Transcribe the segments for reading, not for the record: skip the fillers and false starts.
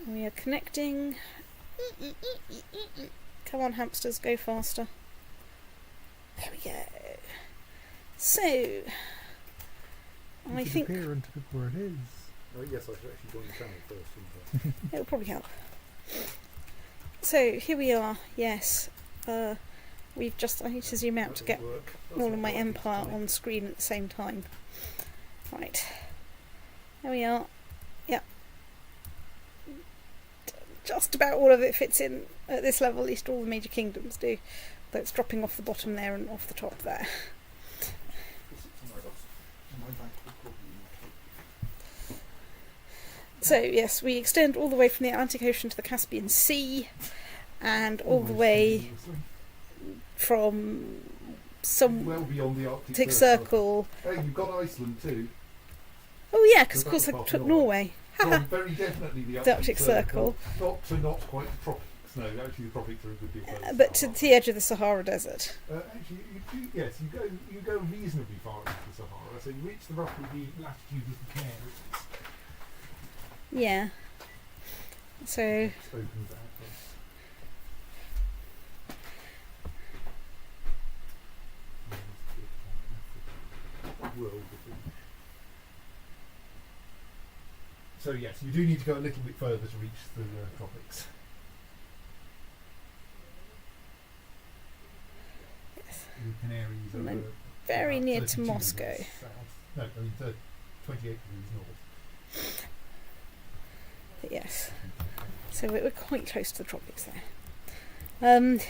We are connecting. Come on, hamsters, go faster. There we go. So, I think appear and look where it is. Oh, yes, I should actually join the channel first, shouldn't I? it'll probably help. So here we are. Yes, we've just. I need to zoom out to get all of my empire on screen at the same time. Right. There we are. Yeah. Just about all of it fits in at this level. At least all the major kingdoms do. Though it's dropping off the bottom there and off the top there. So yes, we extend all the way from the Atlantic Ocean to the Caspian Sea, and all the way from some well beyond the Arctic Circle. Hey, you've got Iceland too. Oh yeah, because of course I took Norway. Very definitely the Arctic Circle. Not quite the tropics. No, actually the tropics are a good deal further. But to the edge of the Sahara Desert. Actually, you go reasonably far into the Sahara, so you reach roughly the latitude of the Canaries. Yeah. So. Opens out. So yes, you do need to go a little bit further to reach the tropics. Yes. The Canaries are very near to Moscow. No, I mean 28 degrees north. But yes. So we're quite close to the tropics there.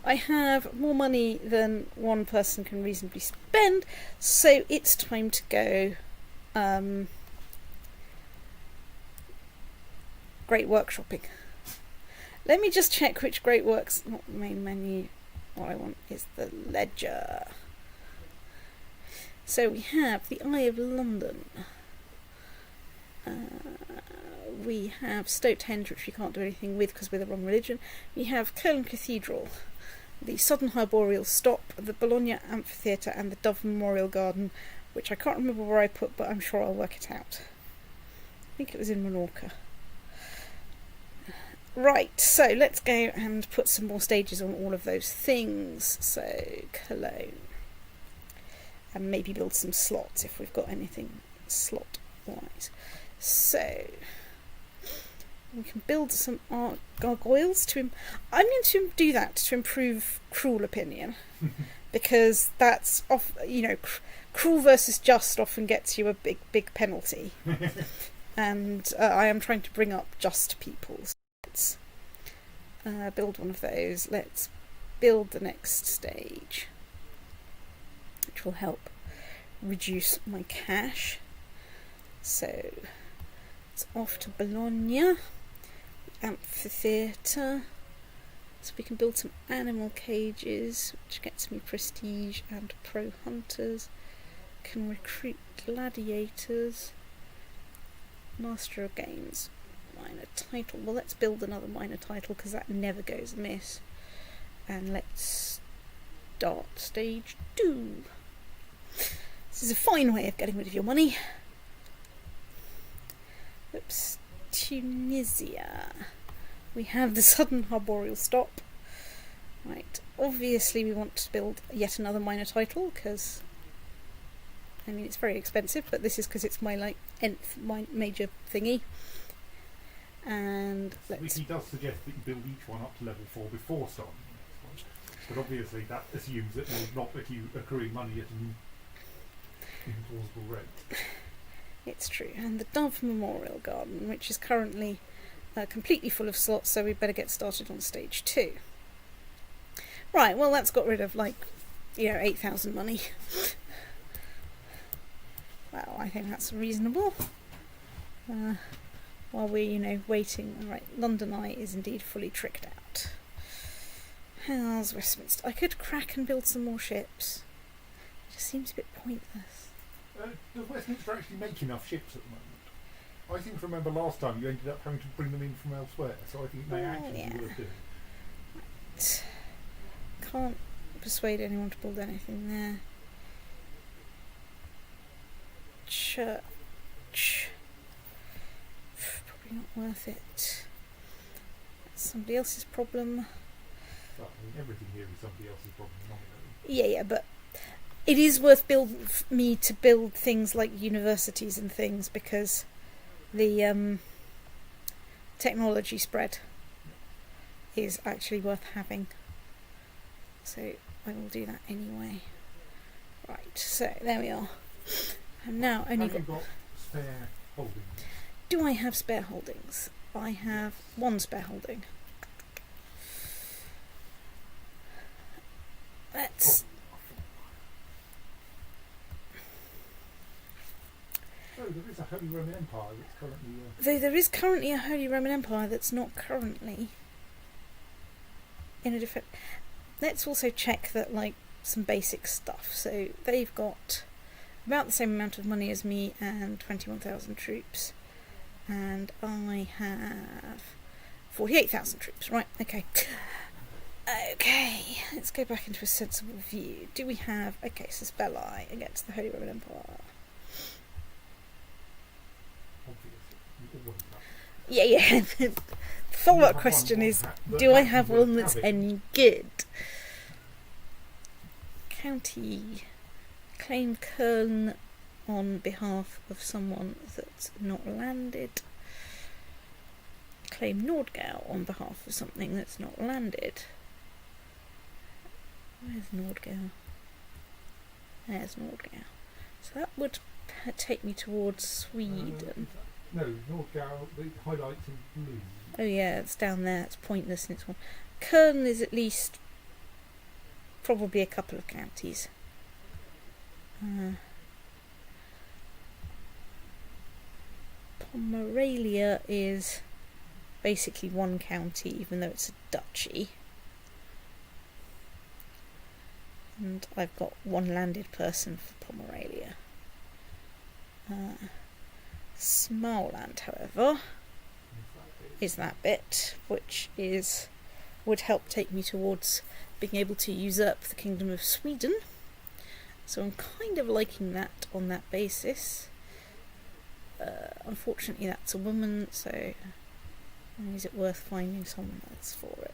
I have more money than one person can reasonably spend, so it's time to go great workshopping. Let me just check which great works, not the main menu. What I want is the ledger. So we have the Eye of London. We have Stonehenge, which we can't do anything with because we're the wrong religion. We have Cologne Cathedral, the Southern Arboreal Stop, the Bologna Amphitheatre, and the Dove Memorial Garden, which I can't remember where I put, but I'm sure I'll work it out. I think it was in Menorca. Right, so let's go and put some more stages on all of those things. So, Cologne. And maybe build some slots if we've got anything slot-wise. So, we can build some gargoyles to... I'm going to do that to improve cruel opinion. Because that's, cruel versus just often gets you a big penalty. And I am trying to bring up just peoples. Let's build one of those. Let's build the next stage, which will help reduce my cash. So it's off to Bologna, amphitheatre, so we can build some animal cages, which gets me prestige and pro hunters. Can recruit gladiators, master of games. Minor title. Well, let's build another minor title because that never goes amiss. And let's start stage 2. This is a fine way of getting rid of your money. Oops. Tunisia. We have the Southern Arboreal Stop. Right. Obviously, we want to build yet another minor title because, I mean, it's very expensive, but this is because it's my nth major thingy. And Wiki does suggest that you build each one up to level 4 before starting the next one. But obviously that assumes that you're not accruing money at an implausible rate. It's true. And the Dove Memorial Garden, which is currently completely full of slots, so we better get started on stage 2. Right, well that's got rid of 8,000 money. Well, I think that's reasonable. While we're, waiting. Alright, London Eye is indeed fully tricked out. How's Westminster? I could crack and build some more ships. It just seems a bit pointless. Does Westminster actually make enough ships at the moment? I seem to remember last time you ended up having to bring them in from elsewhere, so I think they actually worth doing. Right. Can't persuade anyone to build anything there. Church. Probably not worth it. That's somebody else's problem. Well, I mean, everything here is somebody else's problem, nominally. Yeah, but it is worth me to build things like universities and things, because the technology spread is actually worth having. So I will do that anyway. Right, so there we are. And now only Have you got spare holdings? Do I have spare holdings? I have one spare holding. Let's... Oh, there is a Holy Roman Empire that's currently... Though there is currently a Holy Roman Empire that's not currently in a different... Let's also check that, like, some basic stuff. So they've got about the same amount of money as me and 21,000 troops. And I have 48,000 troops. Right, okay. Okay, let's go back into a sensible view. Do we have... Okay, so Spelli against the Holy Roman Empire. Yeah. The follow-up question is, do I have one that's any good? County. Claim Köln on behalf of someone that's not landed. Claim Nordgau on behalf of something that's not landed. Where's Nordgau? There's Nordgau. So that would take me towards Sweden. No, Nordgau, the highlights in blue. Oh yeah, it's down there. It's pointless in its one. Köln is at least probably a couple of counties. Pomerania is basically one county, even though it's a duchy. And I've got one landed person for Pomerania. Småland, however, is that bit, which would help take me towards being able to usurp the Kingdom of Sweden. So I'm kind of liking that on that basis. Unfortunately, that's a woman, so is it worth finding someone else for it?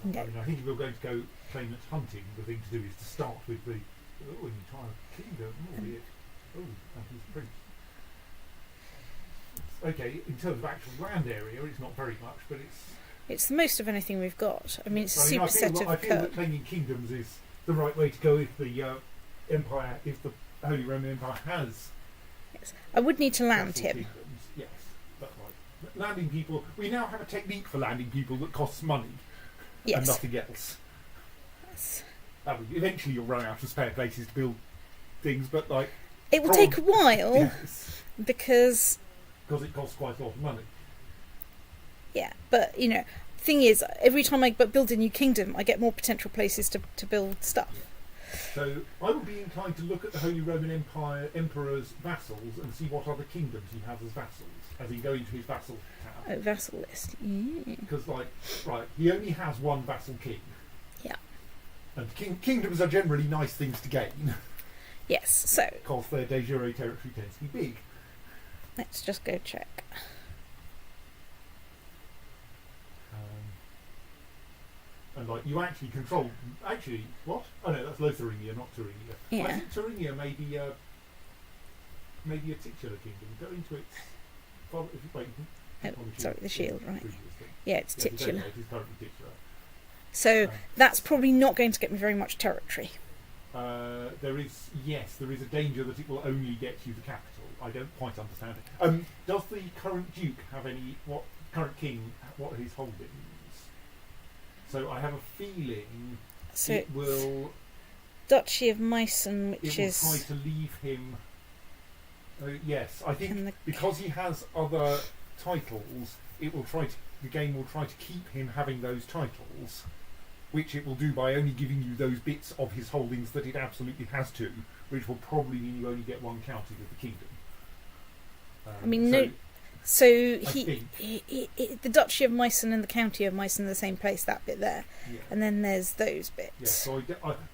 No. I mean, I think if you're going to go claimant hunting, the thing to do is to start with the entire kingdom, albeit. Oh, and he's a prince. Okay, in terms of actual land area, it's not very much, but it's the most of anything we've got. I mean, it's a superset of I feel that claiming kingdoms is the right way to go if the empire, if the Holy Roman Empire has. Yes, I would need to land him. Kingdoms. Yes, that's right. Landing people. We now have a technique for landing people that costs money. Yes. And nothing else. Yes. Eventually, you'll run out of spare places to build things, but like it will take a while. Yes. Because it costs quite a lot of money. Yeah, but thing is, every time I build a new kingdom, I get more potential places to build stuff. Yeah. So I would be inclined to look at the Holy Roman Emperor's vassals and see what other kingdoms he has as vassals, as in go into his vassal tab. Oh, vassal list. Because, he only has one vassal king. Yeah. And kingdoms are generally nice things to gain. Yes, so... Because their de jure territory tends to be big. Let's just go check. And you actually control. Actually, what? Oh no, that's Lotharingia, not Thuringia. Yeah. I think Thuringia may be a titular kingdom. Go into its. Sorry, the shield, right? Yeah, it's titular. It is currently titular. So that's probably not going to get me very much territory. There is a danger that it will only get you the capital. I don't quite understand it. Does the current duke have any? Current king? What are his holdings? So I have a feeling it will... Duchy of Meissen, which is... It will try to leave him... yes, I think because he has other titles, the game will try to keep him having those titles, which it will do by only giving you those bits of his holdings that it absolutely has to, which will probably mean you only get one county of the kingdom. So the Duchy of Meissen and the County of Meissen are the same place, that bit there. Yeah. And then there's those bits. Yeah, so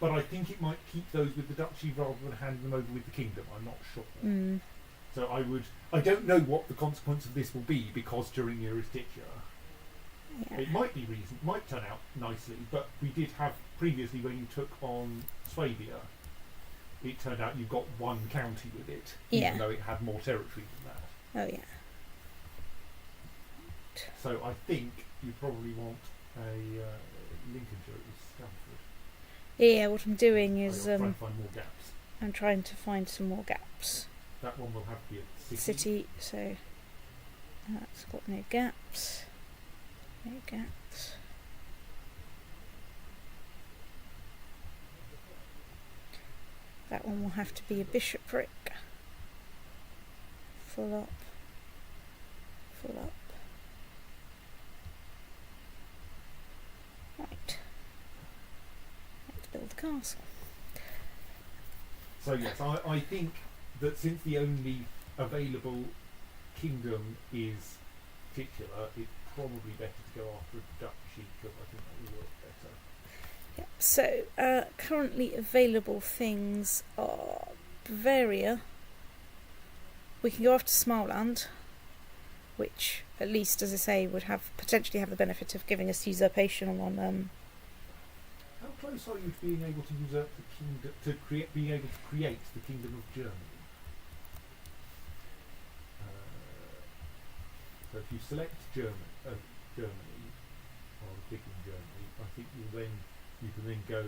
but I think it might keep those with the Duchy rather than hand them over with the kingdom. I'm not sure. So I don't know what the consequence of this will be, because during jurisdiction, it might turn out nicely, but we did have previously, when you took on Swabia, it turned out you got one county with it, even though it had more territory than that. Oh yeah. So I think you probably want a Lincolnshire is Stamford. Yeah, what I'm doing is trying to find more gaps. I'm trying to find some more gaps. That one will have to be a city, so that's got no gaps. No gaps. That one will have to be a bishopric. Full up. Full up. Right. Let's build a castle. So yes, I think that since the only available kingdom is titular, it's probably better to go after a duchy, because I think that will work better. Yep. So currently available things are Bavaria. We can go after Smaland, which at least, as I say, would potentially have the benefit of giving us usurpation on. How close are you to being able to usurp the kingdom, being able to create the kingdom of Germany? So if you select Germany, or picking Germany, I think you can then go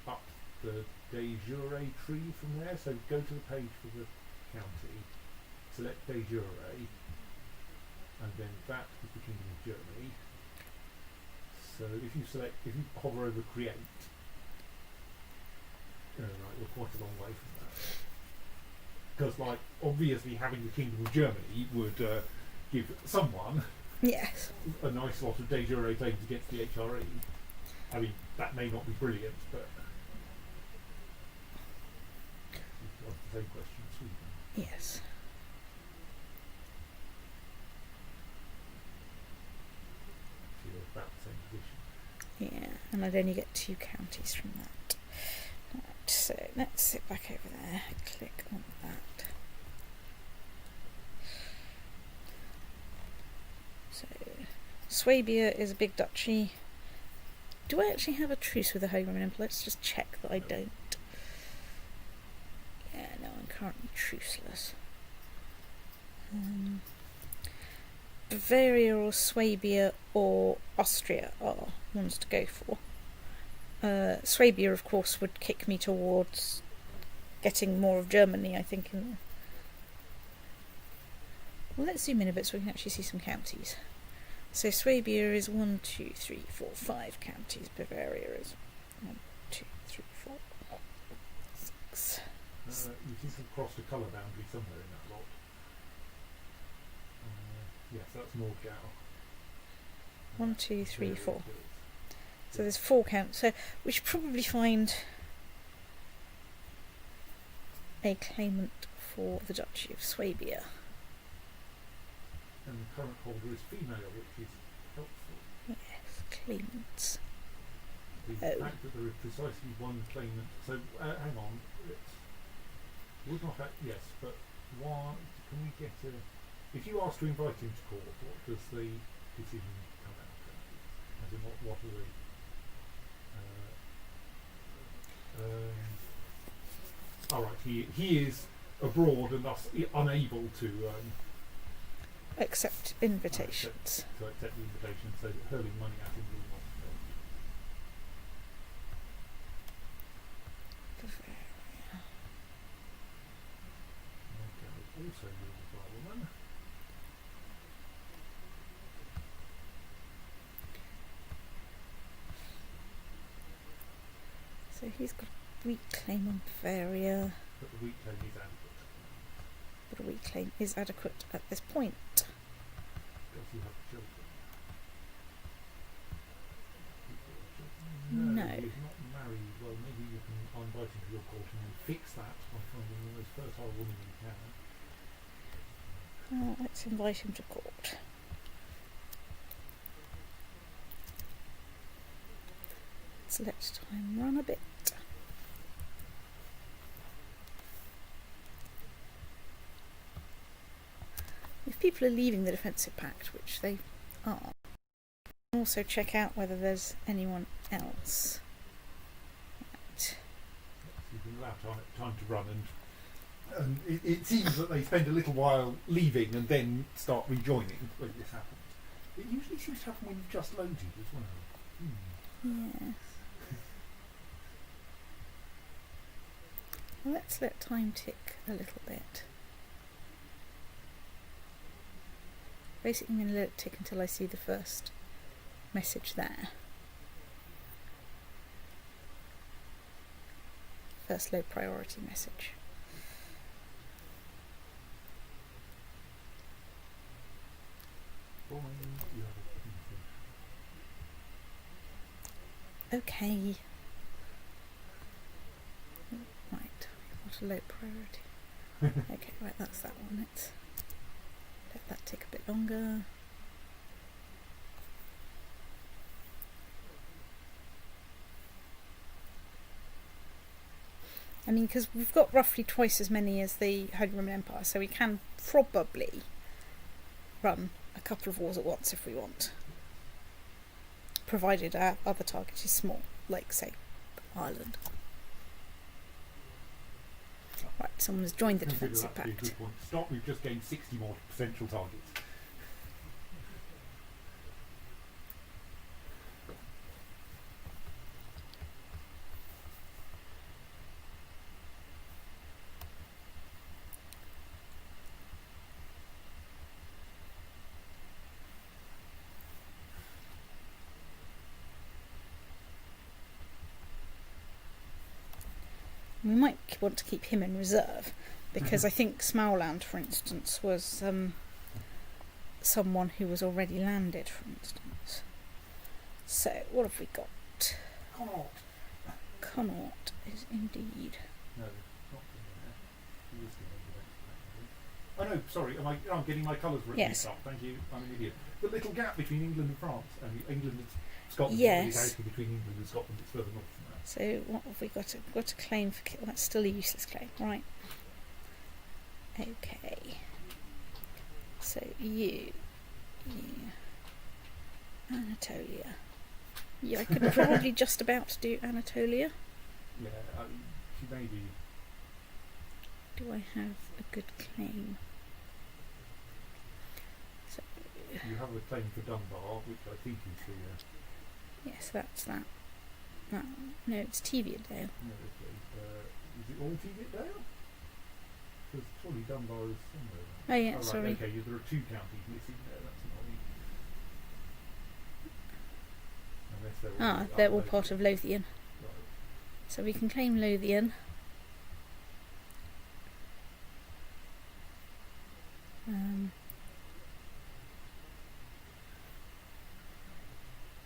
up the de jure tree from there. So go to the page for the county, select de jure, and then that is the kingdom of Germany. So if you hover over create, right, we're quite a long way from that. Because, obviously having the kingdom of Germany would give someone a nice lot of de jure claims against the HRE. I mean, that may not be brilliant, but you've got the same question in Sweden. Yes. About the same position. Yeah, and I'd only get 2 counties from that. Right, so let's sit back over there, click on that. So, Swabia is a big duchy. Do I actually have a truce with the Holy Roman Empire? Let's just check that I don't. Yeah, no, I'm currently truceless. Bavaria or Swabia or Austria are ones to go for. Swabia, of course, would kick me towards getting more of Germany, I think. Well, let's zoom in a bit so we can actually see some counties. So Swabia is 1, 2, 3, 4, 5 counties. Bavaria is 1, 2, 3, 4, 6. You seem to have crossed a colour boundary somewhere in that lot. Yes, that's Nordgau. 1, 2, 3, 4. So there's 4 counts. So we should probably find a claimant for the Duchy of Swabia. And the current holder is female, which is helpful. Yes, claimants. The fact that there is precisely one claimant. So hang on. Would not have, yes, but why can we get a? If you ask to invite him to court, what does the decision come out as? As in, what are the? All right, he is abroad and thus unable to accept invitations. To accept the invitation, so hurling money at him will not help. Okay, also ruled by a woman. So he's got a weak claim on Bavaria. But the weak claim is adequate. But a weak claim is adequate at this point. Does he have children? No. He's not married. Well, maybe you can invite him to your court and then fix that by finding the most fertile woman you can. Let's invite him to court. Let's let time run a bit. people are leaving the defensive pact, which they are, also check out whether there's anyone else. Right. You can allow time to run, and it seems that they spend a little while leaving and then start rejoining when this happens. It usually seems to happen when you've just loaded as well. Yes. Well, let's let time tick a little bit. Basically, I'm going to let it tick until I see the first message there. First low priority message. Okay. Right, what a low priority. Okay, right, that's that one. Let's let that take a bit longer. I mean, because we've got roughly twice as many as the Holy Roman Empire, so we can probably run a couple of wars at once if we want, provided our other target is small, like, say, Ireland. Right, someone's joined the defensive pact. Stop, we've just gained 60 more potential targets. We might want to keep him in reserve, because I think Smauland, for instance, was someone who was already landed, for instance. So, what have we got? Connaught. Connaught is indeed. No, not there. Oh no, sorry, I'm getting my colours written Yes. up. Thank you, I'm an idiot. The little gap between England and France, England and Scotland, Yes. is actually between England and Scotland, it's further north than that. So what have we got? We've got a claim for... Well, that's still a useless claim, right? Okay. So you... Anatolia. Yeah, I could probably just about do Anatolia. Yeah, she may be... Do I have a good claim? So, You have a claim for Dunbar, which I think is the... yes, that's that. No, it's Teviotdale. No, okay. Is it all Teviotdale? Because surely Dunbar is somewhere. Oh yeah, right, sorry. Okay, there are two counties missing there. That's not Unless They're all part of Lothian. Right. So we can claim Lothian.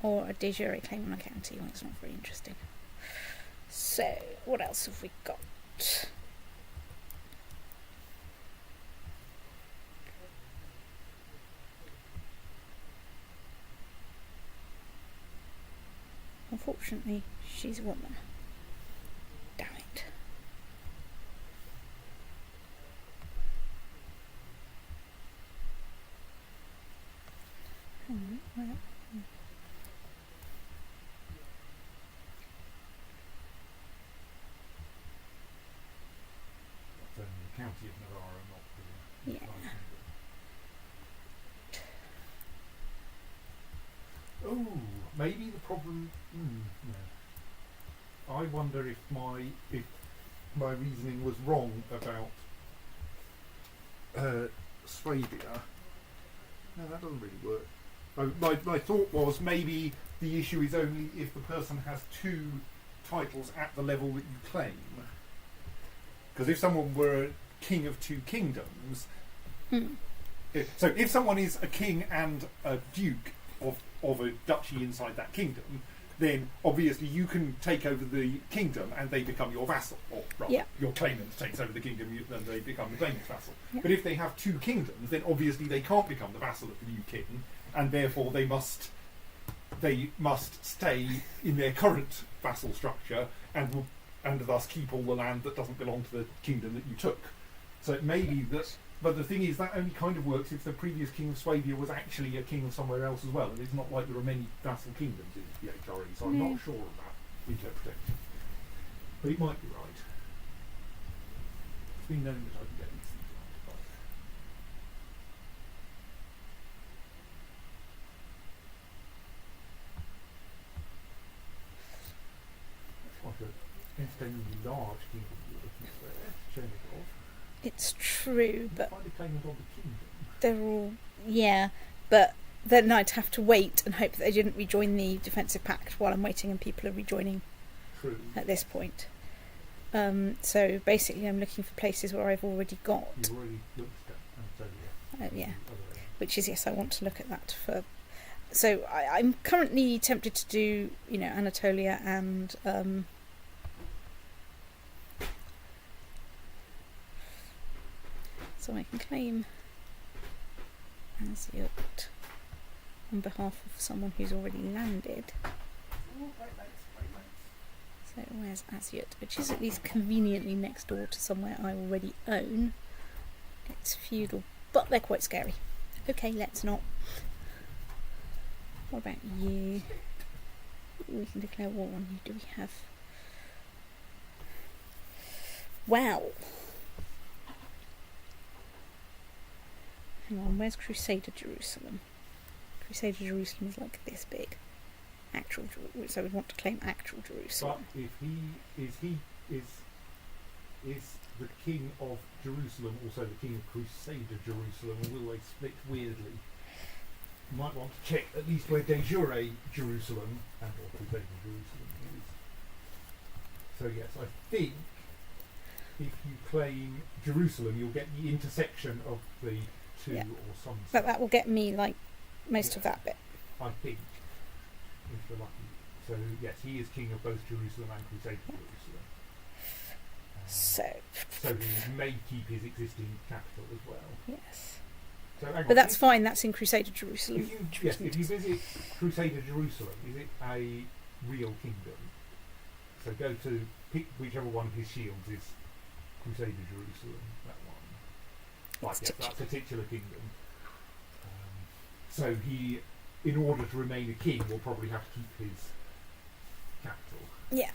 Or a de jure claim on a county. Well, it's not very interesting. So, what else have we got? Unfortunately, she's a woman. Damn it. Where? That's only the county of Navarra, not the... Yeah. Oh, maybe the problem... no. I wonder if my reasoning was wrong about Swabia. No, that doesn't really work. My thought was maybe the issue is only if the person has two titles at the level that you claim. Because if someone were a king of two kingdoms... So if someone is a king and a duke of a duchy inside that kingdom, then obviously you can take over the kingdom and they become your vassal, or rather, your claimant takes over the kingdom and they become the claimant's vassal. But if they have two kingdoms, then obviously they can't become the vassal of the new king, and therefore they must stay in their current vassal structure and thus keep all the land that doesn't belong to the kingdom that you took. So it may be that But the thing is, that only kind of works if the previous king of Swabia was actually a king of somewhere else as well, and it's not like there are many vassal kingdoms in the HRE, so I'm not sure of that interpretation. But it might be right. It's been known that I can get these things right. That's quite an entertainingly large kingdom you're looking at there, Chernigov. It's true, but Find a claimant on the kingdom. they're all... Yeah, but then I'd have to wait and hope that they didn't rejoin the defensive pact while I'm waiting and people are rejoining. True. At this point. So basically I'm looking for places where I've already got... You've already looked at Anatolia. yeah. Which is, yes, I want to look at that for... So I'm currently tempted to do, Anatolia and... so I can claim Asyut on behalf of someone who's already landed. So where's Asyut? Which is at least conveniently next door to somewhere I already own. It's feudal, but they're quite scary. Okay, let's not. What about you? We can declare war on you. Do we have... Wow. Hang on, where's Crusader Jerusalem? Crusader Jerusalem is like this big. Actual Jerusalem. So we want to claim actual Jerusalem. But if he is the king of Jerusalem also the king of Crusader Jerusalem, or will they split weirdly? You might want to check at least where de jure Jerusalem and or Crusader Jerusalem is. So yes, I think if you claim Jerusalem, you'll get the intersection of the two or some. But that will get me like most of that bit. I think, if you're lucky. So yes, he is king of both Jerusalem and Crusader Jerusalem. So he may keep his existing capital as well. Yes. So, but that's fine. That's in Crusader Jerusalem. If you visit Crusader Jerusalem, is it a real kingdom? So go to pick whichever one of his shields is Crusader Jerusalem. That one. Right, yes, that's a titular kingdom. So he, in order to remain a king, will probably have to keep his capital. Yeah,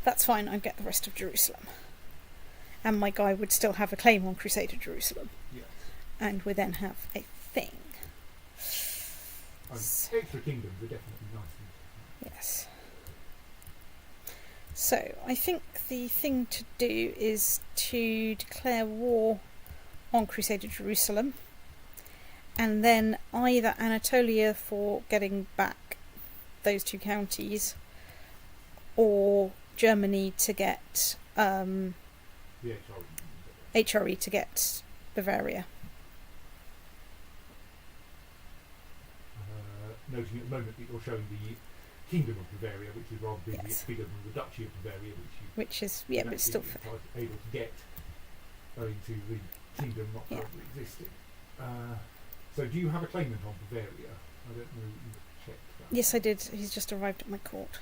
that's fine. I get the rest of Jerusalem, and my guy would still have a claim on Crusader Jerusalem. Yes. And we then have a thing. Extra kingdoms are definitely nice. Yes. So I think the thing to do is to declare war on Crusader Jerusalem, and then either Anatolia for getting back those two counties, or Germany to get the HRE to get Bavaria. Noting at the moment that you're showing the Kingdom of Bavaria, which is rather bigger than the Duchy of Bavaria, which is but still able to get owing to the kingdom not currently existing. So do you have a claimant on Bavaria? I don't know if you've checked that. Yes, I did. He's just arrived at my court.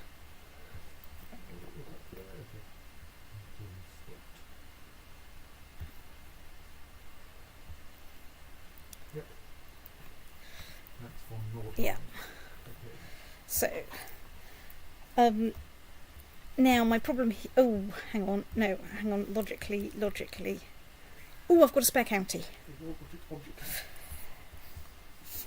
Yep. That's for North. Yeah. Okay. So, now my problem. Hang on. Logically. Oh, I've got a spare county.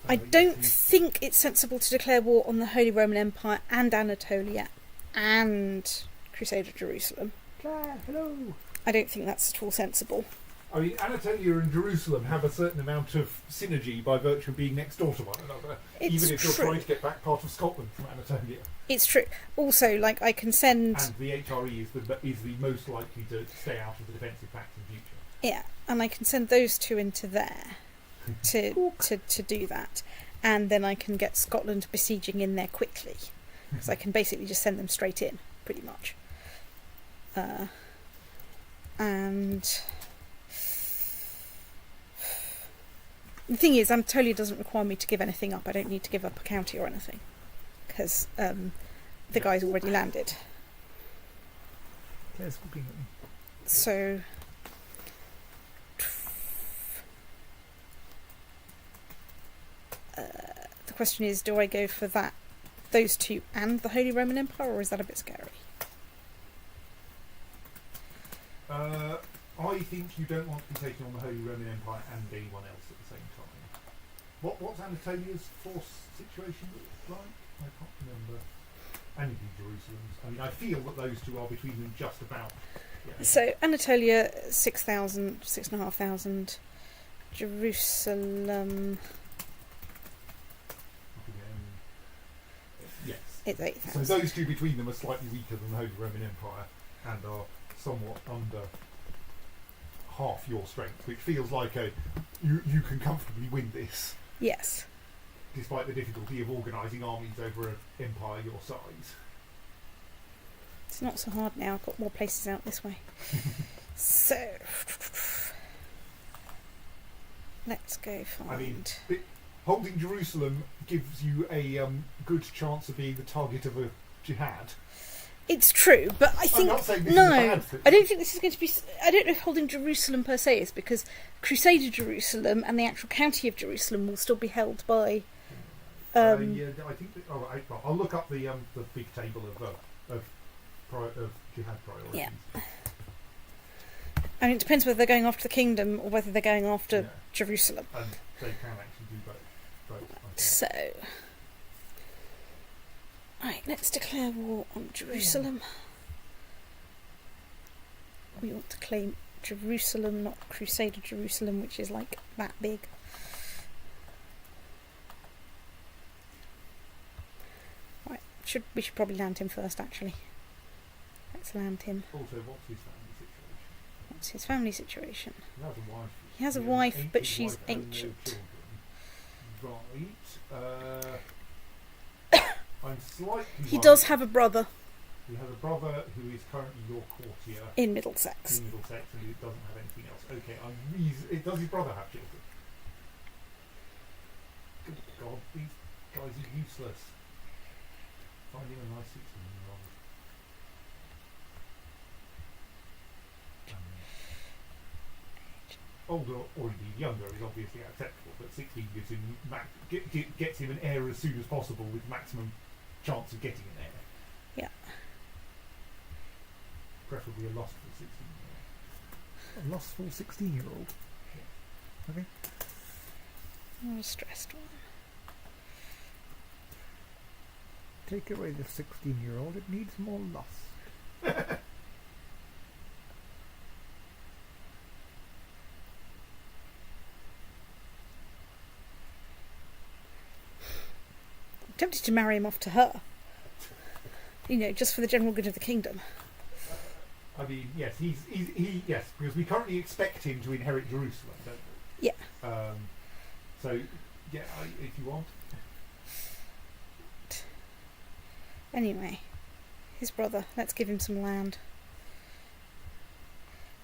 I don't think it's sensible to declare war on the Holy Roman Empire and Anatolia and Crusader Jerusalem. Claire, hello. I don't think that's at all sensible. I mean, Anatolia and Jerusalem have a certain amount of synergy by virtue of being next door to one another, even if you're trying to get back part of Scotland from Anatolia. It's true. Also, I can send... And the HRE is the most likely to stay out of the defensive pact in future. Yeah, and I can send those two into there to do that. And then I can get Scotland besieging in there quickly. Because I can basically just send them straight in, pretty much. And... the thing is, Anatolia doesn't require me to give anything up. I don't need to give up a county or anything. Because the guy's already landed. So... the question is, do I go for those two and the Holy Roman Empire, or is that a bit scary? I think you don't want to be taking on the Holy Roman Empire and anyone else at the same time. What's Anatolia's force situation like? I can't remember. And Jerusalem's. I mean, I feel that those two are between them just about. Yeah. So Anatolia 6,000, 6,500. Jerusalem. Yes. It's 8,000. So those two between them are slightly weaker than the Holy Roman Empire and are somewhat under half your strength, which feels like you can comfortably win this. Yes. Despite the difficulty of organising armies over an empire your size. It's not so hard now, I've got more places out this way. So let's go find... I mean, holding Jerusalem gives you a good chance of being the target of a jihad. It's true, but I think... I'm not saying this no, is a bad thing. I don't think this is going to be... I don't know if holding Jerusalem per se is, because Crusader Jerusalem and the actual county of Jerusalem will still be held by... yeah, I think... I'll look up the big table of jihad priorities. Yeah. I mean, it depends whether they're going after the kingdom or whether they're going after Jerusalem. And they can actually do both. So... Right, let's declare war on Jerusalem. We want to claim Jerusalem, not Crusader Jerusalem, which is like that big. Right, we should probably land him first, actually. Let's land him. Also, what's his What's his family family situation? situation? He has a wife. But she's ancient. Right. I'm slightly. He does have a brother. He has a brother who is currently your courtier in Middlesex. and he doesn't have anything else. Okay, does his brother have children? Good God, these guys are useless. Finding a nice 16-year-old. Older or indeed younger is obviously acceptable, but 16 gives him gets him an heir as soon as possible with maximum chance of getting an heir. Yeah. Preferably a lustful 16-year-old. A lustful 16-year-old? Yeah. Okay. Not a stressed one. Take away the 16-year-old, it needs more lust. I'm tempted to marry him off to her. You know, just for the general good of the kingdom. I mean, yes, yes, because we currently expect him to inherit Jerusalem, don't we? Yeah. So, yeah, if you want. Anyway, his brother. Let's give him some land.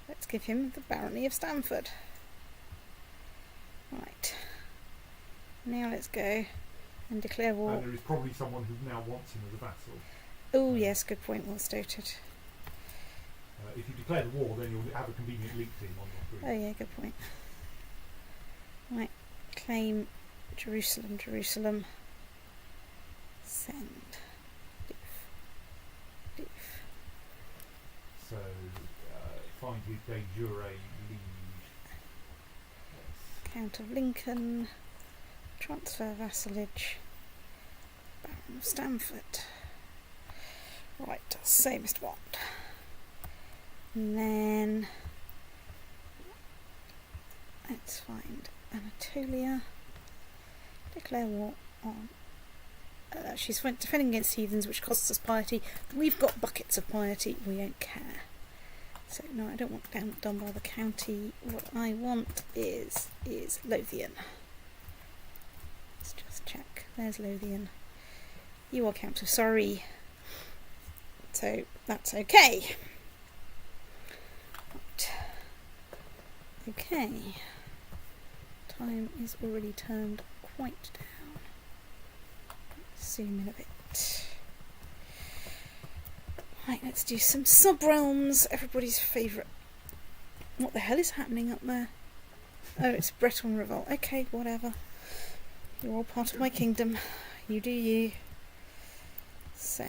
Let's give him the barony of Stamford. Right. Now let's go and declare war. And there is probably someone who now wants him as a vassal. Oh yes, good point, well stated. If you declare the war, then you'll have a convenient link to him on your group. Oh yeah, good point. Right, claim Jerusalem, Jerusalem. Send. Doof. So, find his de jure liege. Yes. Count of Lincoln. Transfer vassalage. Baron of Stamford. Right, say Mr. Bond. And then let's find Anatolia. Declare war on. She's defending against heathens, which costs us piety. We've got buckets of piety. We don't care. So no, I don't want done by the county. What I want is Lothian. Let's just check. There's Lothian. You are Count of Surrey. So that's okay. Right. Okay. Time is already turned quite down. Let's zoom in a bit. Right, let's do some sub-realms. Everybody's favourite. What the hell is happening up there? Oh, it's Breton Revolt. Okay, whatever. You're all part of my kingdom. You do you. So,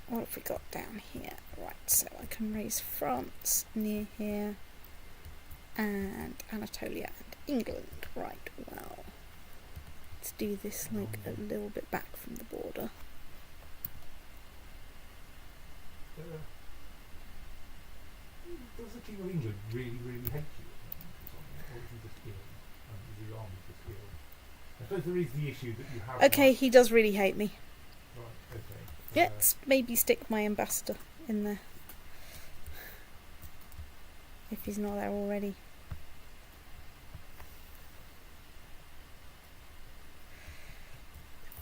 what have we got down here? Right, so I can raise France near here, and Anatolia and England. Right, well, let's do this like a little bit back from the border. Does the King of England really hate you? Or is he just ill? Is the army just ill? I suppose there is the issue that you have... Okay, he does really hate me. Right, okay. Let's maybe stick my ambassador in there. If he's not there already.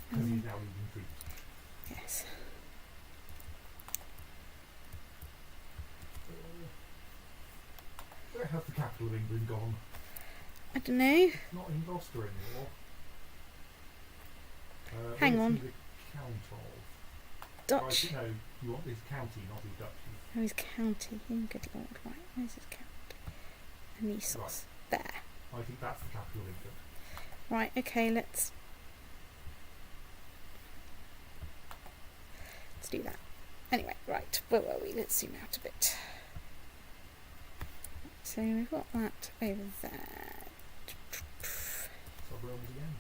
Because he's now leading troops. Yes. Where has the capital of England gone? I don't know. It's not in Gloucester anymore. Hang on. The Count of? Dutch. No, you want his county, not his duchy. Oh, his county. Oh, good lord. Right, where's his county? Anissos. Right. There. I think that's the capital of England. Right, okay, let's do that. Anyway, right, where were we? Let's zoom out a bit. So we've got that over there. Sovereigns again.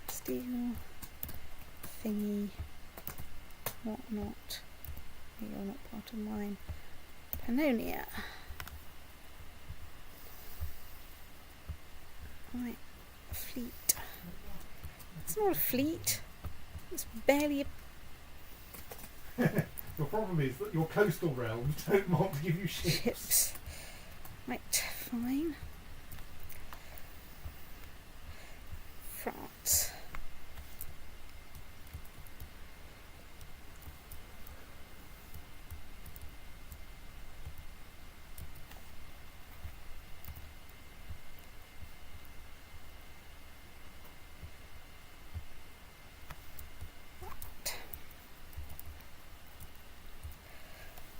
Steel thingy, whatnot. You're not part of mine. Pannonia. Right, a fleet. It's not a fleet. It's barely a Your problem is that your coastal realms don't want to give you ships. Right, fine. France.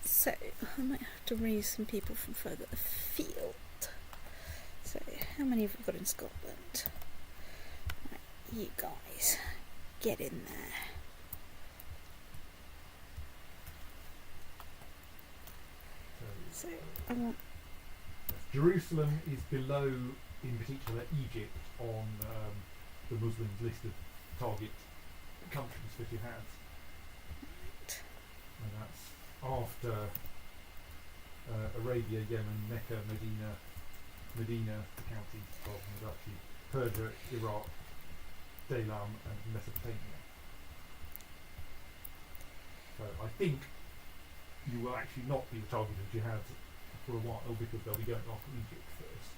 So, I might have to raise some people from further afield. So, how many have we got in Scotland? Right, you guys, get in there. So, I want... Jerusalem is below, in particular, Egypt on the Muslims' list of target countries for jihad. Right. And that's after Arabia, Yemen, Mecca, Medina, the counties of the Duchy, Persia, Iraq, Daylam, and Mesopotamia. So I think you will actually not be the target of jihad for a while because they'll be going after Egypt first.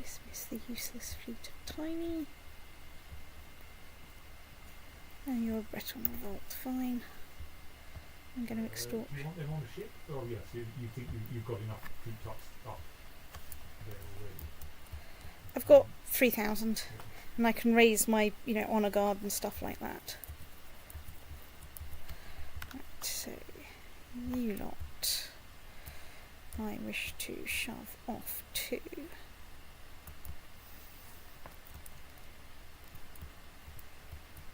Dismiss the useless fleet of Tiny. And you're a Breton revolt, fine. I'm going to extort. Do you want them on a ship? Oh yes, you think you've got enough troops up there already. I've got 3,000, and I can raise my, honour guard and stuff like that. Right, so you lot, I wish to shove off to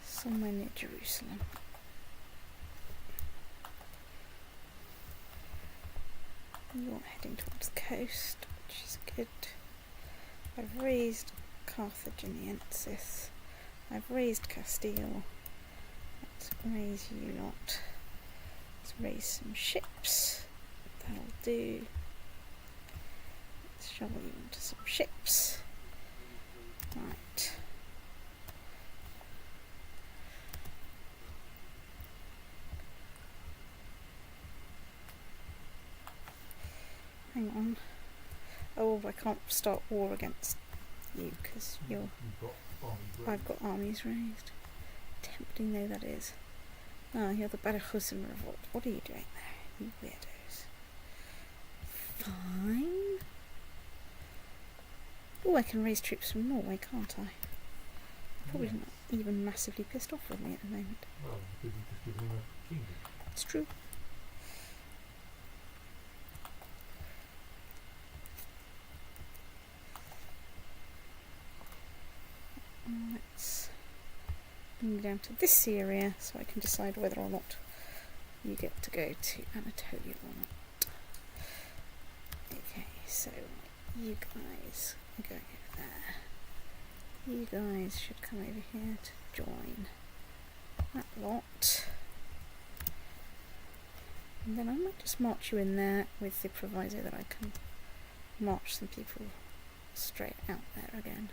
somewhere near Jerusalem. You're heading towards the coast, which is good. I've raised Carthaginiensis. I've raised Castile. Let's raise you lot. Let's raise some ships. That'll do. Let's shovel you into some ships. Right. Hang on. Oh, I can't start war against you because I've got armies raised. Tempting though that is. Oh, you're the Badajoz revolt. What are you doing there, you weirdos? Fine. Oh, I can raise troops from Norway, can't I? Probably not. even massively pissed off with me at the moment. Well, because you just given him a kingdom. It's true. Let's bring you down to this area so I can decide whether or not you get to go to Anatolia or not. Okay, so you guys are going over there. You guys should come over here to join that lot. And then I might just march you in there with the proviso that I can march some people straight out there again.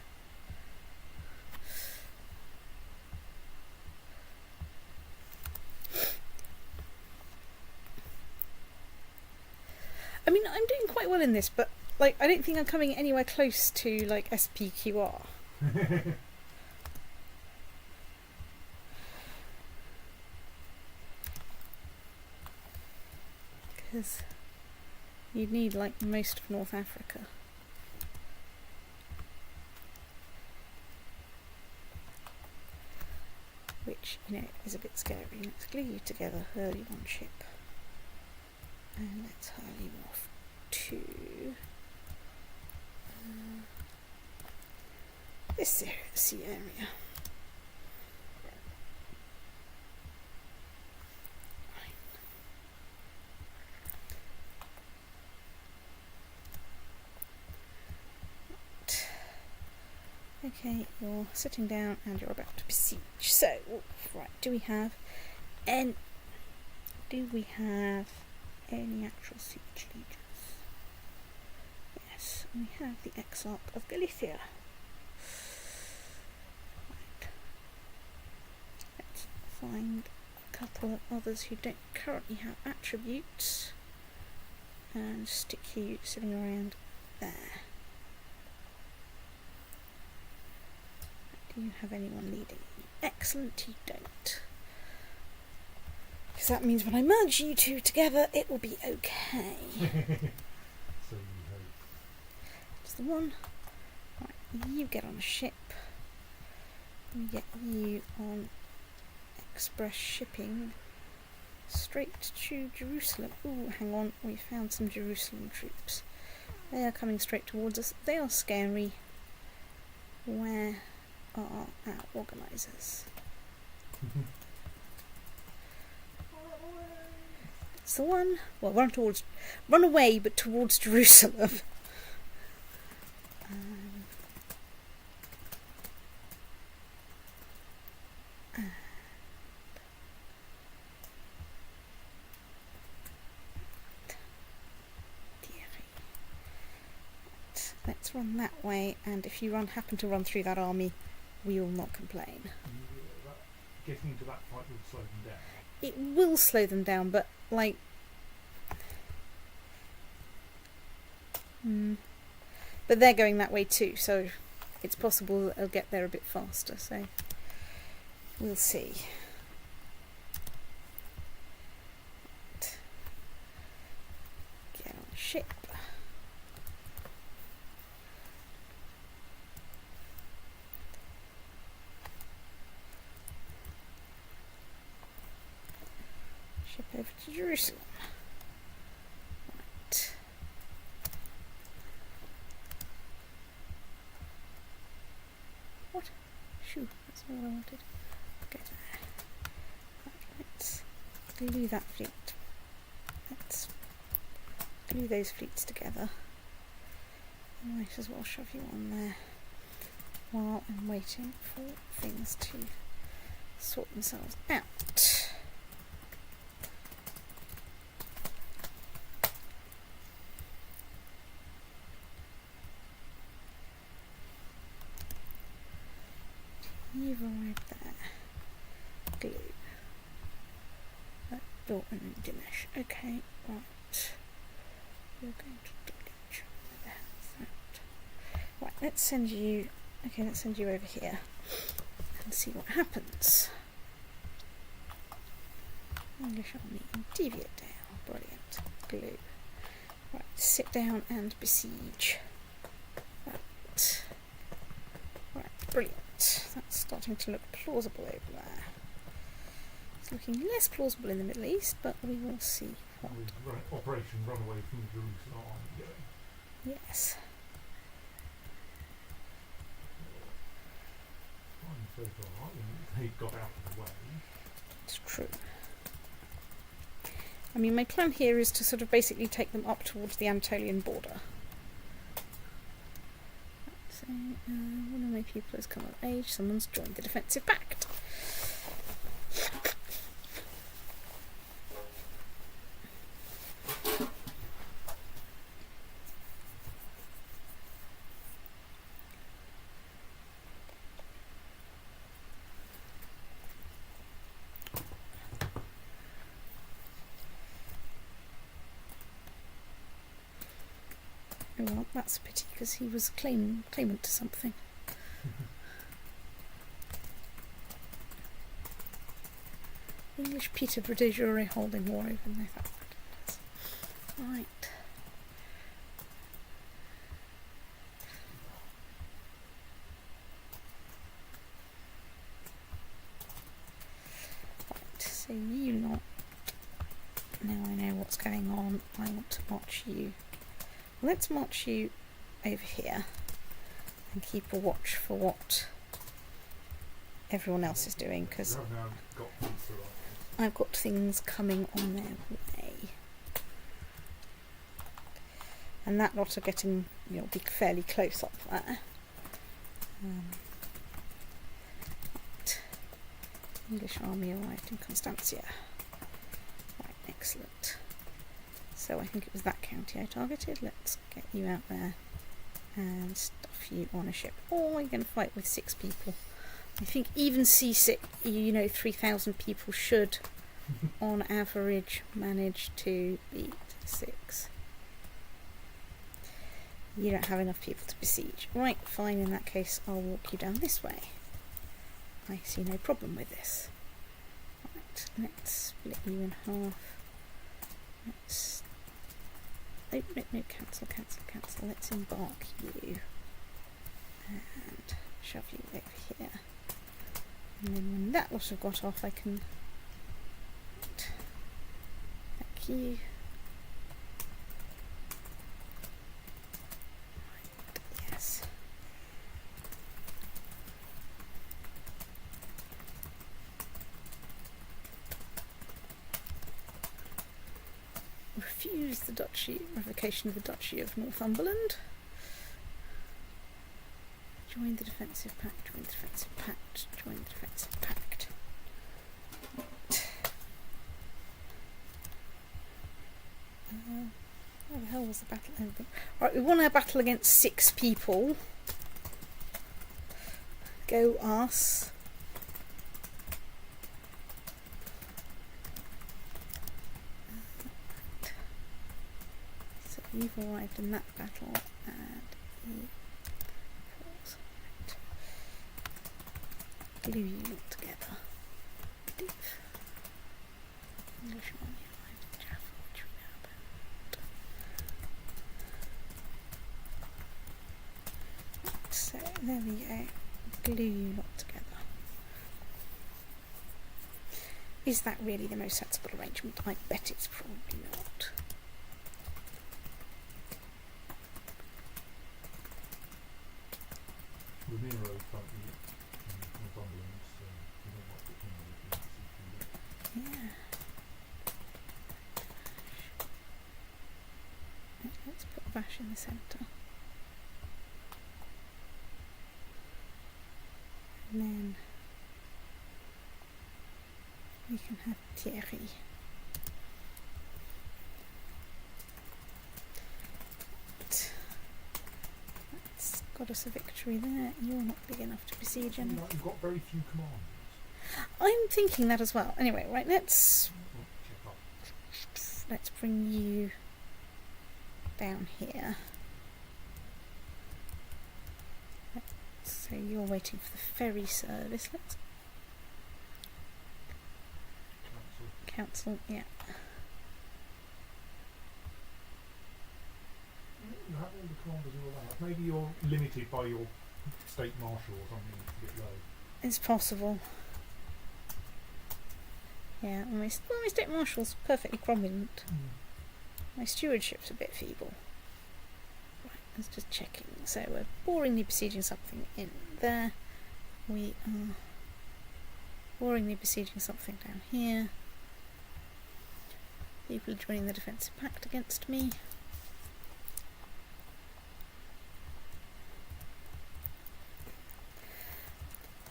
I mean, I'm doing quite well in this, but like, I don't think I'm coming anywhere close to like SPQR. Because you'd need like most of North Africa. Which, you know, is a bit scary. Let's glue you together, hurl you on ship. And let's hurl you off to this area, sea area. Okay, you're sitting down and you're about to besiege. So, right, do we have any actual siege leaders? Yes, we have the Exarch of Galicia. Right. Let's find a couple of others who don't currently have attributes and stick you sitting around there. Do you have anyone leading? Excellent, you don't. Because that means when I merge you two together, it will be okay. So you hope. That's the one. Right, you get on a ship. We get you on express shipping straight to Jerusalem. Ooh, hang on, we found some Jerusalem troops. They are coming straight towards us. They are scary. Where are our organisers? It's the one. Well, run away, but towards Jerusalem. Let's run that way, and if you happen to run through that army, we will not complain. Getting to that fight will slow them down. It will slow them down, but like, but they're going that way too, so it's possible that they'll get there a bit faster. So we'll see. Get on a ship. Over to Jerusalem. Right. What? Shoo, that's not what I wanted. Go there. Right, let's glue that fleet. Let's glue those fleets together. I might as well shove you on there while I'm waiting for things to sort themselves out. You've arrived there. Glue. Dortmund and Dinesh. Okay, right. You're going to Dulwich. Where the hell's that? Right, let's send you. Okay, let's send you over here and see what happens. English Army in Deviatdale. Brilliant. Glue. Right, sit down and besiege. Right. Right, brilliant. that's starting to look plausible over there. It's looking less plausible in the Middle East, but we will see what. Operation Runaway from Jerusalem Army going. Yes. Fine so far, they got out of the way. It's true. I mean, my plan here is to sort of basically take them up towards the Anatolian border. So, one of my people has come of age. Someone's joined the defensive pact. Oh well, that's a pity because he was claimant to something. English Peter Bradejure holding war over Northumberland. Right. Right, so you lot. Now I know what's going on. I want to march you. Let's march you over here and keep a watch for what everyone else is doing, because I've got things coming on their way. And that lot are getting, be fairly close up there. Right. English army arrived in Constantia. Right, excellent. So I think it was that county I targeted. Let's get you out there and stuff you on a ship. Or you're going to fight with 6 people. I think even C6, 3,000 people should, on average, manage to beat 6. You don't have enough people to besiege. Right, fine, in that case I'll walk you down this way. I see no problem with this. Right, let's split you in half. Let's... No, cancel. Let's embark you. And shove you over here. And then when that lot have got off, I can... Thank you. Right, yes. Refuse the revocation of the Duchy of Northumberland. Join the defensive pact, join the defensive pact, join the defensive pact. Right. Where the hell was the battle over? Right, we won our battle against 6 people. Go us. So you've arrived in that battle and he falls. Right. Glue you all together. Div. English army arrived in Jaffa, which we know about. So there we go. Glue you lot together. Is that really the most sensible arrangement? I bet it's probably not. Ramiro currently in Northumberland, so we don't like it in the Yeah. Let's put Vash in the centre. And then we can have Thierry. That's got us a victory there. You're not big enough to besiege any. You've got very few commanders. I'm thinking that as well. Anyway, right, let's bring you down here. So you're waiting for the ferry service. Let's council, yeah. You have all the commanders you're allowed. Maybe you're limited by your state marshal or something a bit low. It's possible. Yeah, my state marshal's perfectly competent. My stewardship's a bit feeble. Right, let's just checking. So we're boringly besieging something in there. We are boringly besieging something down here. People are joining the defensive pact against me.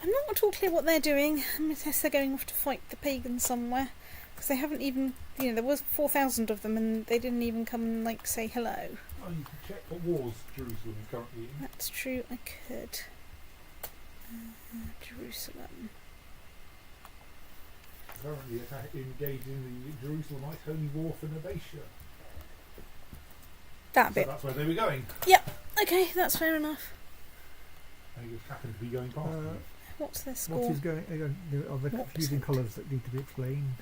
I'm not at all clear what they're doing, unless they're going off to fight the pagans somewhere. Because they haven't even, there was 4,000 of them and they didn't even come and, say hello. Oh, you can check what wars Jerusalem is currently in. That's true, I could. Jerusalem. Currently engaged in the Jerusalemite Holy War for Nabatia. That So bit. that's where they were going. Yep, okay, that's fair enough. They just happened to be going past them. What's their score? What is going? Are there What confusing percent? colours that need to be explained?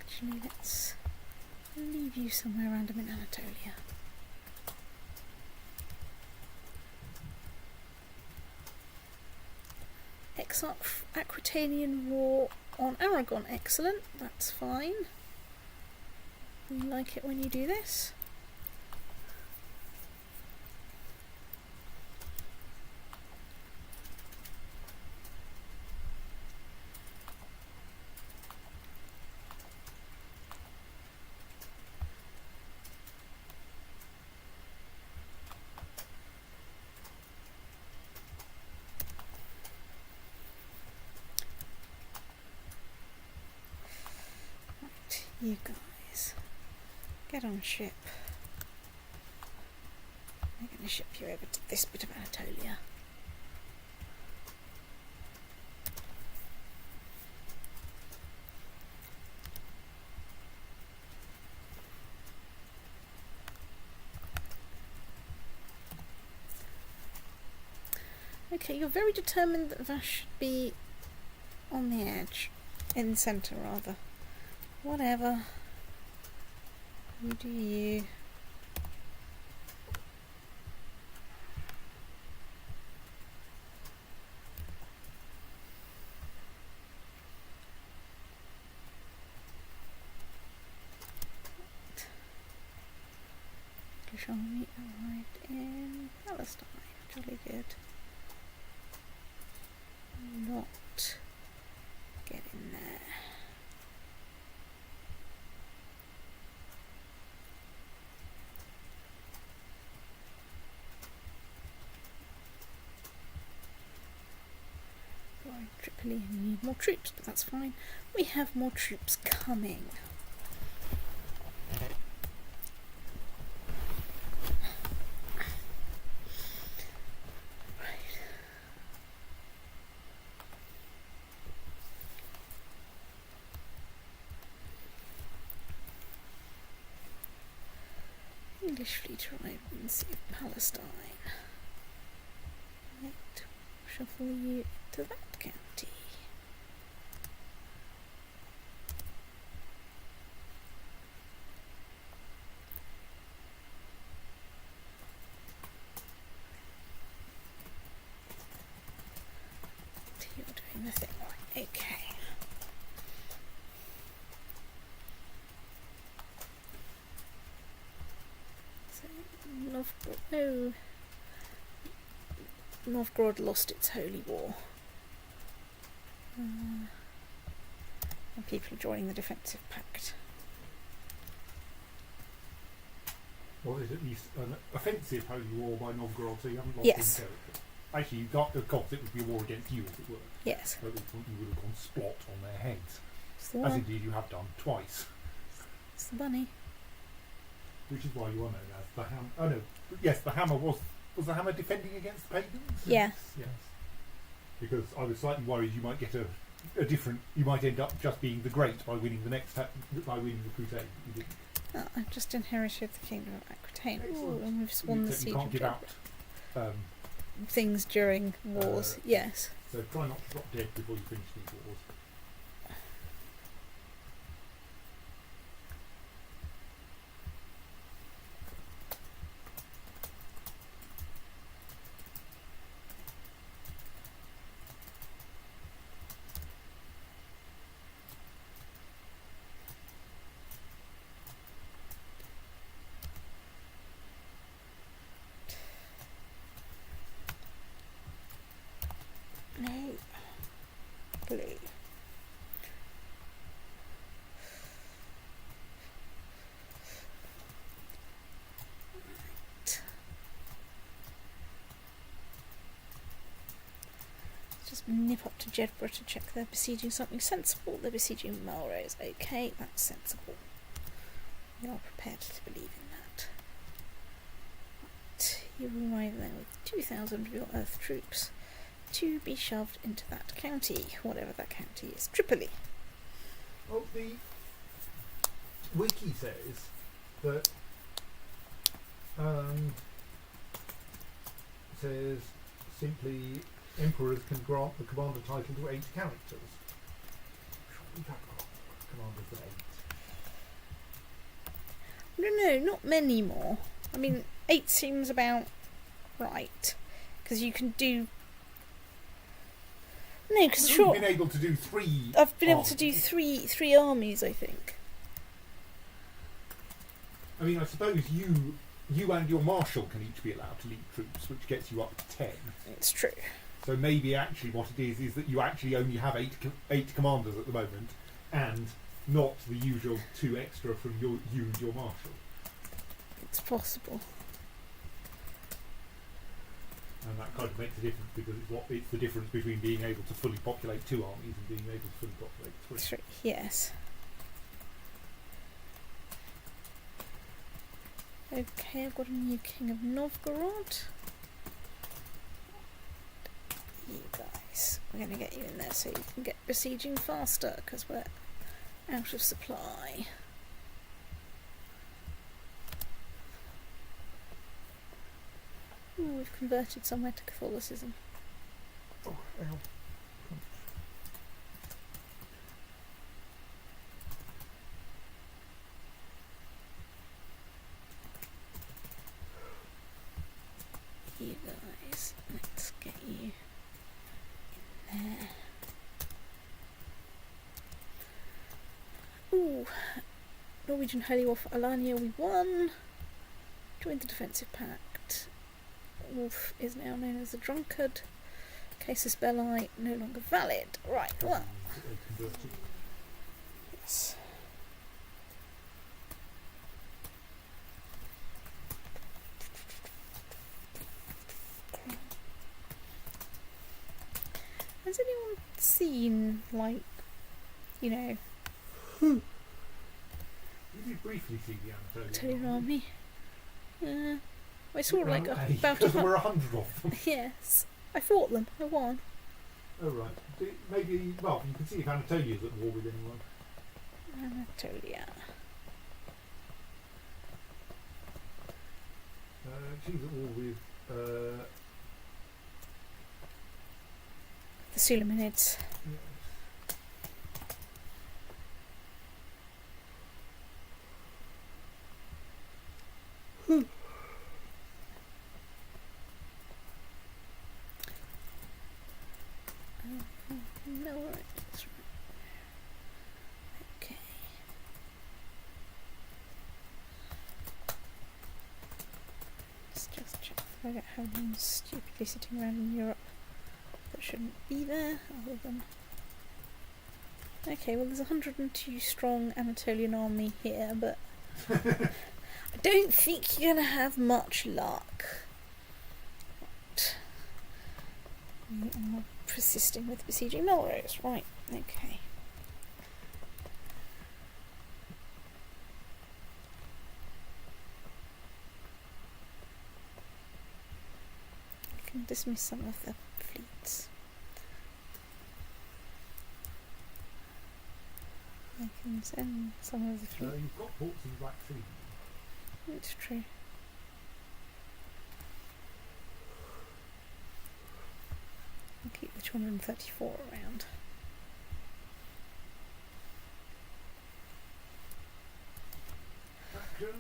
Actually, let's leave you somewhere random in Anatolia. Aquitanian War on Aragon, excellent, that's fine. We like it when you do this. You guys, get on a ship. I'm going to ship you over to this bit of Anatolia. Okay, you're very determined that Vash should be on the edge, in the centre rather. Whatever. You do you. British army arrived in Palestine. Jolly good. Not get in there. Tripoli, and we need more troops, but that's fine. We have more troops coming. Right. English fleet arrived in the Sea of Palestine. Right, shuffle you to that county. You're doing the thing right, okay. So, Novgorod lost its holy war. And people are joining the defensive pact. Well, there's at least an offensive holy war by Novgorod, so you haven't lost Yes. any territory. Actually, you got, of course, it would be a war against you, as it were. Yes. At which point you would have gone splot on their heads. It's the As one. indeed you have done twice. It's the bunny. Which is why you are known as the Hammer. Oh no, yes, the Hammer was the Hammer defending against the pagans? Yeah. Yes. Because I was slightly worried you might get a a different. You might end up just being the Great by winning the by winning the crusade. You didn't. Oh, I've just inherited the kingdom of Aquitaine. Excellent. Ooh, and we've won the siege You can't of give out Jedburgh. Things during wars. Yes. So try not to drop dead before you finish these wars. No. Blue. Just nip up to Jedburgh to check they're besieging something sensible. They're besieging Melrose. Okay, that's sensible. We are prepared to believe in that. Right. You arrive there with 2,000 of your Earth troops to be shoved into that county, whatever that county is. Tripoli. Well, the wiki says that says simply emperors can grant the commander title to 8 characters. We've got commanders of 8. No, not many more. I mean, 8 seems about right, because you can do. No, because You've been able to do 3. I've been able to do three armies, I think. I mean, I suppose you and your marshal can each be allowed to lead troops, which gets you up to 10. It's true. So maybe actually what it is that you actually only have 8 commanders at the moment, and not the usual 2 extra from you and your marshal. It's possible. And that kind of makes a difference, because it's the difference between being able to fully populate 2 armies and being able to fully populate 3. Yes. Okay, I've got a new king of Novgorod. You guys, we're going to get you in there so you can get besieging faster, because we're out of supply. Ooh, we've converted somewhere to Catholicism. Oh, hell. You guys, let's get you in there. Ooh, Norwegian Holy Wolf Alania, we won. Joined the defensive pact. Wolf is now known as the Drunkard. Casus Belli no longer valid. Right, well. Yes. Has anyone seen, like, you know, You did briefly see the Anatolia Anatolia army? I saw like about because there were 100 of them. Yes, I fought them. I won. Oh right. Maybe. Well, you can see if Anatolia's at war with anyone. Anatolia. She's at war with. The Sulaminids. No, right, that's right. Okay. Let's just check if I don't have them stupidly sitting around in Europe that shouldn't be there, other than. Okay, well, there's a 102 strong Anatolian army here, but I don't think you're going to have much luck. Right. We are persisting with besieging Melrose. Right, okay. I can dismiss some of the fleets. And send some of the fleet. You've got ports in the Black Sea. It's true. I'll keep the 234 around. Faction!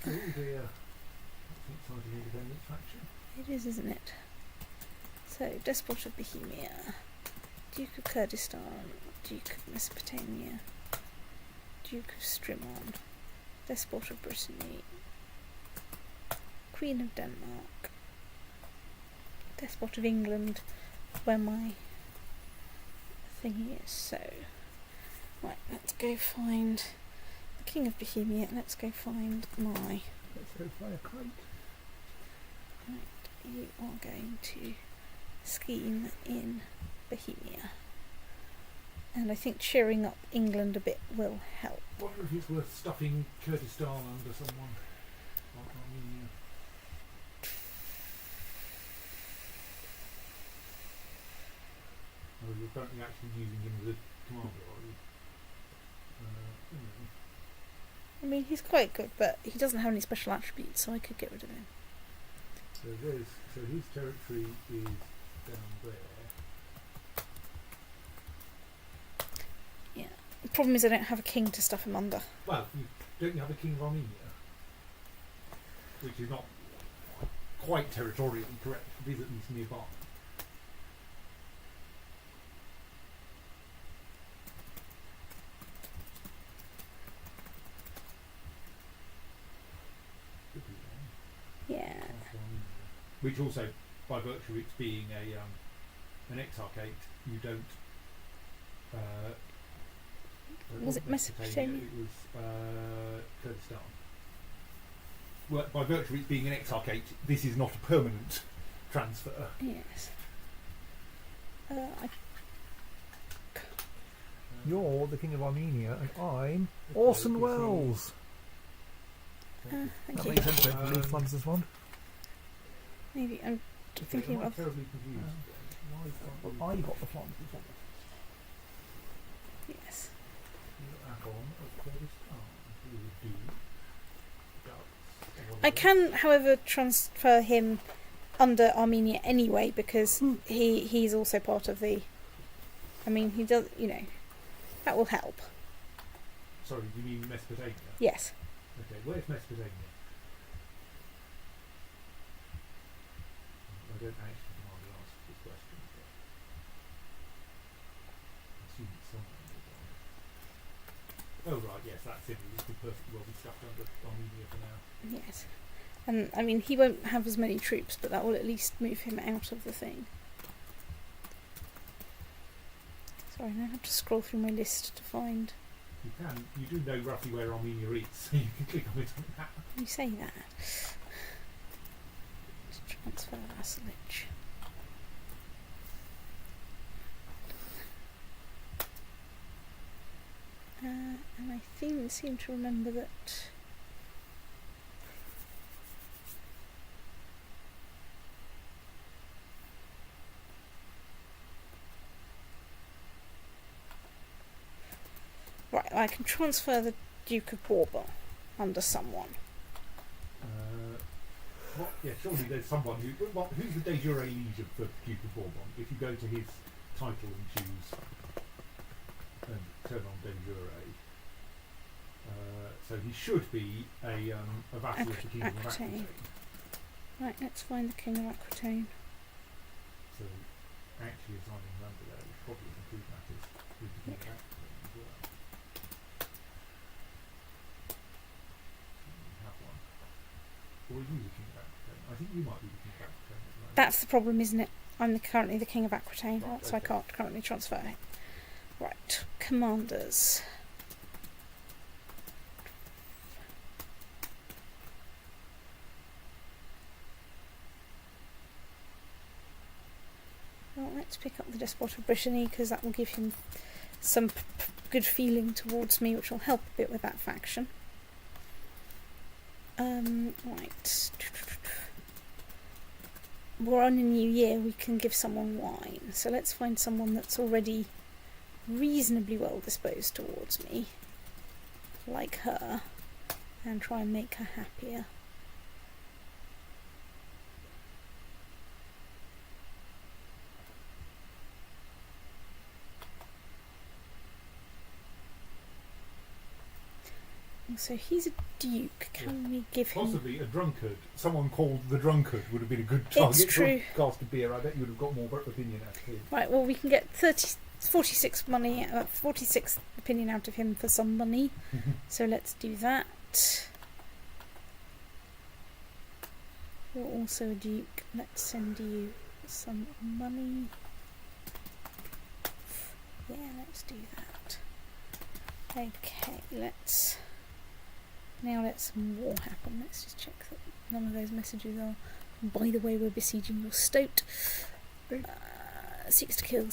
Oh dear. That's an exciting independent faction. It is, isn't it? So, Despot of Bohemia, Duke of Kurdistan, Duke of Mesopotamia, Duke of Strimon, Despot of Brittany, Queen of Denmark, Despot of England, where my thingy is. So, right, let's go find the King of Bohemia. Let's go find my. Let's go fly a kite. Right, you are going to scheme in Bohemia. And I think cheering up England a bit will help. I wonder if it's worth stuffing Kurdistan under someone like Armenia. Oh, you're currently actually using him as a commander, are you? I mean, he's quite good, but he doesn't have any special attributes, so I could get rid of him. So his territory is down there. Yeah. The problem is I don't have a king to stuff him under. Well, don't you have a king of Armenia? Which is not quite territorially correct, but is at least nearby. Yeah. Which also, by virtue of it being an exarchate, you don't. Was it Mesopotamia? It was Kurdistan. Well, by virtue of it being an exarchate, this is not a permanent transfer. Yes. You're the King of Armenia, and I'm Orson Welles. Thank That you. makes sense. I believe funds this one. Maybe I'm thinking I'm of. terribly confused. Well, I got the funds this one. Yes. I can, however, transfer him under Armenia anyway because he's also part of the. I mean, he does. That will help. Sorry, do you mean Mesopotamia? Yes. Okay, where's Mesopotamia? I don't actually want to ask this question, but I assume it's somewhere nearby. Oh right, yes, that's it. It could perfectly well be stuffed under Armenia for now. Yes. And I mean, he won't have as many troops, but that will at least move him out of the thing. Sorry, now I have to scroll through my list to find. You do know roughly where Armenia is, so you can click on it on that. You say that. Transfer vassalage. And I seem to remember that. Right, I can transfer the Duke of Bourbon under someone. Yeah, surely there's someone who. Who's the de jure liege of the Duke of Bourbon? If you go to his title and choose and turn on de jure, so he should be a vassal of the Kingdom of Aquitaine. Right, let's find the King of Aquitaine. So actually assigning number there would probably improve matters with the King of Aquitaine as well. Or are you the King of Aquitaine? I think you might be the King of Aquitaine at the moment. That's the problem, isn't it? I'm currently the King of Aquitaine, Right, so I okay. can't currently transfer it. Right, commanders. Well, let's pick up the Despot of Brittany because that will give him some good feeling towards me, which will help a bit with that faction. Right. We're on a new year, we can give someone wine. So let's find someone that's already reasonably well disposed towards me, like her, and try and make her happier. So he's a duke. Can we give him... Possibly a drunkard. Someone called the drunkard would have been a good target. It's true. For a cask of beer. I bet you would have got more opinion out of him. Right, well, we can get 46 opinion out of him for some money. So let's do that. You're also a duke. Let's send you some money. Yeah, let's do that. Okay, now let some war happen. Let's just check that none of those messages are. By the way, we're besieging your stoat. Seeks to kill,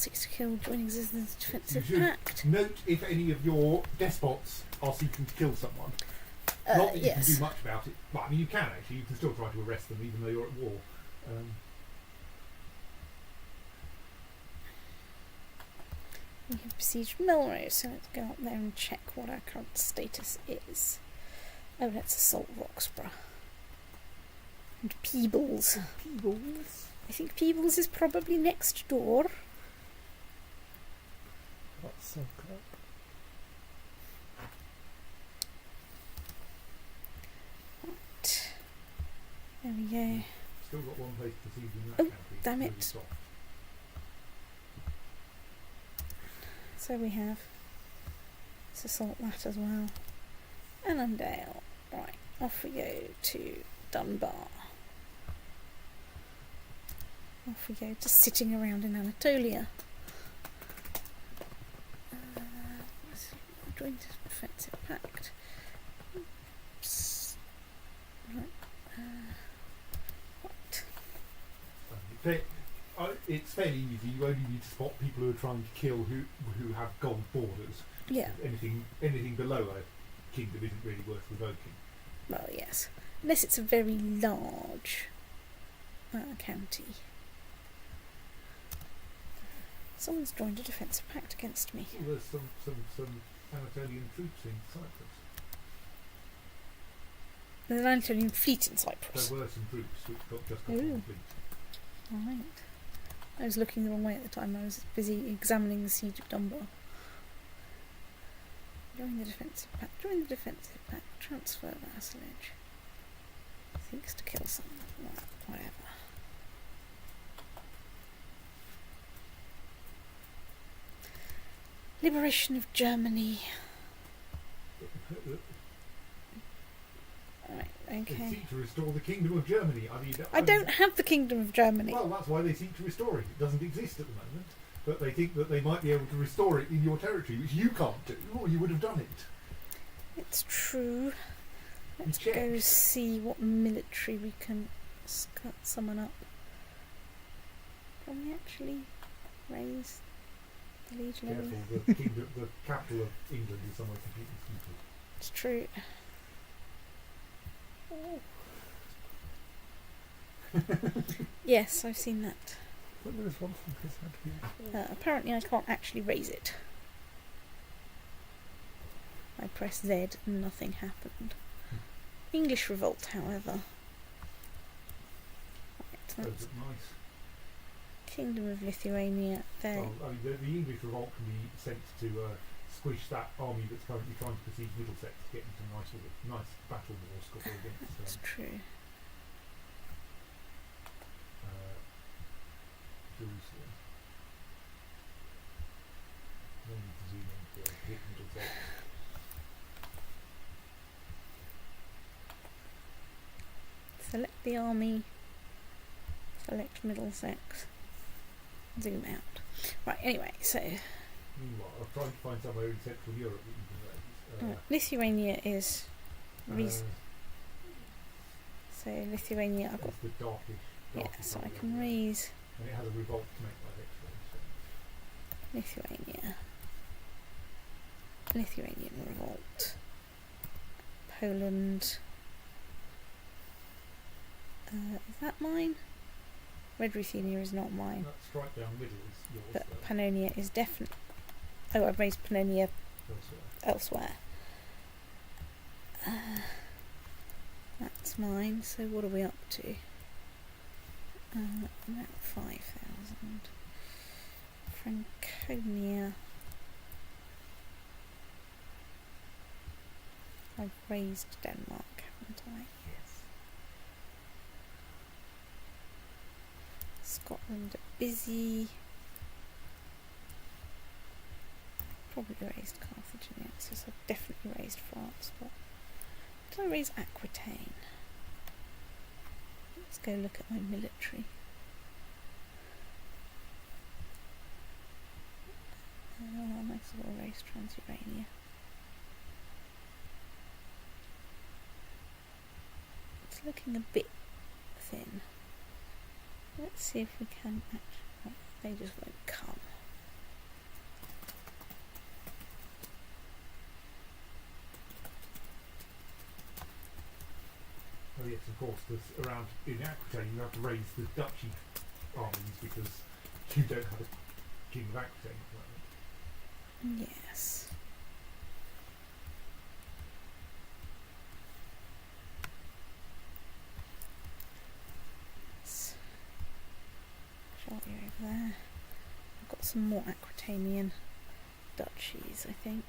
joining existence defensive pact. Note if any of your despots are seeking to kill someone. Not that you can do much about it. Well, I mean, you can actually. You can still try to arrest them even though you're at war. We have besieged Melrose, so let's go up there and check what our current status is. Oh, let's assault Roxburgh. And Peebles. I think Peebles is probably next door. That's so good. Right. There we go. Still got one place to siege in that Oh, county. damn Really it. soft. So we have. Let's assault that as well. Annandale. Right, off we go to Dunbar. Off we go to sitting around in Anatolia. Join the defensive pact. Oops. Right. Right. It's fairly easy. You only need to spot people who are trying to kill who have gold borders. Yeah. Anything below a kingdom isn't really worth revoking. Well, yes. Unless it's a very large county. Someone's joined a defensive pact against me. Well, there's some Anatolian troops in Cyprus. There's an Anatolian fleet in Cyprus. There were some troops which just got on the fleet. Alright. I was looking the wrong way at the time. I was busy examining the siege of Dunbar. Join the defensive pact. Transfer vassalage. Seeks to kill someone. Well, whatever. Liberation of Germany. Right, They okay. seek to restore the Kingdom of Germany. I don't have the Kingdom of Germany. Well, that's why they seek to restore it. It doesn't exist at the moment. But they think that they might be able to restore it in your territory, which you can't do, or you would have done it. It's true. Let's check. go see what military we can cut someone up. Can we actually raise the legionary? Careful, the capital of England is somewhere completely stupid. It's true. Oh. Yes, I've seen that. But there is one from his hand here. Apparently I can't actually raise it. I pressed Z and nothing happened. English revolt, however. Right, Those that's look nice. Kingdom of Lithuania. There. Well, I mean, the English revolt can be sent to squish that army that's currently trying to besiege Middlesex, getting some nice battle war score against That's true. Jerusalem. No need to zoom in for hit Middlesex. Select the army. Select Middlesex. Zoom out. Right, anyway, so Meanwhile, I've tried to find somewhere in Central Europe that you can raise. Lithuania is so Lithuania I've got It's the darkish. so I can raise And it has a revolt to make by X-rays. Lithuanian revolt. Poland. Is that mine? Red Ruthenia is not mine. That strike down the middle is yours. But though. Pannonia is definitely. Oh, I've raised Pannonia elsewhere. That's mine. So what are we up to? About 5,000. Franconia. I've raised Denmark, haven't I? Yes. Scotland are busy. Probably raised Carthage and Axis. I've definitely raised France, but did I raise Aquitaine? Let's go look at my military. I might as well raise Transurania. It's looking a bit thin. Let's see if we can actually. They just won't come. Oh yes, of course. There's around in Aquitaine you have to raise the duchy armies because you don't have a king of Aquitaine at the moment. Yes. Shot you over there. I've got some more Aquitanian duchies, I think.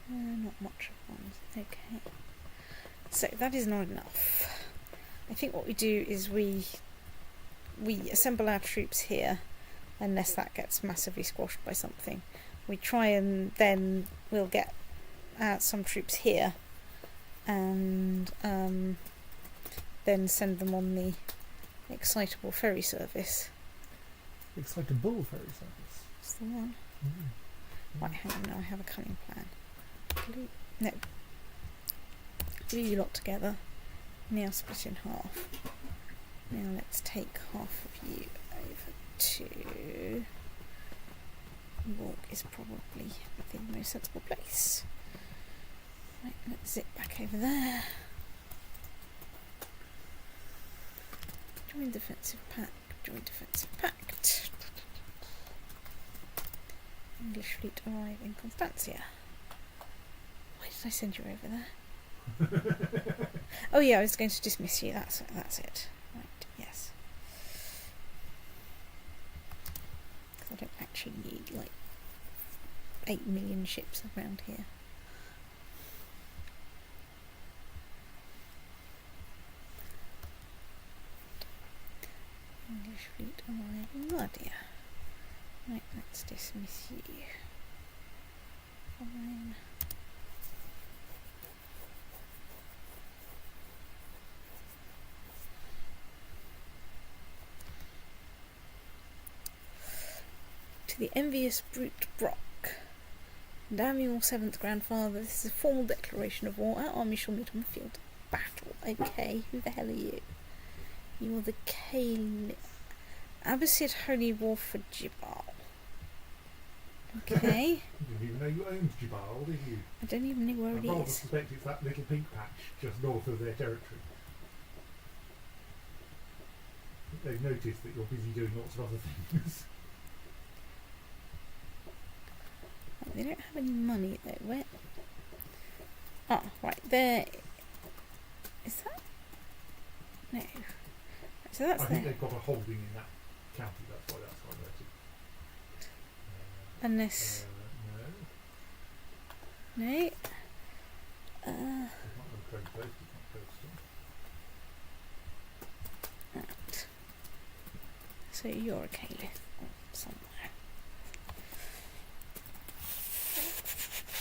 Not much of ones. Okay. So that is not enough. I think what we do is we assemble our troops here, unless that gets massively squashed by something. We try and then we'll get some troops here, and then send them on the excitable ferry service. Excitable ferry service. That's the one. Mm. Right, hang on, now I have a cunning plan. Glue you lot together. Now split in half. Now let's take half of you over to York is probably the most sensible place. Right, let's zip back over there. Join defensive pact. Join defensive pact. English fleet arrive in Constantia. Why did I send you over there? Oh yeah, I was going to dismiss you. That's it. Right, yes. Because I don't actually need like 8 million ships around here. English fleet arrive in Normandy. Right, let's dismiss you. Fine. To the envious brute Brock. Damn your 7th grandfather, this is a formal declaration of war. Our army shall meet on the field of battle. Okay, who the hell are you? You are the Caliph. Abbasid Holy War for Jibal. Okay. You didn't even know you owned Jibal, did you? I don't even know where I it rather is. suspect it's that little pink patch just north of their territory. They've noticed that you're busy doing lots of other things. They don't have any money though. Where? Oh, right there. Is that? No. Right, so that's I think there. they've got a holding in that county, that's why that's highlighted. Unless. No. No. It's not on the Code Post, it's not posted. Right. So you're a caliph somewhere.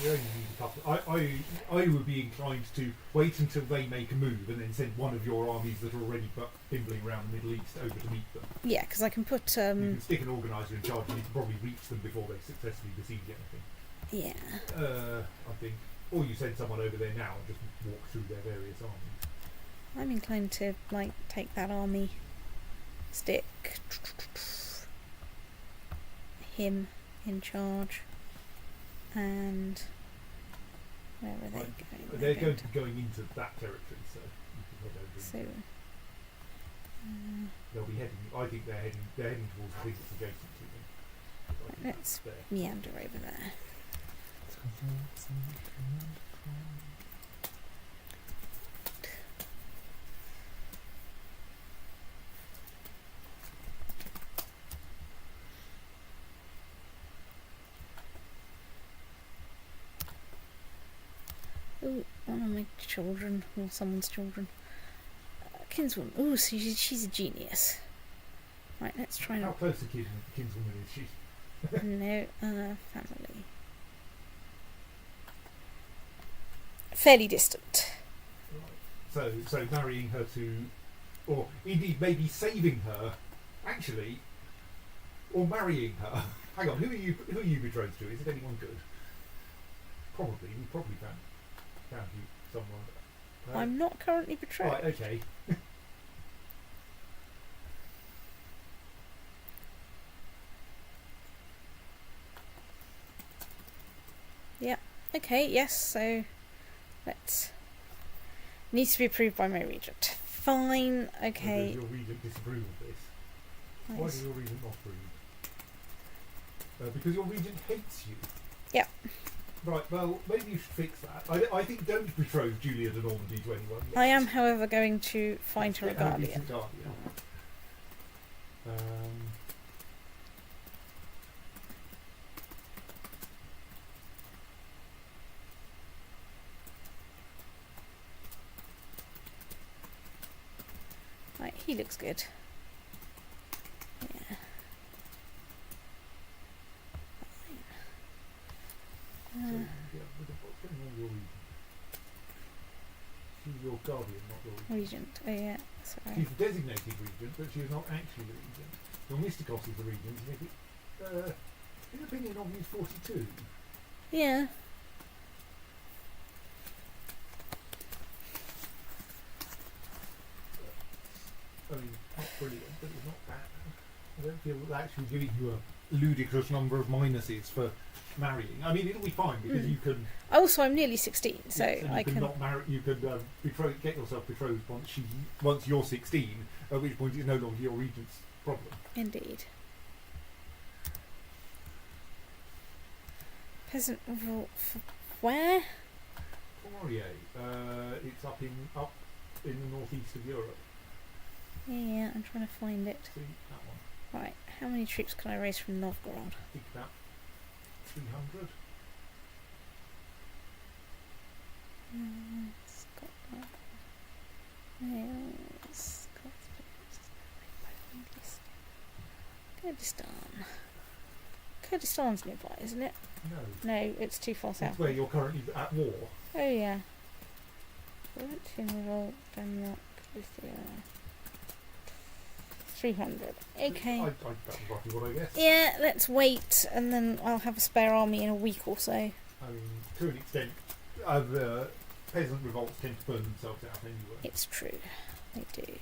We only need a couple. I would be inclined to wait until they make a move and then send one of your armies that are already bimbling around the Middle East over to meet them. Yeah, because I can put. You can stick an organiser in charge and you can probably reach them before they successfully besiege anything. Yeah. I think. Or you send someone over there now and just walk through their various armies. I'm inclined to like take that army, stick him in charge, and where are they going? They're going to be going into that territory, so you can head over. So They'll be heading. I think they're heading towards the thing that's adjacent to them. I think Let's that's there. meander over there. Oh, one of my children, or someone's children. Kinswoman. Oh, so she's a genius. Right, let's try and... How close to kinswoman is she? No, family. Fairly distant. Right. So marrying her to, or indeed maybe saving her, actually, or marrying her. Hang on, who are you betrothed to? Is it anyone good? Probably. We probably found you someone. I'm not currently betrothed. Right. Okay. Yeah. Okay. Yes. So, let's. Needs to be approved by my regent. Fine. Okay. Does your regent disapprove of this? Nice. Why does your regent not approve? Because your regent hates you. Yeah. Right, well, maybe you should fix that. I think don't betroth Julia de Normandy to anyone yet. I am, however, going to find her a guardian. Right, he looks good. Yeah. She's your guardian, not your regent. Regent. Oh yeah, sorry. She's the designated regent, but she's not actually the regent. Your Mysticos is the regent, and if it, in opinion of you, 42. Yeah. I mean, not brilliant, but it's not bad. I don't feel that actually giving you a ludicrous number of minuses for marrying. I mean, it'll be fine because you can. Also, I'm nearly 16, so I can. Not marry. You can get yourself betrothed once you're 16, at which point it's no longer your regent's problem. Indeed. Peasant revolt for where? Poirier. It's up in the northeast of Europe. Yeah, I'm trying to find it. See that one. Right, how many troops can I raise from Novgorod? I think about 300. Scotland. Wales. Kurdistan. Kurdistan's nearby, isn't it? No. No, it's too far south. It's where you're currently at war. Oh yeah. Revolt, Denmark, Lithuania. 300. Okay. That's roughly what I guess. Yeah, let's wait, and then I'll have a spare army in a week or so. I mean, to an extent, peasant revolts tend to burn themselves out anyway. It's true, they do.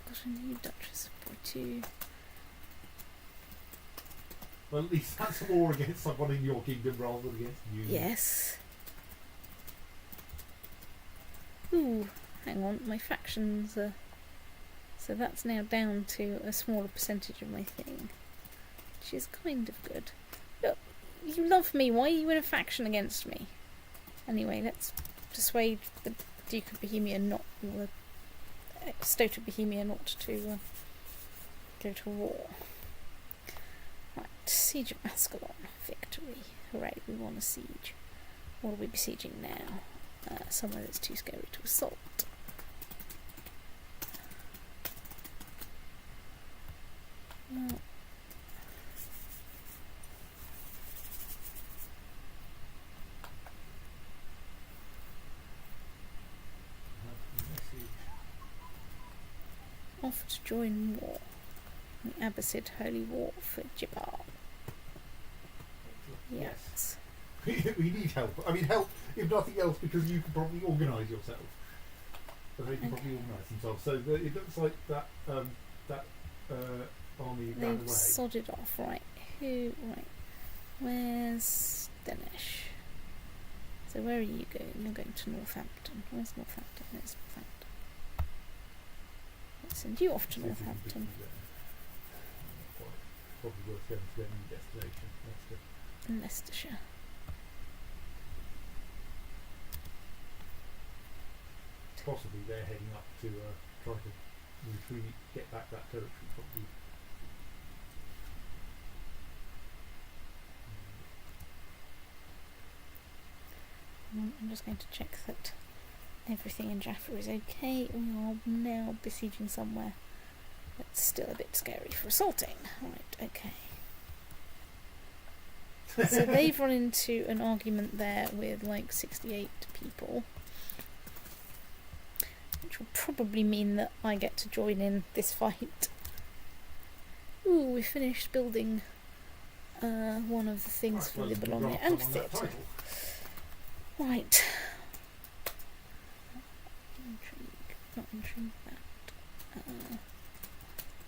Got a new Duchess of Poitou. Well, at least that's a war against someone in your kingdom rather than against you. Yes. Ooh, hang on, my factions are... So that's now down to a smaller percentage of my thing. Which is kind of good. Look, you love me, why are you in a faction against me? Anyway, let's persuade the Duke of Bohemia not... or the Stoat of Bohemia not to go to war. Right, Siege of Ascalon. Victory. Hooray, we won a siege. What are we besieging now? Somewhere that's too scary to assault. Well, offer to join war. The Abbasid Holy War for Jibal. Yes. We need help. I mean, help, if nothing else, because you can probably organise yourself. But they can probably organise themselves. So it looks like that army ran away. They've sodded off, right. Who, right. Where's Dinesh? So where are you going? You're going to Northampton. Where's Northampton? There's Northampton. Let's send you off to Northampton. Probably worth going to their new destination, Leicester. Leicestershire. Possibly they're heading up to try to retreat, get back that territory probably. I'm just going to check that everything in Jaffa is okay. We are now besieging somewhere that's still a bit scary for assaulting. Right, okay. So they've run into an argument there with like 68 people, which will probably mean that I get to join in this fight. Ooh, we finished building one of the things for the Bologna Amphitheatre. Right. Not intrigue that.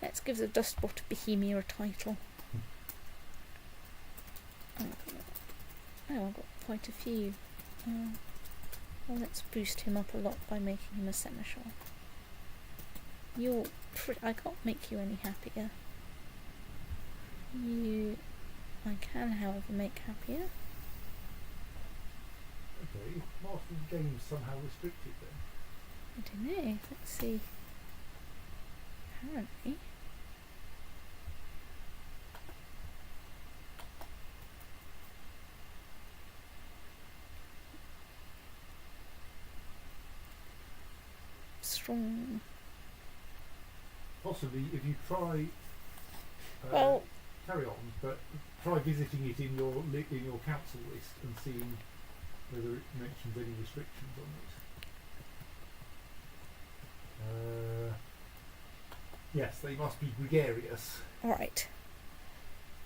Let's give the Dustbot of Bohemia a title. I've got quite a few. Well, let's boost him up a lot by making him a seneschal. I can't make you any happier. I can, however, make happier. Okay, Master of the Game's somehow restricted then. I don't know. Let's see. Apparently. Strong. Possibly, if you try, Well, carry on, but try visiting it in your council list and seeing whether it mentions any restrictions on it. Yes, they must be gregarious. Right.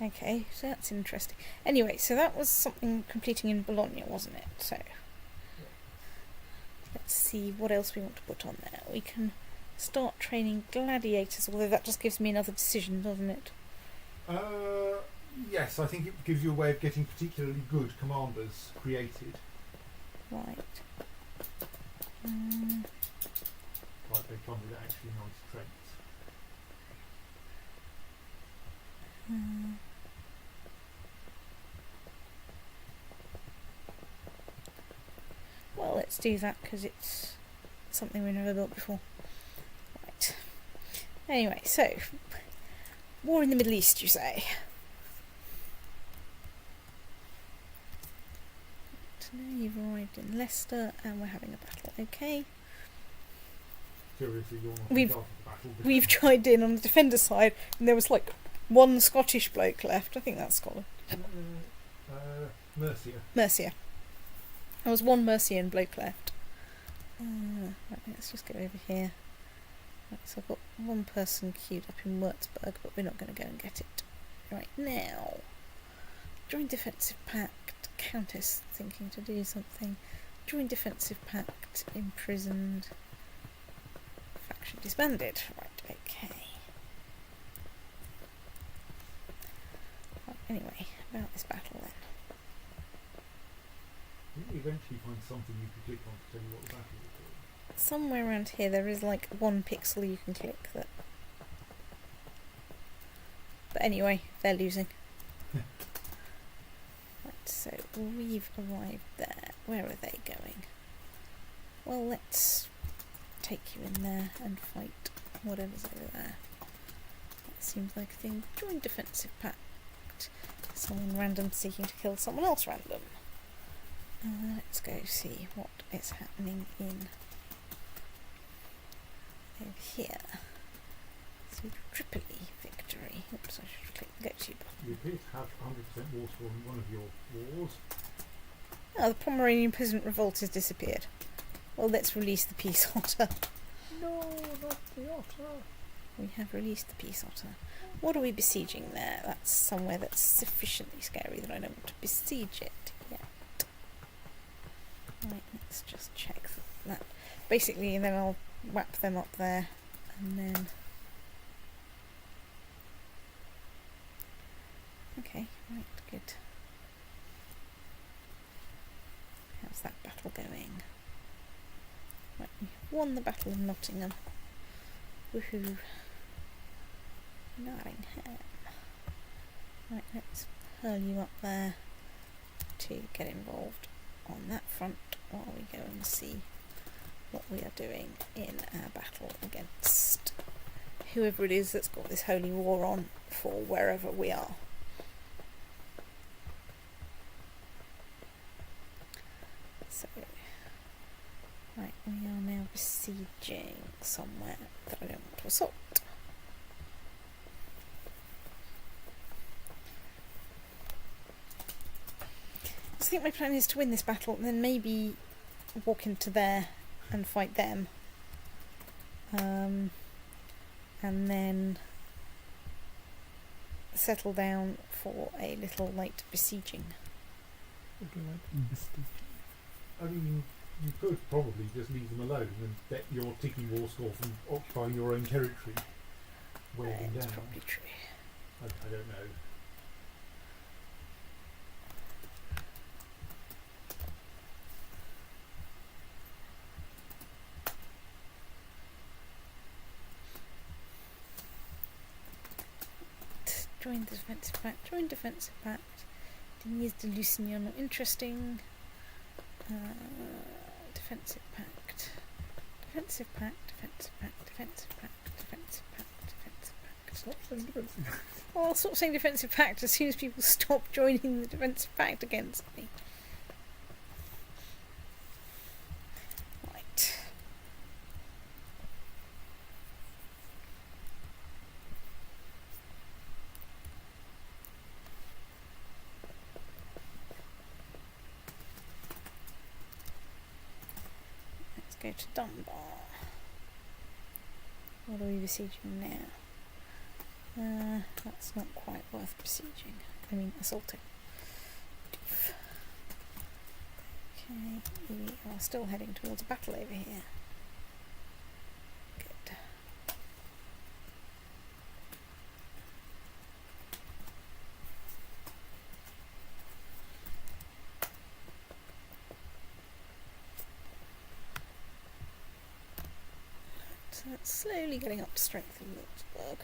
Okay, so that's interesting. Anyway, so that was something completing in Bologna, wasn't it? So let's see what else we want to put on there. We can start training gladiators, although that just gives me another decision, doesn't it? Yes, I think it gives you a way of getting particularly good commanders created. Right. Like they come with actually nice traits. Well, let's do that because it's something we've never built before. Right. Anyway, so war in the Middle East, you say? Now you've arrived in Leicester and we're having a battle. Okay. Seriously, you're not We've- in charge of the battle. We've tried in on the defender side and there was like one Scottish bloke left. I think that's Scotland. Mercia. There was one Mercian bloke left. Right, let's just go over here. Right, so I've got one person queued up in Würzburg, but we're not going to go and get it. Right, now. Join defensive pact. Countess thinking to do something. Join defensive pact. Imprisoned. Faction disbanded. Right, okay. Right, anyway, about this battle then. You'll eventually find something you can click on to tell you what the battle is doing. Somewhere around here there is like one pixel you can click that. But anyway, they're losing. Right, so we've arrived there. Where are they going? Well, let's take you in there and fight whatever's over there. That seems like a thing. Join defensive pact. Someone random seeking to kill someone else random. Let's go see what is happening in over here. So Tripoli victory. Oops, I should click the go to button. You appear to have 100% war score in one of your wars. Oh, the Pomeranian peasant revolt has disappeared. Well, let's release the peace otter. No, not the otter. We have released the peace otter. What are we besieging there? That's somewhere that's sufficiently scary that I don't want to besiege it yet. Right, let's just check that. Basically, then I'll whap them up there, and then... Okay, right, good. How's that battle going? Right, we won the Battle of Nottingham. Woohoo. Nottingham. Right, let's hurl you up there to get involved on that front while we go and see what we are doing in our battle against whoever it is that's got this holy war on for wherever we are. So, right, we are now besieging somewhere that I don't want to assault. I think my plan is to win this battle and then maybe walk into there and fight them. And then settle down for a little light besieging. I mean, you could probably just leave them alone and bet your ticking war score from occupying your own territory wearing down. That's probably true. I don't know. Join the defensive pact. Join defensive pact. Denise de Lusignan, not interesting. Defensive pact. Defensive pact. Defensive pact. Defensive pact. Defensive pact. Defensive pact. Well, I'll stop saying defensive pact as soon as people stop joining the defensive pact against me. Right. Go to Dunbar. What are we besieging now? That's not quite worth besieging. I mean, assaulting. Okay, we are still heading towards a battle over here. Good. So that's slowly getting up to strength in Würzburg.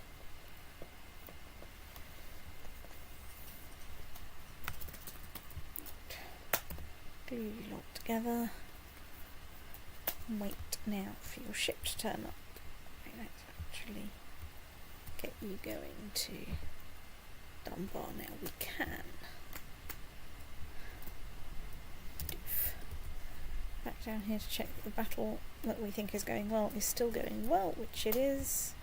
Glue you lot together. And wait now for your ship to turn up. Right, let's actually get you going to Dunbar now. We can. Back down here to check that the battle that we think is going well is still going well, which it is.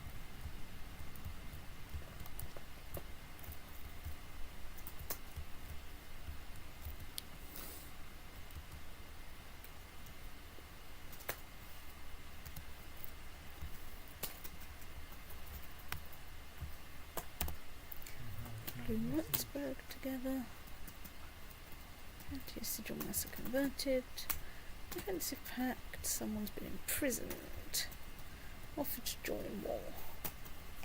Würzburg together. Anti-sigil massacre converted. Defensive pact. Someone's been imprisoned. Offered to join war.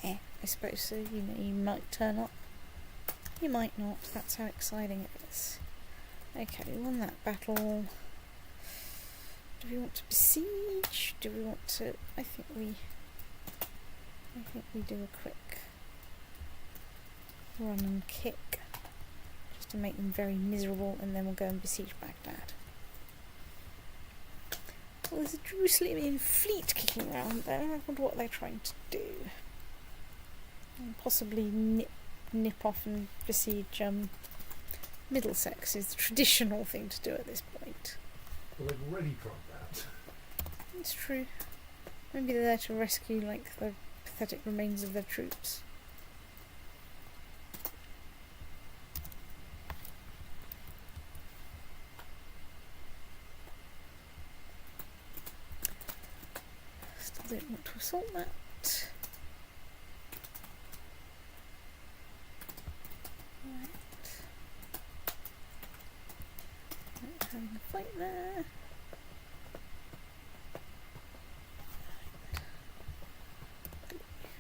I suppose so. You know, you might turn up. You might not. That's how exciting it is. Okay, we won that battle. Do we want to besiege? Do we want to? I think we do a quick run and kick, just to make them very miserable, and then we'll go and besiege Baghdad. Well, there's a Jerusalem fleet kicking around there. I wonder what they're trying to do. And possibly nip off and besiege Middlesex is the traditional thing to do at this point. Well, they've already tried that. It's true. Maybe they're there to rescue, like, the pathetic remains of their troops. Still don't want to assault that. Right. Not having a fight there.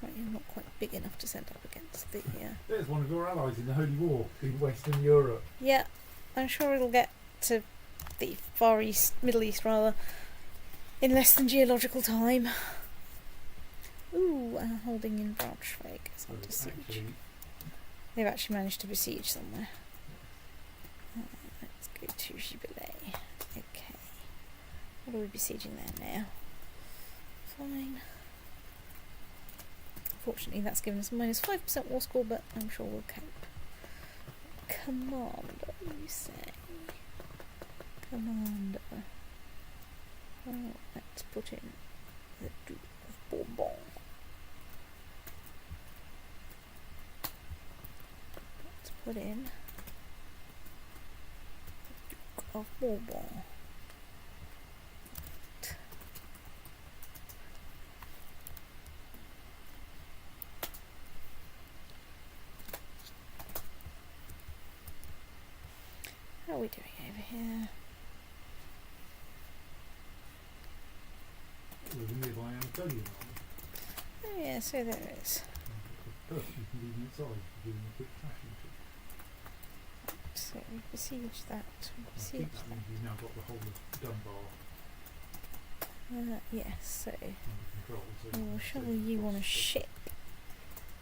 Right, you're not quite big enough to send up against the... There's one of your allies in the Holy War in Western Europe. Yeah, I'm sure it'll get to the Far East, Middle East rather, in less than geological time. Ooh, holding in Braunschweig is under siege. They've actually managed to besiege somewhere. Let's go to Gibelet. Okay. What are we besieging there now? Fine. Fortunately, that's given us minus 5% war score, but I'm sure we'll cope. Commander, you say? Commander. Well, let's put in the Duke of Bourbon. Let's put in the Duke of Bourbon. How are we doing over here? We're nearby Anatolia now. Oh yeah, so there is. Perfectly convenient size for doing a quick trashing trip. So we besiege that. We I besiege think that means you've now got the whole of Dunbar that. Yes, so under control. So we will can shovel take you across on a the ship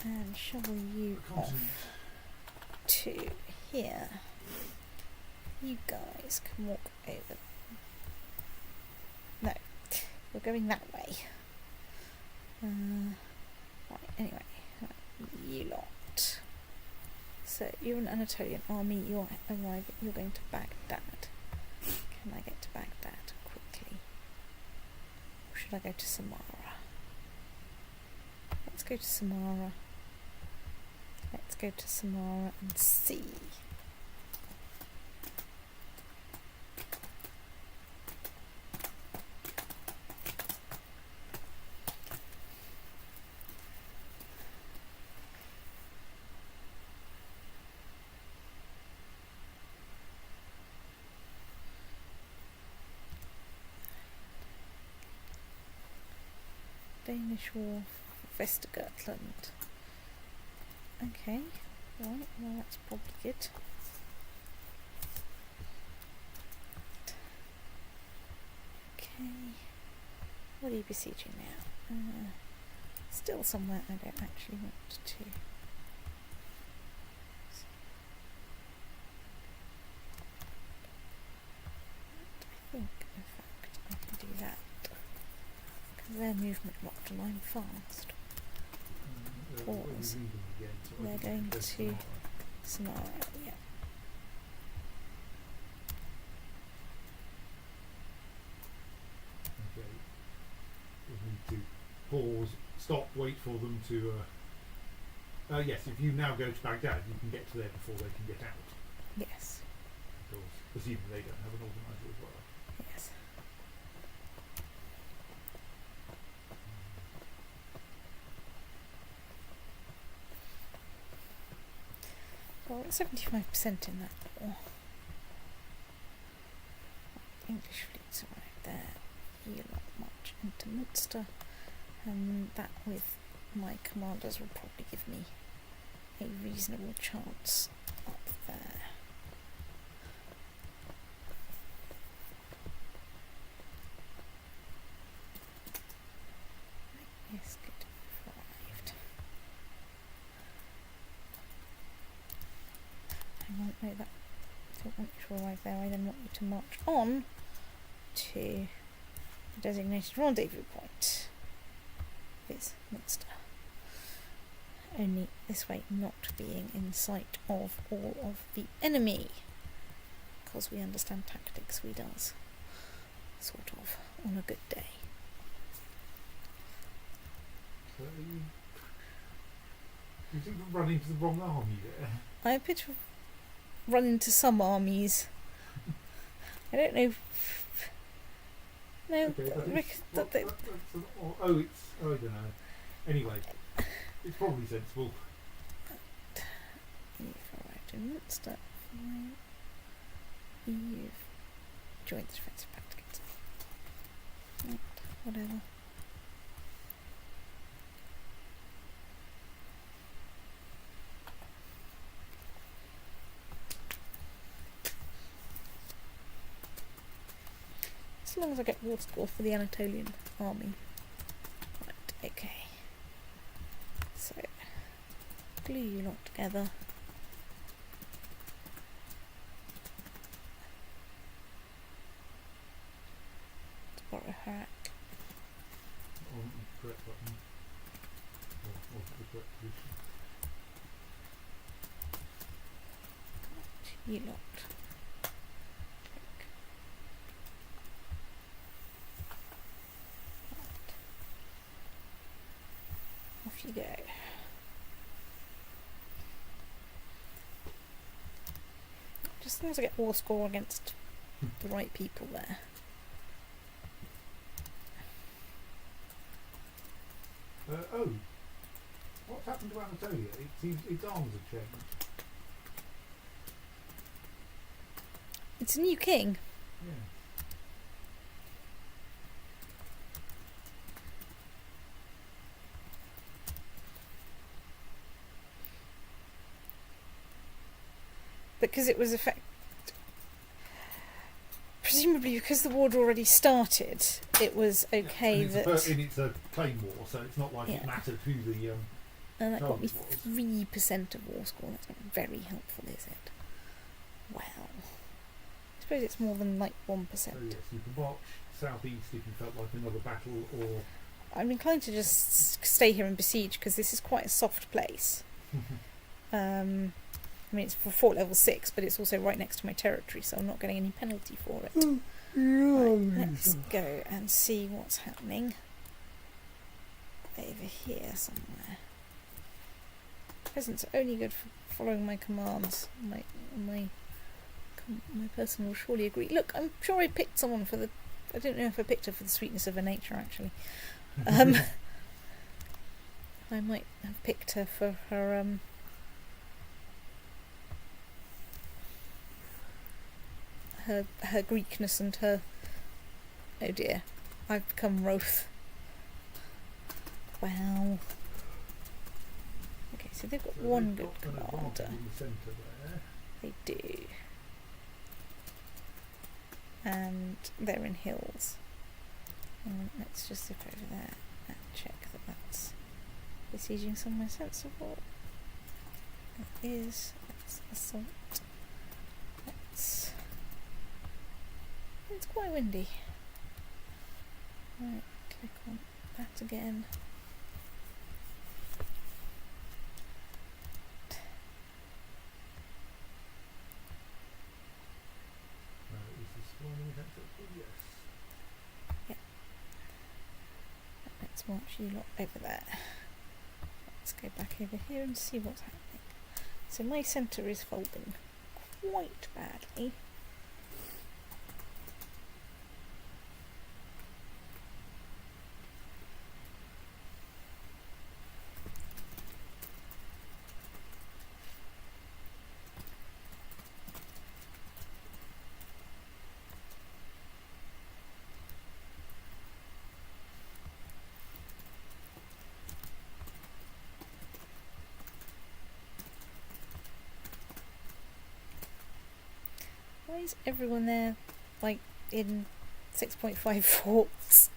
and shovel you off continent. to here. You guys can walk over. No, we're going that way. Right, anyway, right, you lot. So you're an Anatolian army. You're arriving. You're going to Baghdad. Can I get to Baghdad quickly, or should I go to Samara? Let's go to Samara. Let's go to Samara and see. Danish War, Vestergotland. Okay, right, well that's probably good. Okay, what are you besieging now? Still somewhere I don't actually want to. I think, in fact, I can do that. Their movement locked and I'm fast. Pause. They're going to Samara, yeah. Okay. We need to pause, stop, wait for them to. Yes, if you now go to Baghdad, you can get to there before they can get out. Yes. Because presumably they don't have an organiser as well. Yes. So we're at 75% in that war. English fleets arrived there. You're not much into Munster. And that with my commanders will probably give me a reasonable chance up there. Yes, good. Arrived. Hang on, no, that I don't want you to arrive there. I then want you to march on to the designated rendezvous point. Is Munster. Only this way not being in sight of all of the enemy. Because we understand tactics, we does. Sort of, on a good day. So you seem to run into the wrong army there. I appear to run into some armies. I don't know. No, Okay, it's, I don't know. Anyway, it's probably sensible. You've arrived in Munster. Fine. You've joined the defensive tactics. Right, whatever. long as I get war score for the Anatolian army. Right, okay. So, glue you lot together. To borrow Harak. On the correct button. Or the correct position. You lot. Off you go. Just as long as I get war score against the right people there. Oh, what's happened to Anatolia? It seems its arms have changed. It's a new king. Yeah. Because it was presumably because the war had already started, it was okay and it's a claim war, so it's not like it mattered who the and that got me was. 3% of war score. That's not very helpful, is it? Well, I suppose it's more than like 1%. So yes, you can march southeast if you felt like another battle, or I'm inclined to just stay here and besiege because this is quite a soft place. I mean, it's for fort level 6, but it's also right next to my territory, so I'm not getting any penalty for it. Right, let's go and see what's happening over here somewhere. Peasants are only good for following my commands. My person will surely agree. Look, I'm sure I picked someone for the... I don't know if I picked her for the sweetness of her nature, actually. I might have picked her for her... her Greekness and her... Oh dear, I've become Roth. Wow. Okay, so they've got one good commander. They do. And they're in hills. Let's just zip over there and check that that's besieging somewhere sensible. It is. Let's assault. It's quite windy. Right, click on that again. Yep. Let's march you lot over there. Let's go back over here and see what's happening. So my centre is folding quite badly. Why is everyone there, like, in 6.5 forts?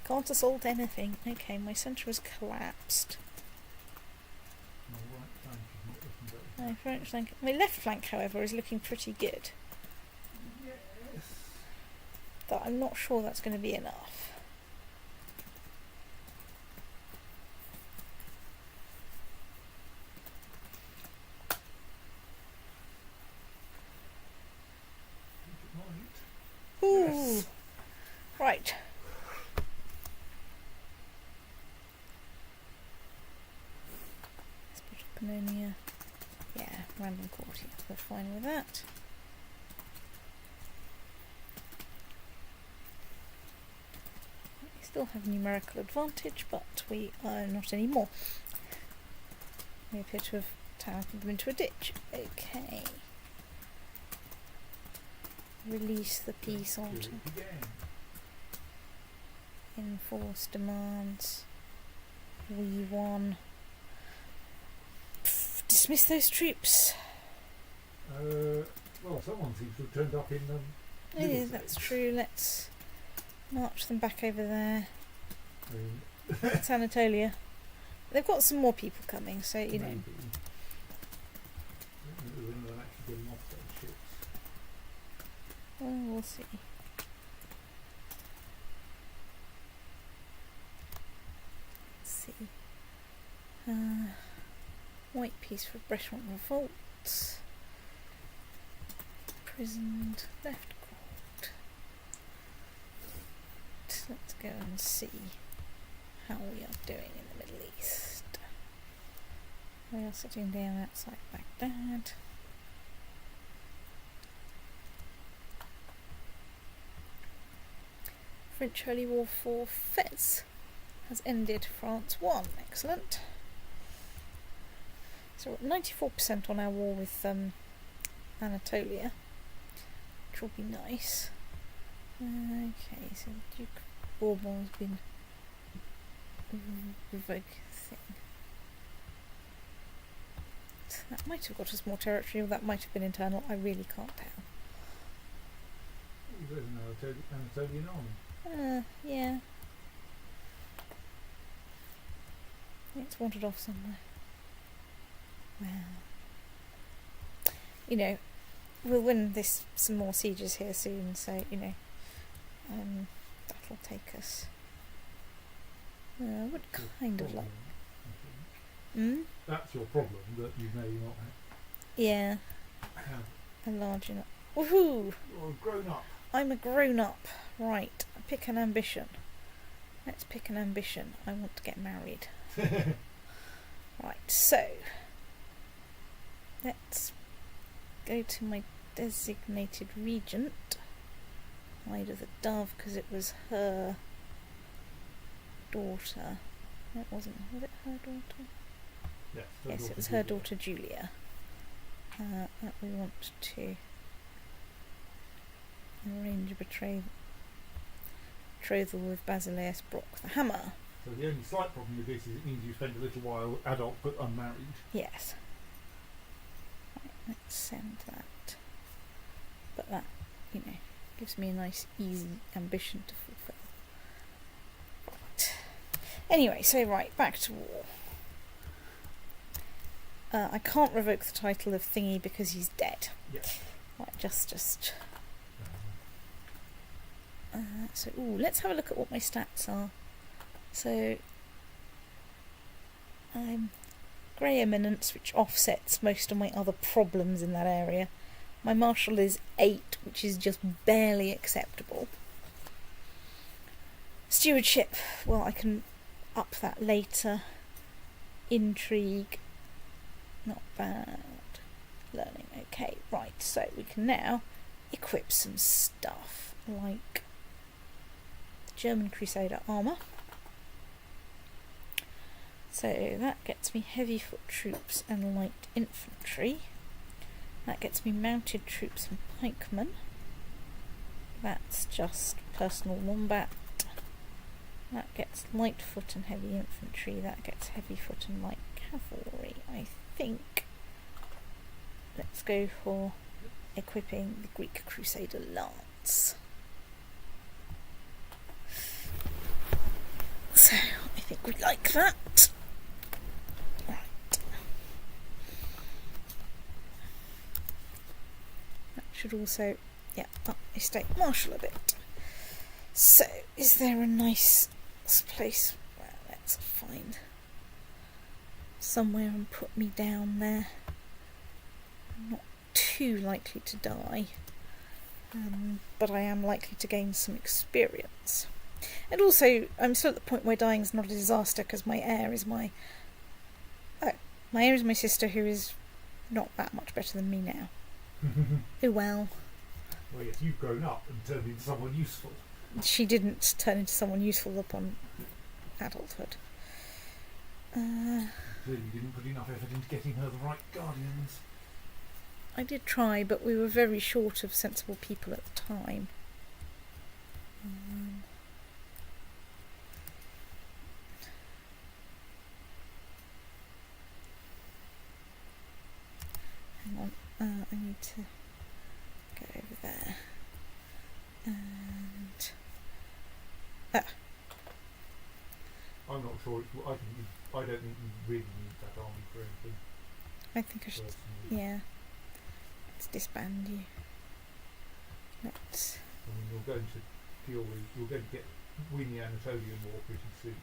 Can't assault anything. Okay, my centre has collapsed. My right flank. My left flank, however, is looking pretty good. Yes. But I'm not sure that's going to be enough. Ooh. Yes. Right. Let's put up Pannonia. Yeah, random courtier. We're fine with that. We still have numerical advantage, but we are not anymore. We appear to have turned them into a ditch. Okay. Release the peace order. Enforce demands. We won. Dismiss those troops. Well, someone seems to have turned up in Yeah, that's true. Let's March them back over there. I mean, It's Anatolia. They've got some more people coming, so you know. maybe. I don't know when they're actually getting off those ships. Well, we'll see. Let's see. White piece for Breton revolt. Imprisoned. Left court. Let's go and see how we are doing in the Middle East. We are sitting down outside Baghdad. French Holy War for Fez has ended. France won. Excellent. So we're at 94% on our war with Anatolia, which will be nice. Okay, so the Duke of Bourbon has been revoked thing. So that might have got us more territory, or that might have been internal. I really can't tell. There's an Anatolian army. Yeah. It's wandered off somewhere. Well, you know, we'll win some more sieges here soon, so you know, that'll take us. I would kind of like. That's your problem, that you may not Yeah. have. A large enough. Woohoo! You're grown up. I'm a grown up. Right. Pick an ambition. Let's pick an ambition. I want to get married. Right. So let's go to my designated regent. Ide of the Dove, because it was her daughter. It wasn't. Was it her daughter? Yes, it was her daughter Julia. That we want to arrange a betrothal with Basileus Brock the Hammer. So the only slight problem with this is it means you spend a little while adult but unmarried. Yes. Right, let's send that. But that, you know, gives me a nice, easy ambition to fulfill. Right. Anyway, so right, back to war. I can't revoke the title of Thingy because he's dead. Yeah. Right, just. So, let's have a look at what my stats are. So, I'm Grey Eminence, which offsets most of my other problems in that area. My Marshal is 8, which is just barely acceptable. Stewardship, well, I can up that later. Intrigue, not bad. Learning, okay, right, so we can now equip some stuff, like the German Crusader armour. So that gets me heavy foot troops and light infantry. That gets me mounted troops and pikemen. That's just personal wombat. That gets light foot and heavy infantry. That gets heavy foot and light cavalry, I think. Let's go for equipping the Greek Crusader lance. So, I think we'd like that. Right. That should also, up my state marshal a bit. So, is there a nice place? Well, let's find somewhere and put me down there. I'm not too likely to die, but I am likely to gain some experience. And also, I'm still at the point where dying is not a disaster because my heir is my sister, who is not that much better than me now. Oh well. Well, yes, you've grown up and turned into someone useful. She didn't turn into someone useful upon adulthood. Clearly you didn't put enough effort into getting her the right guardians. I did try, but we were very short of sensible people at the time. Hang on, I need to go over there. And I'm not sure. I don't think you really need that army for anything. I think I should. Personally. Yeah. Let's disband you. Let's. I mean, you're going to get win the Anatolian War pretty soon.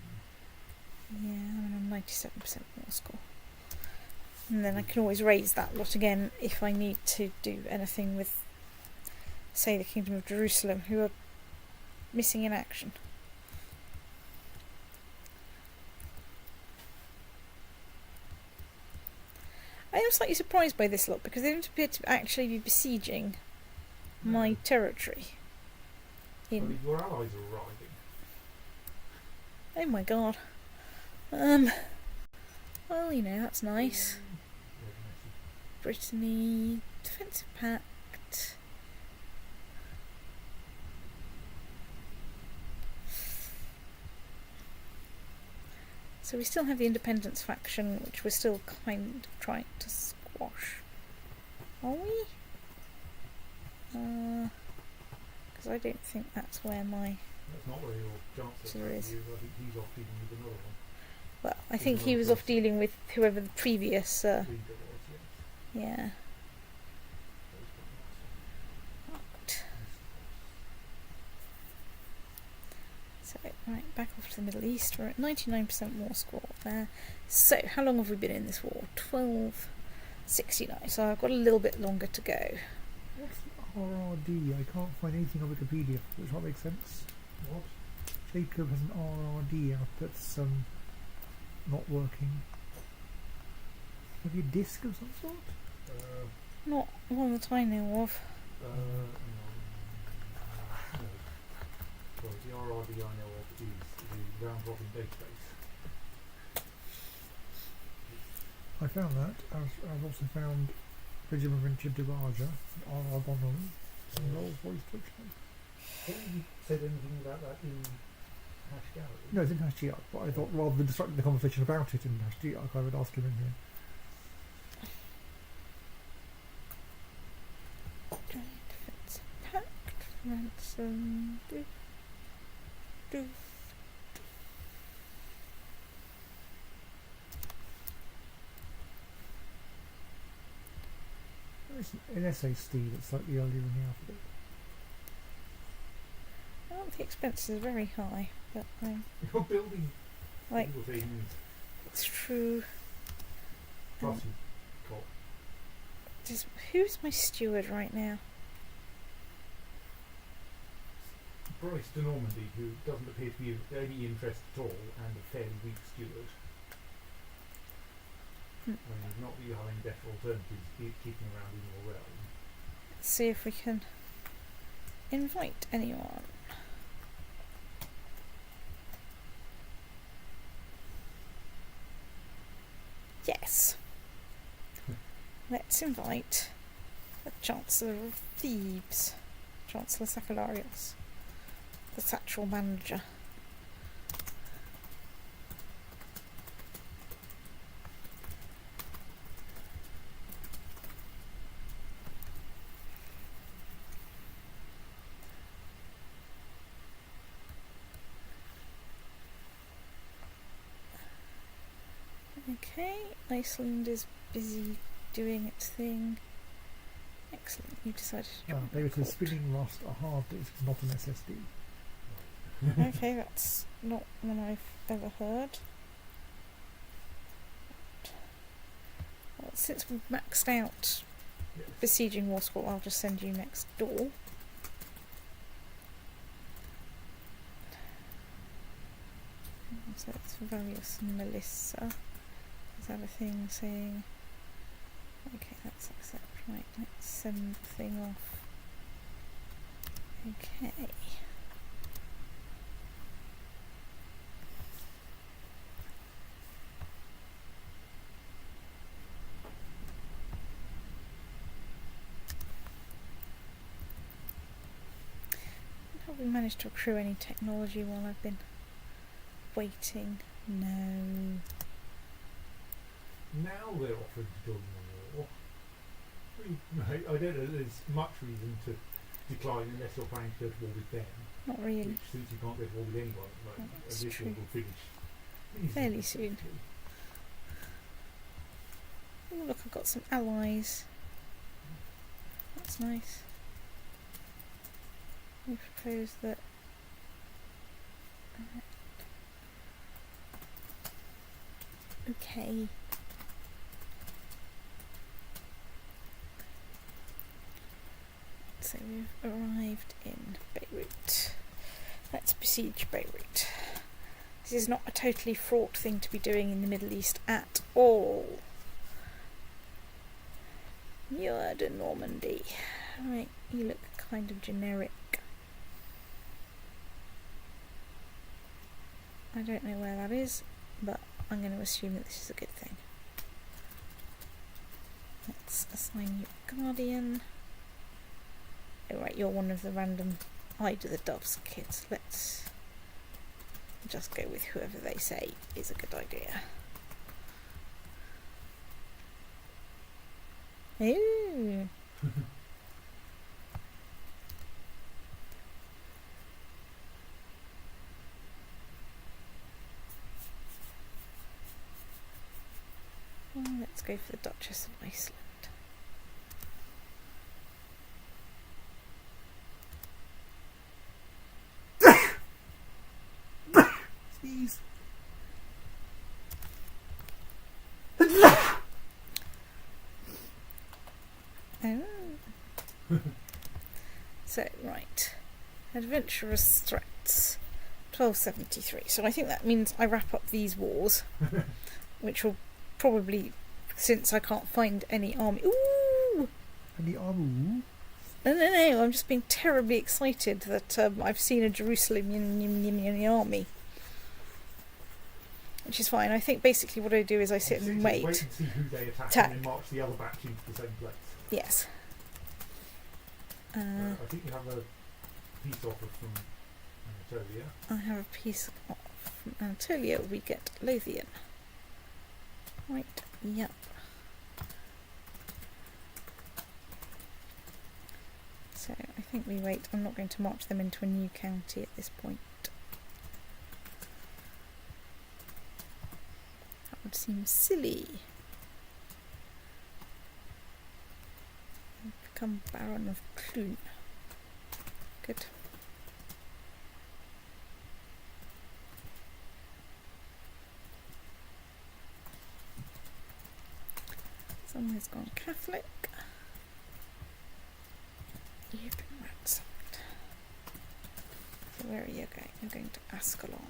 Yeah, I'm on 97% war score. And then I can always raise that lot again if I need to do anything with, say, the Kingdom of Jerusalem, who are missing in action. I am slightly surprised by this lot because they don't appear to actually be besieging my territory. I mean, your allies are arriving. Oh my god. Well, you know, that's nice. Brittany, Defensive Pact. So we still have the Independence faction, which we're still kind of trying to squash. Are we? Because I don't think that's where my... That's not where your Chancellor is. I think he's off dealing with another one. Well, I think he was off dealing with whoever the previous... Leader was, yes. Yeah. Right. So, right, back off to the Middle East. We're at 99% war score there. So, how long have we been in this war? 1269. So I've got a little bit longer to go. What's RRD? I can't find anything on Wikipedia, which might make sense. What? Jacob has an RRD out that's not working. Maybe a disc of some sort? Not one that I know of. No. Well, the RRD I know of is the round robin database. I found that. I've also found Regiment Venture Duraja, RR Bonham, and Rolls Royce Touchdown. Haven't you said anything about that in Hash Gallery? No, it's in HGR, but I thought rather than disrupting the conversation about it in HGR, I would ask him in here. Defensive Pact, ransom, do. There's an SAC that's slightly earlier in the alphabet. Well, the expenses are very high, but You're building like things. it's true. Plus you've got Who's my steward right now? Bryce de Normandy, who doesn't appear to be of any interest at all, and a fairly weak steward. I mean, not that you have any better alternatives kicking around in your realm. Let's see if we can invite anyone. Yes. Let's invite the Chancellor of Thebes, Chancellor Sakellarios, the Satchel Manager. Okay, Iceland is busy doing its thing. Excellent, you decided to join. David says spinning rust a hard disk, not an SSD. Okay, that's not one I've ever heard. Well, since we've maxed out Yes. besieging war score, I'll just send you next door. So it's Various Melissa. Is that a thing saying? Okay, that's accept. Right, let's send the thing off. Okay. Have we managed to accrue any technology while I've been waiting? No. Now they're offering to join the war. I don't know there's much reason to decline unless you're planning to go to war with them. Not really. Which, since you can't go to war with anyone at the moment, That's and this true. war will finish Fairly soon. Oh, look, I've got some allies. That's nice. I propose that. Okay. So we've arrived in Beirut. Let's besiege Beirut. This is not a totally fraught thing to be doing in the Middle East at all. You're the Normandy. Right, you look kind of generic. I don't know where that is, but I'm going to assume that this is a good thing. Let's assign you a guardian. Oh right, you're one of the random Hide of the Doves kids. Let's just go with whoever they say is a good idea. Ooh. Well, let's go for the Duchess of Iceland. Sneeze. Oh. So, right. Adventurous threats. 1273. So I think that means I wrap up these wars, which will probably, since I can't find any army. Ooh! Any army? No, I'm just being terribly excited that I've seen a Jerusalem army. Which is fine. I think basically what I do is I sit and wait. Wait and see who they attack, Attack. and then march the other batch into the same place. Yes. I think you have a peace offer from Anatolia. I have a piece from Anatolia. We get Lothian. Right, yep. So I think we wait. I'm not going to march them into a new county at this point. That would seem silly. I've become Baron of Clun. Good. Someone's gone Catholic. You've been ransomed. So where are you going? You're going to Ascalon.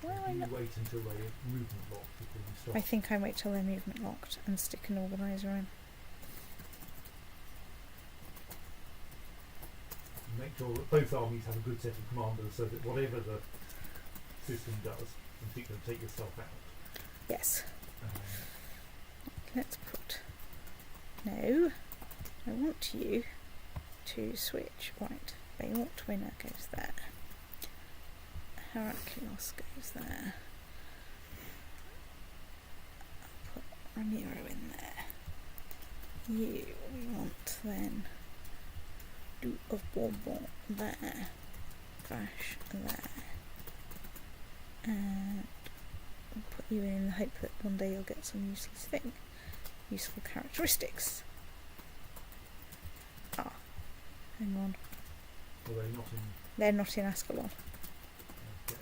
Well, You wait until they movement lock before you start. I think I wait till they're movement locked and stick an organiser in. Make sure that both armies have a good set of commanders so that whatever the system does, in particular take yourself out. Yes. Let's put... No. I want you to switch. Right. Bayort Winner goes there. Heraclius goes there. I'll put Ramiro in there. You, we want then Duke of Bourbon there. Crash there. And I'll put you in the hope that one day you'll get some useless thing. Useful characteristics. Ah, hang on. Are they not in? They're not in Ascalon. Okay.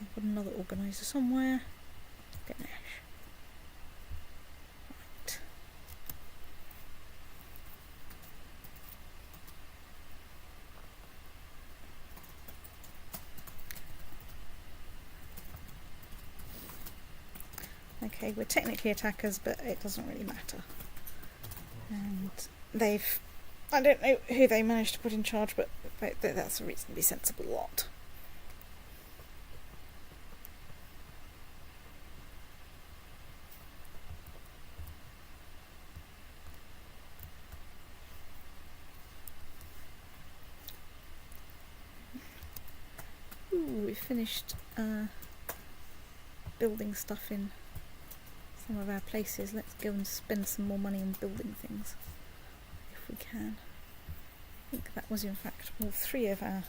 I've got another organiser somewhere. Ganesh. Right. Okay, we're technically attackers, but it doesn't really matter. And they've... I don't know who they managed to put in charge, but that's a reasonably sensible lot. Ooh, we finished building stuff in some of our places. Let's go and spend some more money on building things, if we can. I think that was in fact all 3 of our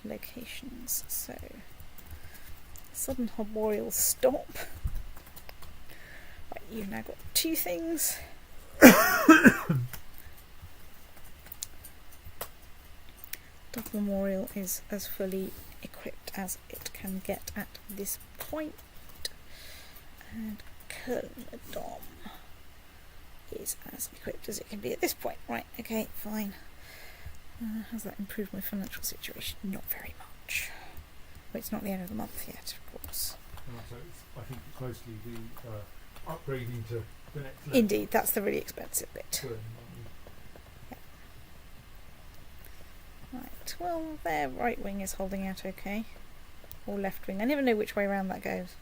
locations. So, Southern Arboreal stop. Right, you've now got 2 things. Dog Memorial is as fully equipped as it can get at this point. And Köln-Dom is as equipped as it can be at this point. Right, okay, fine. Has that improved my financial situation? Not very much. Well, it's not the end of the month yet, of course. I think it's mostly the upgrading to the next level. Indeed, that's the really expensive bit. Yeah. Right, well, their right wing is holding out okay. Or left wing. I never know which way around that goes.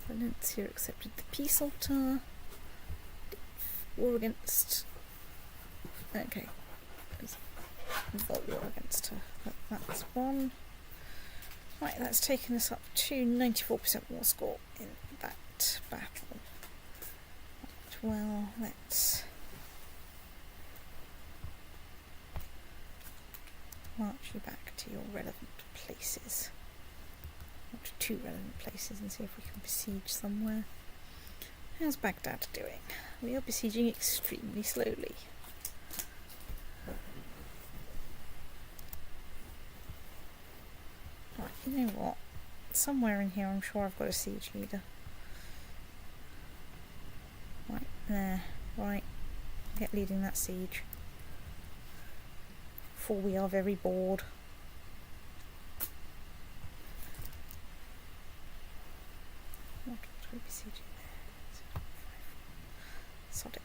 Valencia accepted the peace altar. War against. Okay. Revolt war against her. That's one. Right, that's taken us up to 94% war score in that battle. Right, well, let's march you back to your relevant places. To 2 relevant places and see if we can besiege somewhere. How's Baghdad doing? We are besieging extremely slowly. Right, you know what? Somewhere in here I'm sure I've got a siege leader. Right, there. Right. Get leading that siege. For we are very bored. What are we besieging there? Sod it.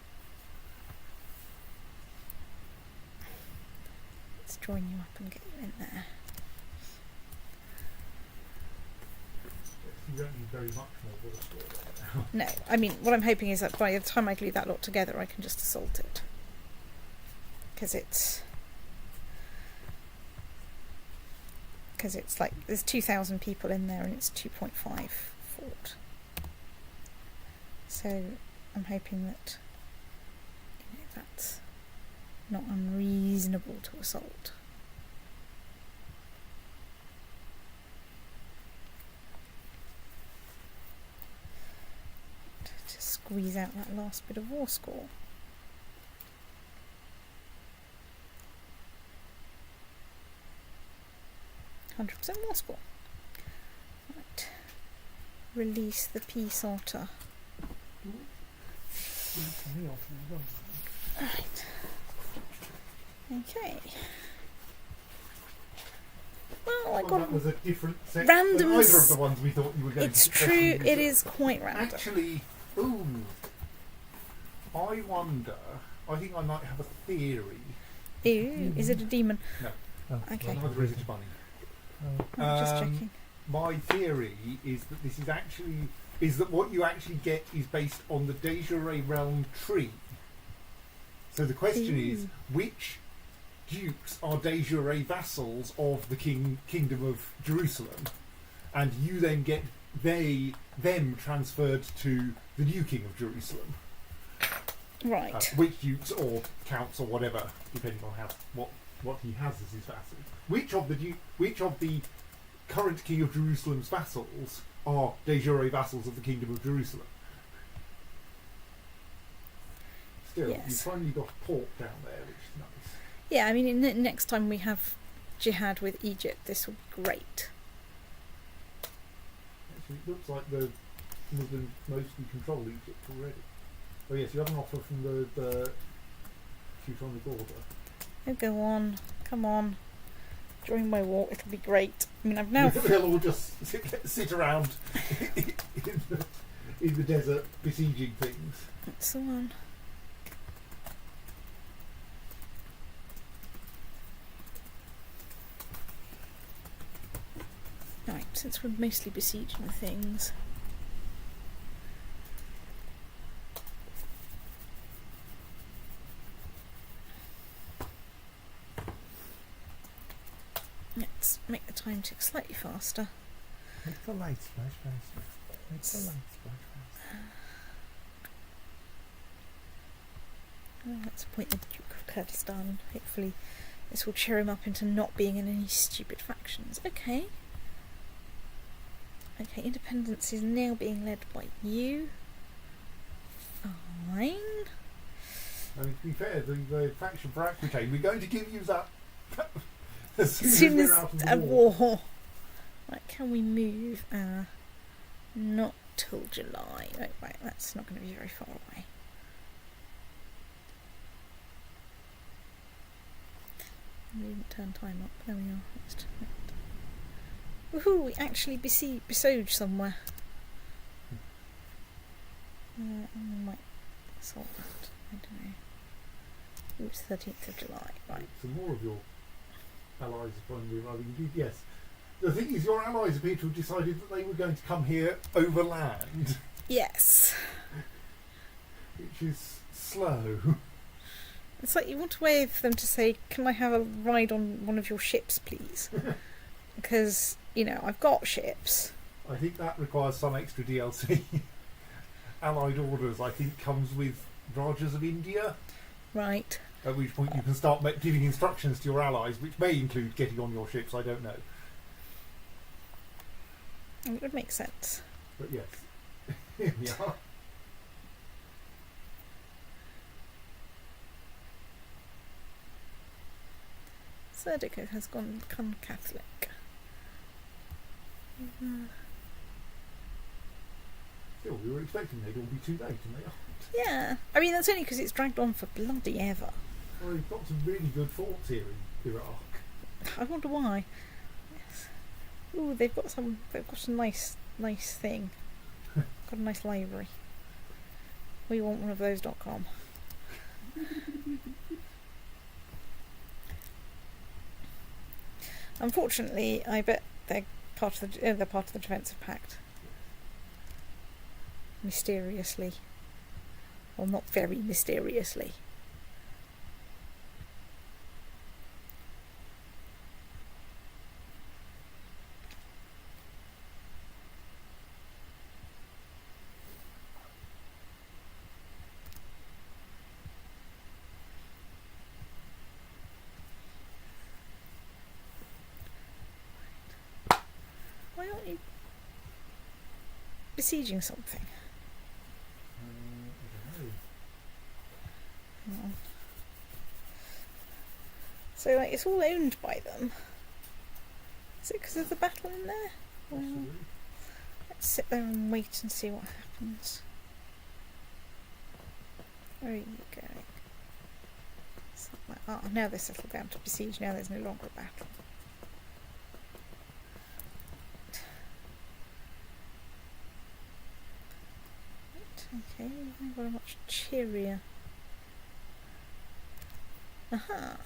Let's join you up and get you in there. You don't need very much more war score right now. No, I mean, what I'm hoping is that by the time I glue that lot together, I can just assault it. Because it's like, there's 2,000 people in there and it's 2.5 fort. So, I'm hoping that, that's not unreasonable to assault. To squeeze out that last bit of war score. %100% war score. Right. Release the peace altar. Right. Okay. Well, I got that was a different set randoms. than either of the ones we thought you were going It's to true, it is quite random. Actually, I wonder, I think I might have a theory. Ew, is it a demon? No. Oh, Okay. Neither is it a bunny. I'm just checking. My theory is that is that what you actually get is based on the Desiree realm tree. So the question is, which dukes are Desiree vassals of the Kingdom of Jerusalem? And you then get them transferred to the new King of Jerusalem. Right. Which dukes or counts or whatever, depending on what he has as his vassals. Which of the current King of Jerusalem's vassals are de jure vassals of the Kingdom of Jerusalem? Still, Yes. you've finally got pork down there, which is nice. Yeah, I mean, next time we have jihad with Egypt, this will be great. Actually, it looks like the Muslims mostly control Egypt already. Oh yes, you have an offer from the Teutonic Order. Oh, go on. Come on. During my walk, it'll be great. I mean, I've now... They'll all just sit around in the desert besieging things. That's the one. Right, since we're mostly besieging things. Let's make the time tick slightly faster. Make the lights flash faster. Make the lights flash faster. Let's appoint the Duke of Kurdistan. Hopefully this will cheer him up into not being in any stupid factions. Okay. Okay, independence is now being led by you. Fine. I mean, to be fair, the faction for Aquitaine, we're going to give you that as As soon soon as as we're out of a the war. war. Right, can we move? Not till July. Right, that's not going to be very far away. We didn't turn time up. There we are. Let's turn it. Woohoo! We actually besieged somewhere. We might solve that. I don't know. Ooh, it's 13th of July. Right. Some more of your allies are finally arriving. Indeed, yes. The thing is, your allies appear to have decided that they were going to come here overland, Yes. which is slow. It's like you want a way for them to say, can I have a ride on one of your ships, please? Because, you know, I've got ships. I think that requires some extra DLC. Allied orders, I think, comes with Rajas of India. Right. At which point you can start giving instructions to your allies, which may include getting on your ships, I don't know. It would make sense. But yes, here we are. Serdico has gone Catholic. Still, we were expecting they'd all be too late, and they aren't. Yeah. I mean, that's only because it's dragged on for bloody ever. Well, we've got some really good forts here in Iraq. I wonder why. Yes. Ooh, they've got a nice thing. Got a nice library. We want one of those.com. Unfortunately, I bet they're part of the defensive pact. Mysteriously. Well, not very mysteriously. Why aren't you besieging something? I don't know. Hang on. So, like, it's all owned by them. Is it because of the battle in there? Well, Possibly. let's sit there and wait and see what happens. Where are you going? Oh, now they're settled down to besiege. Now there's no longer a battle. Okay, I've got a much cheerier. Aha!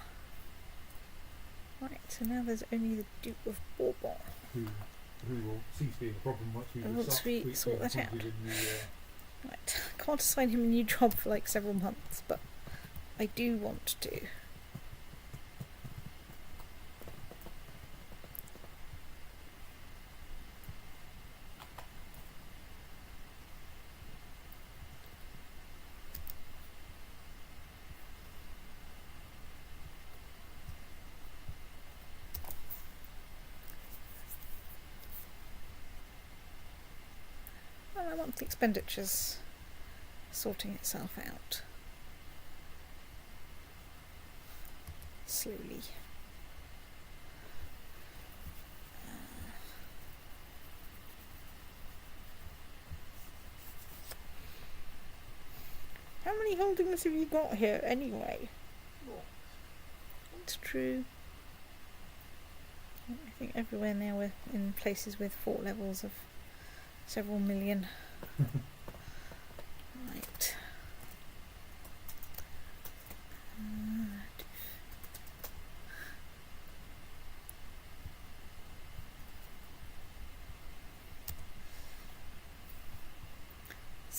Right, so now there's only the Duke of Bourbon. Who will cease being a problem once Once we sort that out. appointed a new, Right, can't assign him a new job for like several months, but I do want to. Well, I want the expenditures sorting itself out. Slowly. How many holdings have you got here anyway? It's true. I think everywhere now we're in places with fort levels of several million. Right.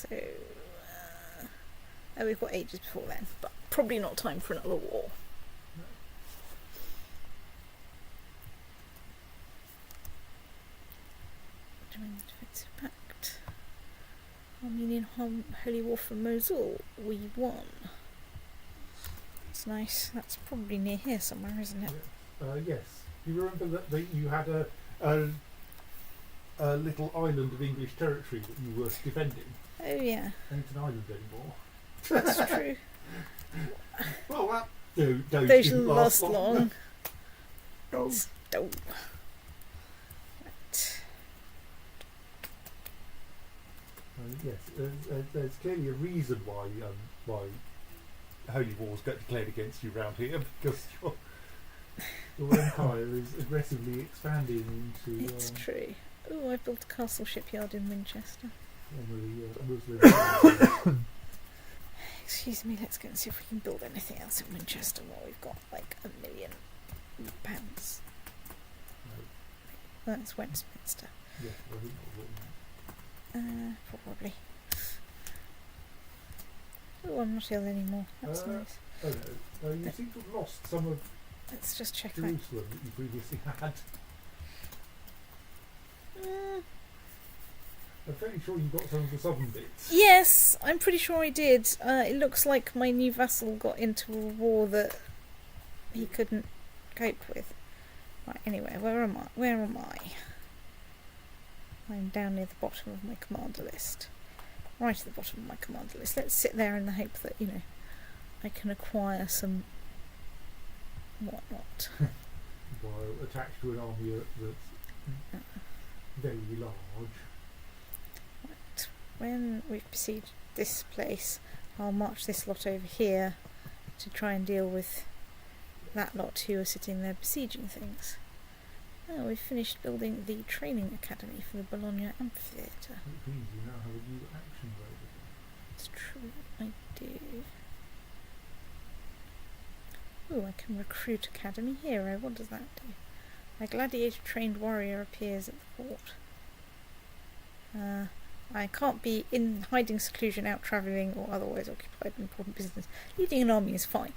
So, oh, we've got ages before then, but probably not time for another war. Join the defensive pact. Armenian Holy War from Mosul. We won. That's nice. That's probably near here somewhere, isn't it? Yes. You remember that you had a little island of English territory that you were defending? Oh yeah. Ain't an island anymore. That's true. Well, that those Didn't last long. Don't. Don't. Right. Yes, there's clearly a reason why holy wars get declared against you round here, because your empire is aggressively expanding into. It's true. Oh, I built a castle shipyard in Winchester. Muslim. Excuse me, let's go and see if we can build anything else in Winchester while we've got like £1 million. That's Westminster. Yes, I think Probably. Oh, I'm not ill anymore. That's nice. Oh no, you seem to have lost some of Let's just check out. Jerusalem that you previously had. I'm fairly sure you got some of the southern bits. Yes, I'm pretty sure I did. It looks like my new vassal got into a war that he couldn't cope with. Right, anyway, where am I? I'm down near the bottom of my commander list. Right at the bottom of my commander list. Let's sit there in the hope that, I can acquire some whatnot. While attached to an army that's very large. Right. When we've besieged this place, I'll march this lot over here to try and deal with that lot who are sitting there besieging things. Oh, we've finished building the training academy for the Bologna amphitheatre. Which means you now have a new action road. It's true, I do. Oh, I can recruit academy hero. What does that do? A gladiator-trained warrior appears at the port. I can't be in hiding, seclusion, out travelling, or otherwise occupied in important business. Leading an army is fine,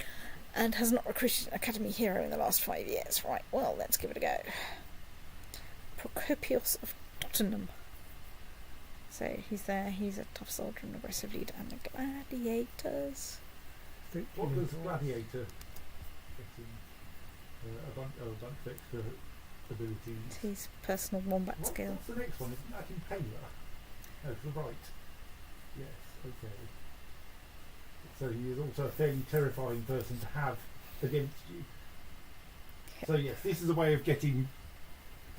and has not recruited an academy hero in the last 5 years. Right, well, let's give it a go. Procopius of Tottenham. So he's there, he's a tough soldier and aggressive leader, and the gladiators. What does gladiator get in? A bunch of extra abilities. His personal wombat skill. What's the next one? Isn't that Impaler? No, to the right. Yes, okay. So he is also a fairly terrifying person to have against you. So yes, this is a way of getting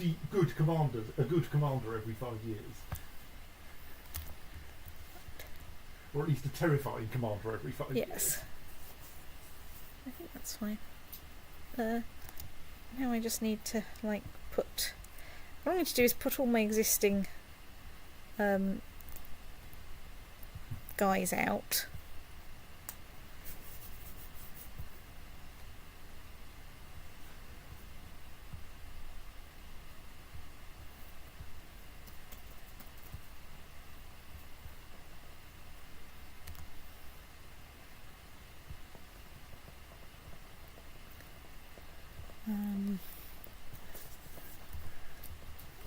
a good commander every 5 years. Or at least a terrifying commander every 5 years. Yes. I think that's fine. Now I just need to put... What I need to do is put all my existing guys out.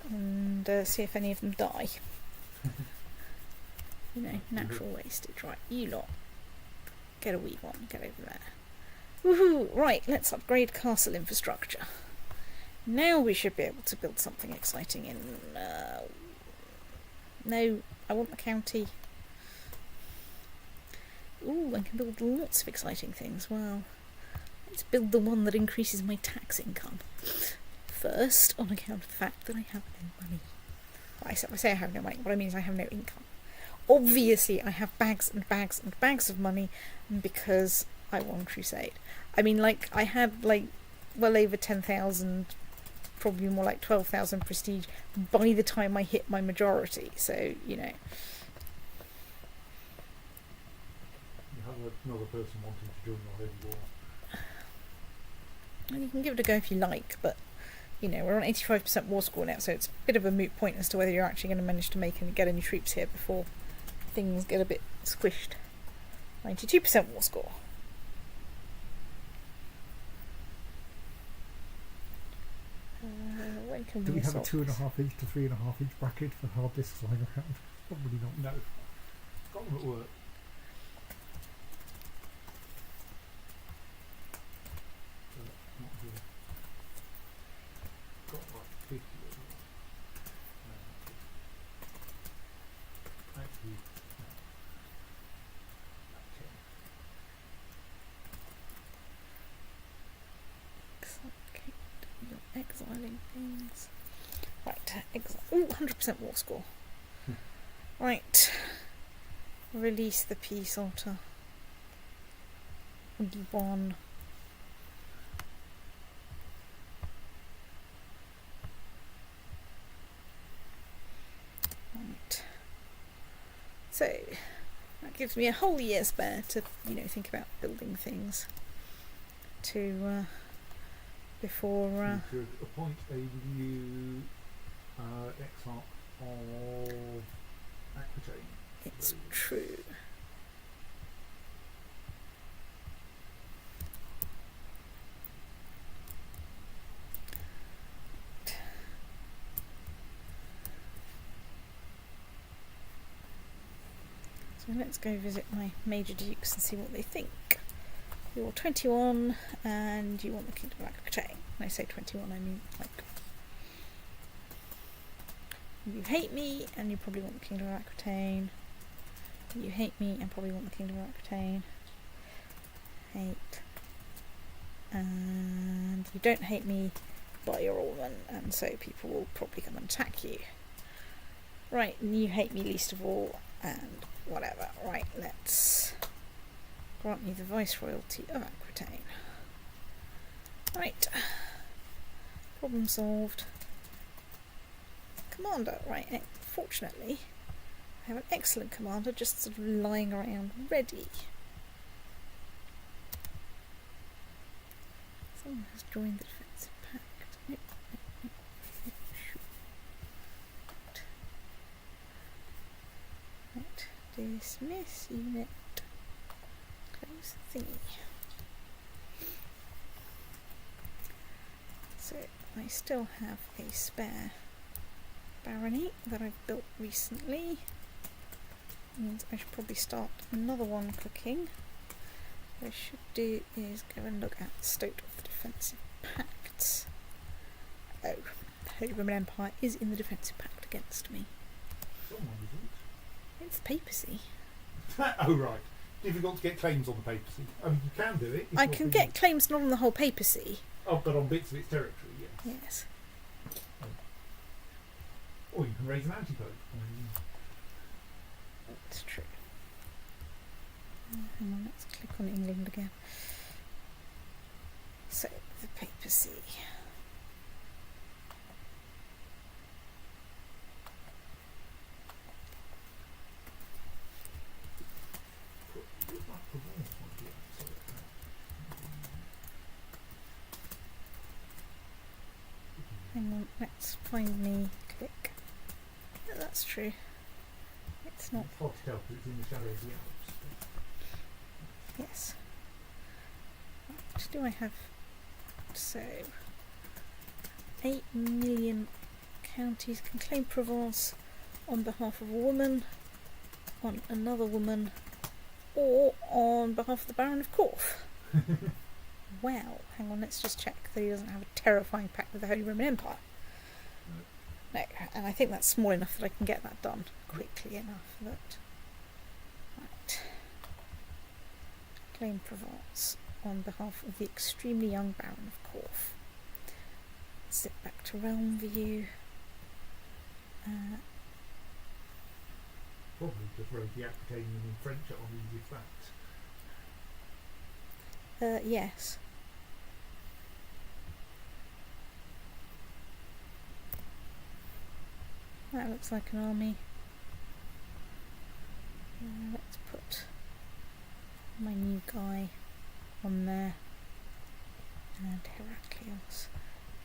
And see if any of them die. Natural wastage. Right, you lot. Get a wee one, get over there. Woohoo! Right, let's upgrade castle infrastructure. Now we should be able to build something exciting in... no, I want the county. Ooh, I can build lots of exciting things. Well, let's build the one that increases my tax income. First, on account of the fact that I have no money. Well, I say I have no money, what I mean is I have no income. Obviously, I have bags and bags and bags of money because I won Crusade. I mean, I had, well over 10,000, probably more like 12,000 prestige by the time I hit my majority, so, You have another person wanting to join your heavy war. And you can give it a go if you like, but, we're on 85% war score now, so it's a bit of a moot point as to whether you're actually going to manage to get any troops here before things get a bit squished. 92% war score. When can Do we have a assault 2.5 inch to 3.5 inch bracket for hard disks lying around? Probably not. No. Got them at work. Not here. Got like 50 of them. Actually, no. Okay. You're exiling things. Right, Ooh, 100% war score. Right. Release the peace altar. 1. Right. So that gives me a whole year spare to, think about building things to before. You could appoint a new exarch of Aquitaine. It's true. So let's go visit my major dukes and see what they think. You're 21 and you want the Kingdom of Aquitaine. When I say 21, I mean like you hate me and you probably want the Kingdom of Aquitaine. You hate me and probably want the Kingdom of Aquitaine. Hate. And you don't hate me, but you're a woman, and so people will probably come and attack you. Right, and you hate me least of all, and whatever. Right, let's grant you the Viceroyalty of Aquitaine. Right. Problem solved. Commander, right, fortunately I have an excellent commander just sort of lying around ready. Someone has joined the defensive pact. Nope. Right, dismiss unit. Close thingy. So I still have a spare barony that I've built recently. Means I should probably start another one cooking. What I should do is go and look at the state of the defensive pacts. Oh, the Holy Roman Empire is in the defensive pact against me. Someone isn't. It's the papacy. Oh right. Difficult to get claims on the papacy. I mean, you can do it. I can get claims not on the whole papacy. Oh, but on bits of its territory, yes. Yes. Or you can raise an anti-pope. That's true. Hang on, let's click on England again. So, the papacy. Hang on, let's find me click. Oh, that's true. It's not. It's hard to tell because it's in the shadow of the Alps. Yes. What do I have? So, 8 million counties can claim Provence on behalf of a woman, on another woman, or on behalf of the Baron of Corfe. Wow, hang on, let's just check that he doesn't have a terrifying pact with the Holy Roman Empire. No, and I think that's small enough that I can get that done quickly enough that... Right. Claim Provence on behalf of the extremely young Baron of Corfe. Zip back to realm view. Probably just wrote the Aquitaine in French armies if that. Yes. That looks like an army. Let's put my new guy on there. And Heraclius.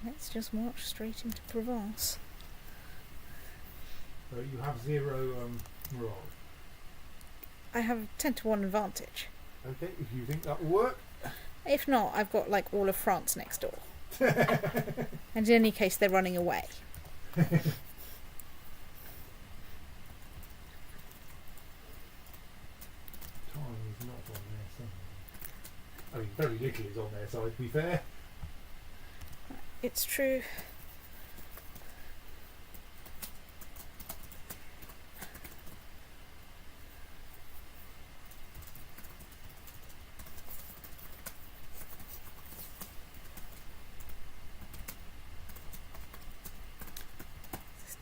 Let's just march straight into Provence. So you have 0 morale. I have a 10 to 1 advantage. Okay, if you think that will work. If not, I've got like all of France next door. And in any case, they're running away. Time is not on their side. I mean, very little is on their side, to be fair. It's true.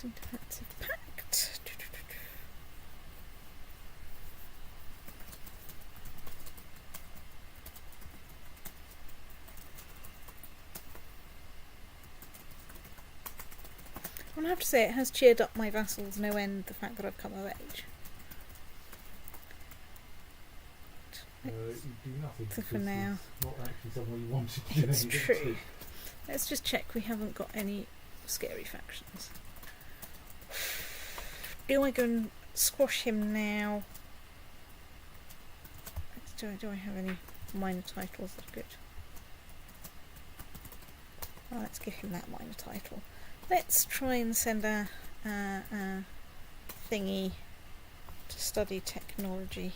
Defensive pact. I have to say, it has cheered up my vassals no end, the fact that I've come of age. You do nothing For now. It's not actually somewhere you wanted to do It's anything true. to. Let's just check we haven't got any scary factions. Do I go and squash him now? Do I have any minor titles that are good? Well, let's give him that minor title. Let's try and send a thingy to study technology.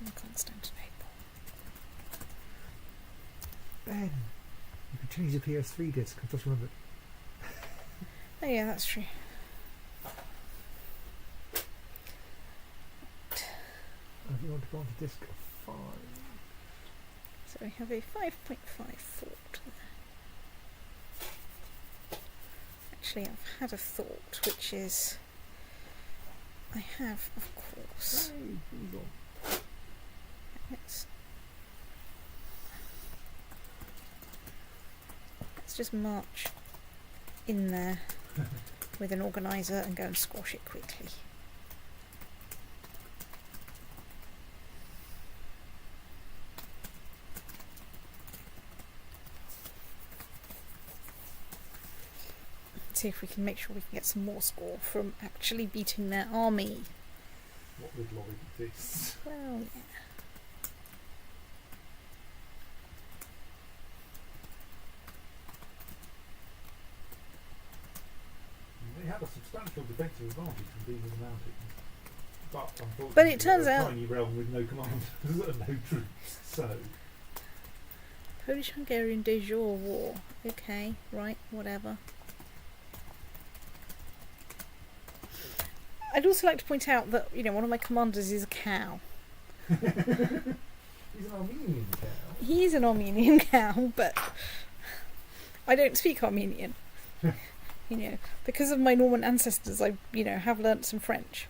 In Constantinople. Ben, you can change the PS3 disc. I just remembered. Oh yeah, that's true. If you want to go on to disc 5. So we have a 5.5 fort there. Actually, I've had a thought, which is I have, of course. Let's just march in there with an organiser and go and squash it quickly. See if we can make sure we can get some more score from actually beating their army. What little of it exists. Well, yeah. They had a substantial defensive advantage from being in the mountains. But unfortunately, But it turns they're a out- tiny realm with no commanders and no troops. So Polish-Hungarian de jure war. Okay, right, whatever. I'd also like to point out that, you know, one of my commanders is a cow. he's an Armenian cow. He is an Armenian cow, but I don't speak Armenian. You know, because of my Norman ancestors, I, you know, have learnt some French.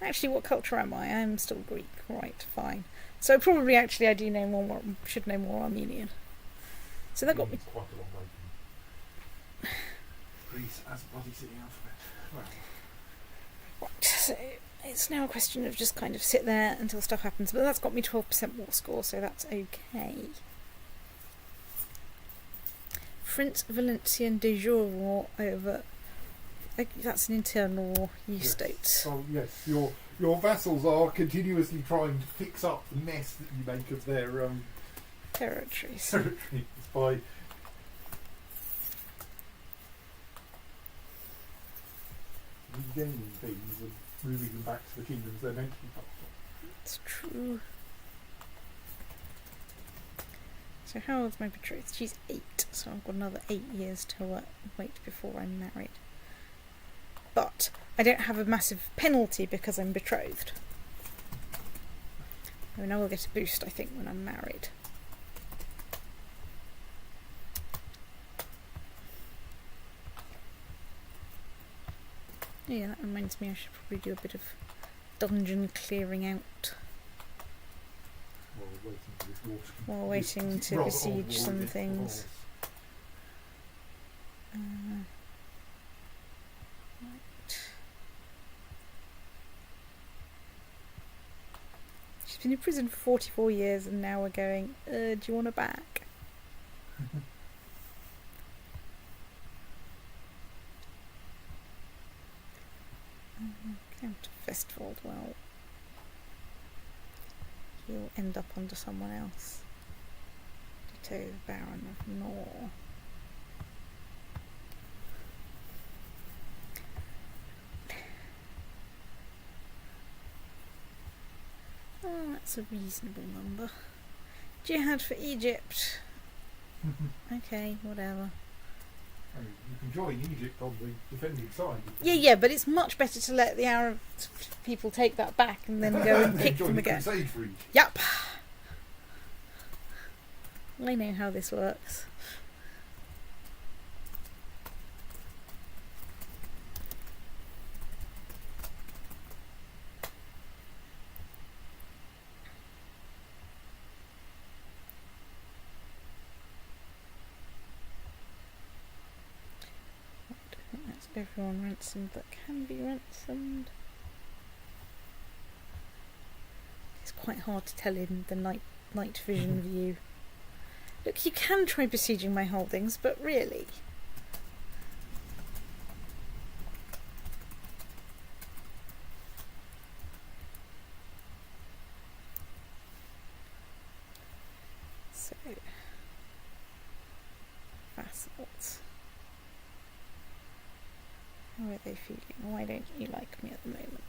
Actually, what culture am I? I'm still Greek. Right, fine. So probably, actually, I do know more. Should know more Armenian. So that got me. It's quite a long way from Greece as a bloody city alphabet. Well, Right, so it's now a question of just kind of sit there until stuff happens. But that's got me 12% war score, so that's okay. French-Valencian de jure war over. That's an internal war, you states. Oh yes, your vassals are continuously trying to fix up the mess that you make of their Territories. territories by regaining things and moving them back to the kingdoms they're meant to be part of. It's true. So how old's my betrothed? She's 8, so I've got another 8 years to wait before I'm married. But I don't have a massive penalty because I'm betrothed. I mean, I will get a boost, I think, when I'm married. Yeah, that reminds me I should probably do a bit of dungeon clearing out while waiting to besiege some things. Right. She's been in prison for 44 years and now we're going, do you want her back? Westfold, well, he'll end up under someone else. Ditto Baron of Nor. Oh, that's a reasonable number. Jihad for Egypt. Okay, whatever. I mean, you can join Egypt on the defending side. Yeah, but it's much better to let the Arab people take that back and then go and pick them again. Crusade for Egypt. Yep. I know how this works. Everyone ransomed that can be ransomed. It's quite hard to tell in the night vision view. Look, you can try besieging my holdings, but really. So, vassals. How are they feeling? Why don't you like me at the moment?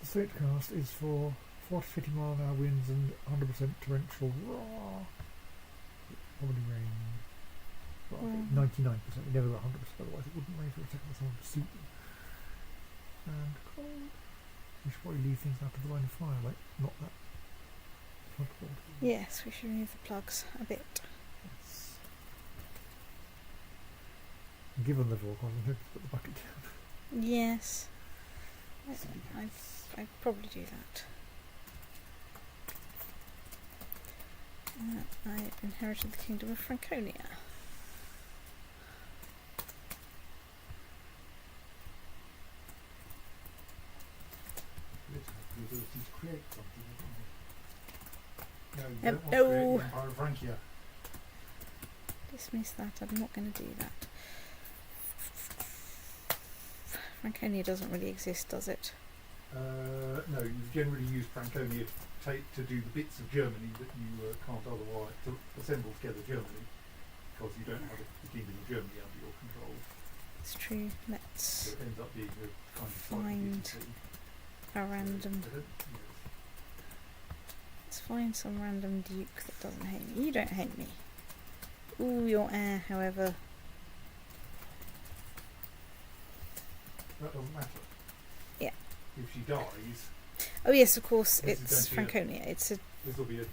The Statecast is for 40 to 50 mile an hour winds and 100% torrential raw. Probably rain. Well, I think 99%. We never got 100%, otherwise it wouldn't rain for a second or someone to suit them. And cold. We should probably leave things out of the line of fire, like not that front wall. Yes, we should remove the plugs a bit. Yes. Given the Vorkon, I'm going to put the bucket down. Yes. I'd probably do that. I inherited the Kingdom of Franconia. The ability to create something. No, you No. don't want to create the Empire of Francia. Dismiss that, I'm not going to do that. Franconia doesn't really exist, does it? No, you generally use Franconia to do the bits of Germany that you can't otherwise, to assemble together Germany, because you don't have the Kingdom of Germany under your control. It's true. Let's So it ends up being a kind of find a random. Let's find some random duke that doesn't hate me. You don't hate me. Ooh, your heir, however. That doesn't matter. Yeah. If she dies, Oh yes, of course, This is it's going to be Franconia. It's a this will be a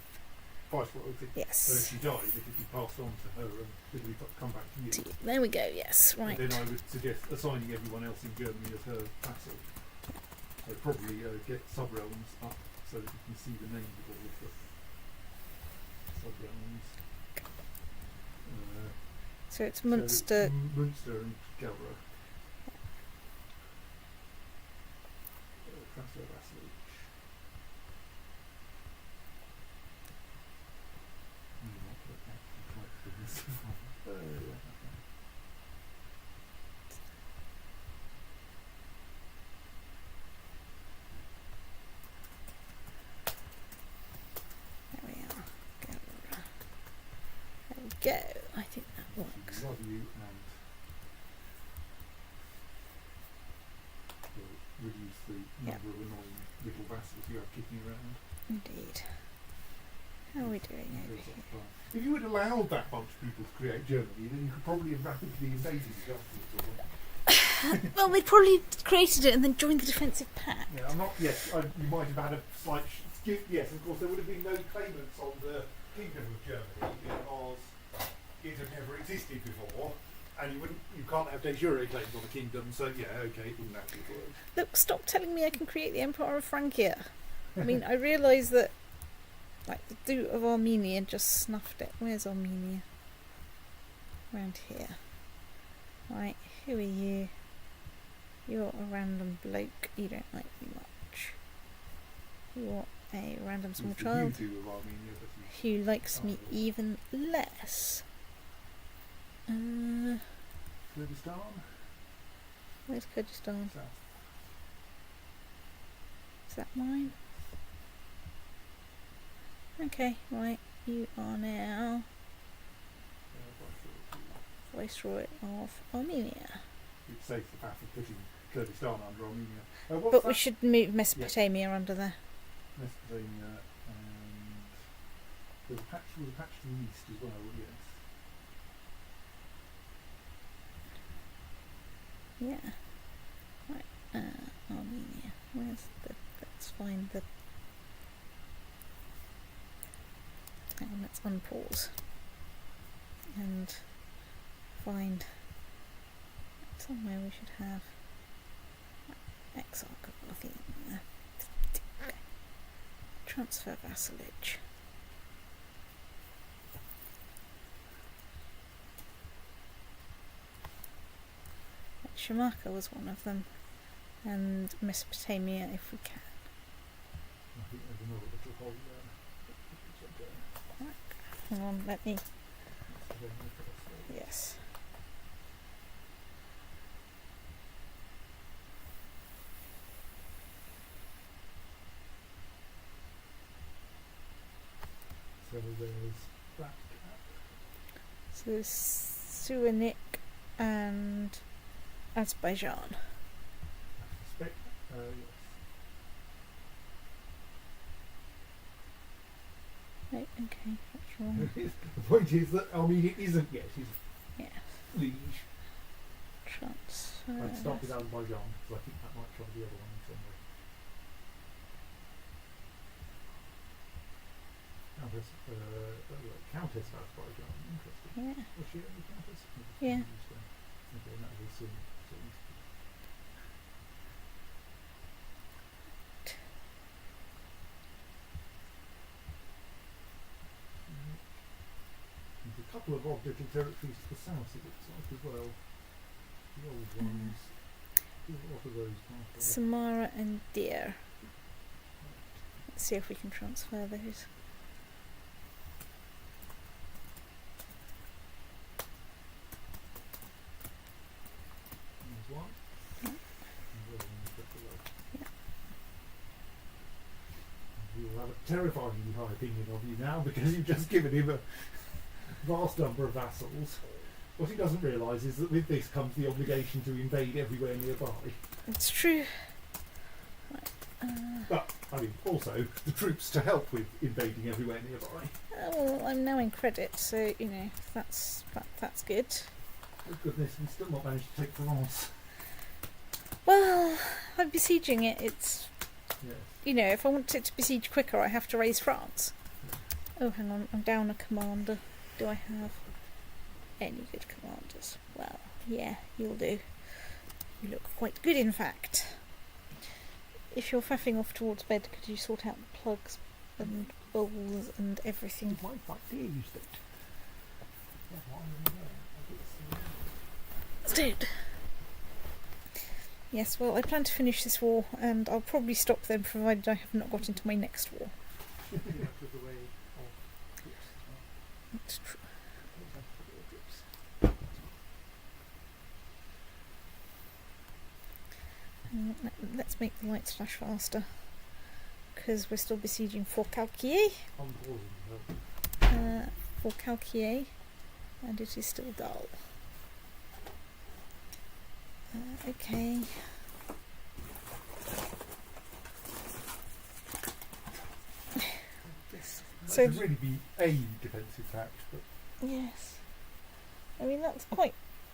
viceroy. So if yes. she dies, it could be passed on to her and it'll be come back to you. There we go. Yes, right. And then I would suggest assigning everyone else in Germany as her vassal. So probably get sub-realms up so that you can see the names of all of the sub-realms. So it's Munster. Munster and Gelra. Transfer vassalage. Not the actual type things. There we are. Gelra. There we go. I think that works. Love you and will reduce the number of annoying little vassals you have kicking around. Indeed. How are we doing over here? If you had allowed that bunch of people to create Germany, then you could probably have rapidly invaded it afterwards. Well, they'd probably created it and then joined the defensive pact. Yeah, I'm not. Yes, you might have had a slight. Yes, of course, there would have been no claimants on the Kingdom of Germany because it had never existed before, and you can't have de jure claims on the kingdom. So yeah, okay, it wouldn't actually work. Look, stop telling me I can create the Empire of Francia. I mean, I realise that, like, the Duke of Armenia just snuffed it. Where's Armenia? Around here. Right, who are you? You're a random bloke. You don't like me much. You're a random small child who likes me even less. Kurdistan? Where's Kurdistan? South. Is that mine? Okay, right. You are now Viceroy of Armenia. You'd say the path of putting Kurdistan under Armenia. But we should move Mesopotamia under there. Mesopotamia, and there was a patch to the east as well, yes. Yeah. Right. Armenia. Let's find the. Hang on, let's unpause. And find somewhere we should have Exarch of Armenia. Transfer vassalage. Shamarka was one of them, and Mesopotamia if we can. I think there's another little hole there. Hang on, let me. Yes. So there's that cap. So there's Suanik and Azerbaijan. I suspect, yes. Right, okay, that's wrong. The point is that Armenia isn't yet, is it? Yeah. Liege. Transfer. I'd start with Azerbaijan, because I think that might cover the other one in some way. Countess of Azerbaijan, interesting. Yeah. Was she only Countess? Yeah. Okay, and that was soon. There's a couple of odd little territories to the south, it looks like, as well. The old ones. What are those? Samara and Deer. Let's see if we can transfer those. There's one. Yeah. And the other one is just below. Yeah. You will have a terrifyingly high opinion of you now because you've just given him a vast number of vassals. What he doesn't realise is that with this comes the obligation to invade everywhere nearby. It's true. Right. But, I mean, also the troops to help with invading everywhere nearby. Well, I'm now in credit, so you know that's good. Oh goodness, we've still not managed to take Provence. Well, I'm besieging it. It's Yes. you know, if I want it to besiege quicker, I have to raise France. Oh, hang on, I'm down a commander. Do I have any good commanders? Well, yeah, you'll do. You look quite good, in fact. If you're faffing off towards bed, could you sort out the plugs and bowls and everything? My idea used it. Dude. Yes, well, I plan to finish this war, and I'll probably stop then, provided I have not got into my next war. That's true. Let's make the lights flash faster, because we're still besieging Fort Calquier. Fort Calquier, and it is still dull. Okay. So it would really be a defensive fact, but yes, I mean that's quite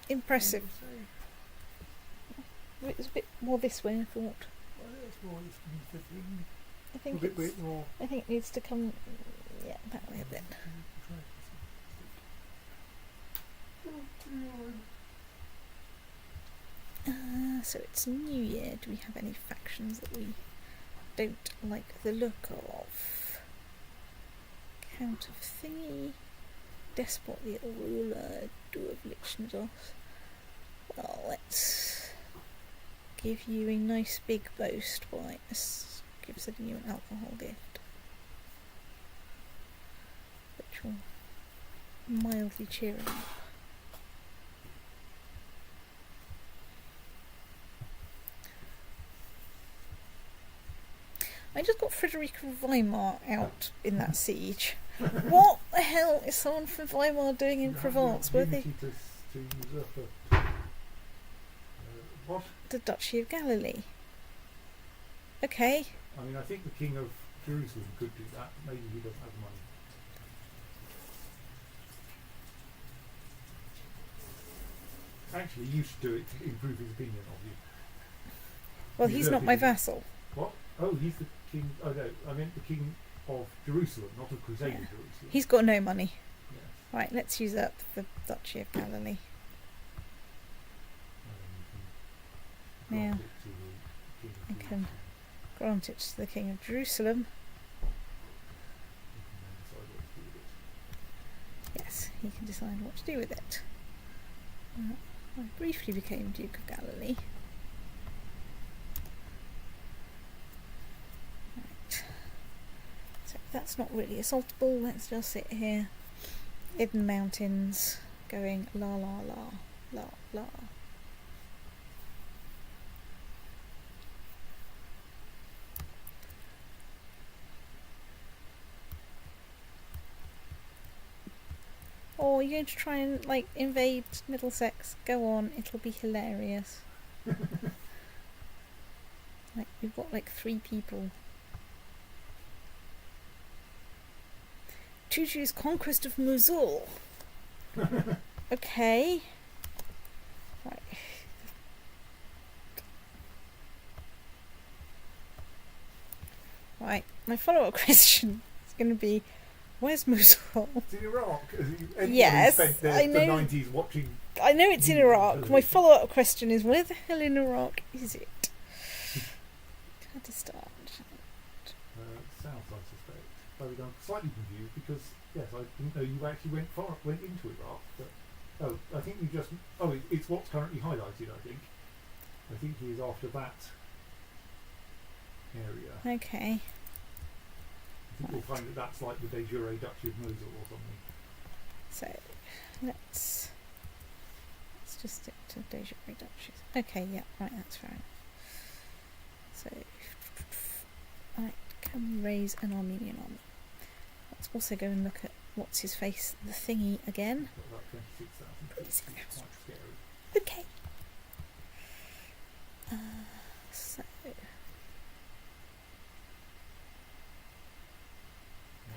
impressive. It's a bit more this way, I thought. I think it needs to come, yeah, that way a bit. So it's New Year. Do we have any factions that we don't like the look of? Count of Thingy, Despot the Ruler, Do of Lichnadov. Well, let's give you a nice big boast by sending you an alcohol gift, which will mildly cheer him up. I just got Frederica of Weimar out in that siege. What the hell is someone from Weimar doing in Provence? Were they? What? The Duchy of Galilee. Okay. I mean, I think the King of Jerusalem could do that. Maybe he doesn't have money. Actually, you should do it to improve his opinion of you. Well, he's not my vassal. What? Oh, he's the king. Oh no, I meant the King of Jerusalem, not of Crusader Jerusalem. He's got no money. Yes. Right, let's use up the Duchy of Galilee. Now, I can grant it to the King of Jerusalem. Yes, he can decide what to do with it. I briefly became Duke of Galilee. Right. So that's not really assaultable. Let's just sit here in the mountains going la la la la la. Oh, you're going to try and, like, invade Middlesex? Go on, it'll be hilarious. Like, we've got, like, 3 people. Tutu's conquest of Mosul. Okay. Right. Right, my follow-up question is going to be, where's Mosul? It's in Iraq. Yes, spent I know. The 90s watching. I know it's in Iraq. My follow-up question is, where the hell in Iraq is it? Kurdistan. South, I suspect. I'm slightly confused because yes, I didn't know you actually went into Iraq. But I think you just. It's what's currently highlighted. I think he is after that area. Okay. I think you'll find that that's like the de jure Duchy of Mosul or something. So let's just stick to de jure duchies. Okay, yeah, right, that's fair enough. So I can raise an Armenian army. Let's also go and look at what's his face, the thingy again. Got about 26,000. Quite scary. Okay. So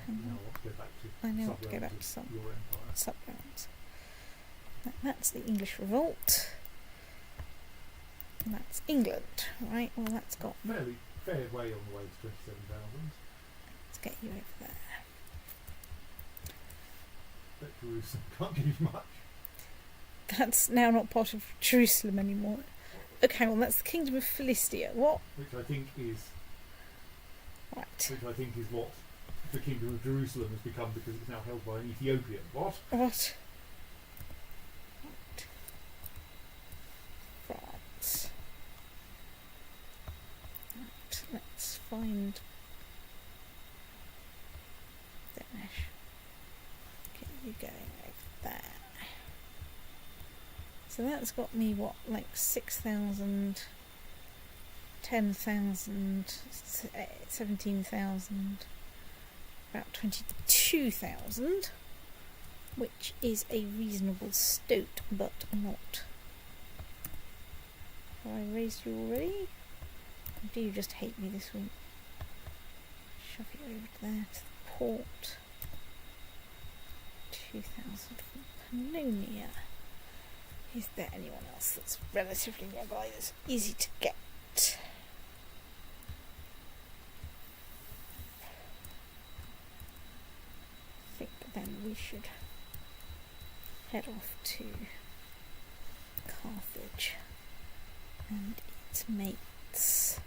Now I want to go back to I now want to go back to some your empire. sub-realms. That's the English revolt. And that's England, right? Well, that's got. Fair way on the way to 27,000. Let's get you over there. But Jerusalem can't give you much. That's now not part of Jerusalem anymore. Okay, well, that's the Kingdom of Philistia. What? Which I think is. Right. Which I think is what the Kingdom of Jerusalem has become because it's now held by an Ethiopian. What? What? Right. France. Right, let's find Danish. Get you going over there. So that's got me, what, like 6,000, 10,000, 17,000, about 22,000, which is a reasonable stoat, but not. Have I raised you already? Or do you just hate me this week? Shove you over there to the port. 2,000 from Pannonia. Is there anyone else that's relatively nearby that's easy to get? I think then we should head off to Carthage and its mates.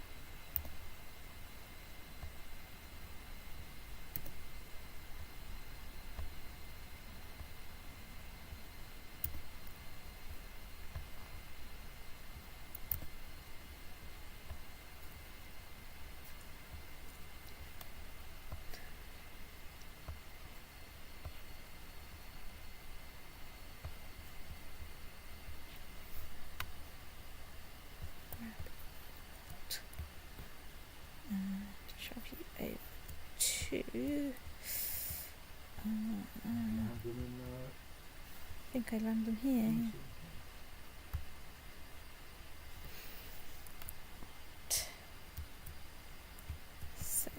Land them in, I think I land them here. Yeah. So,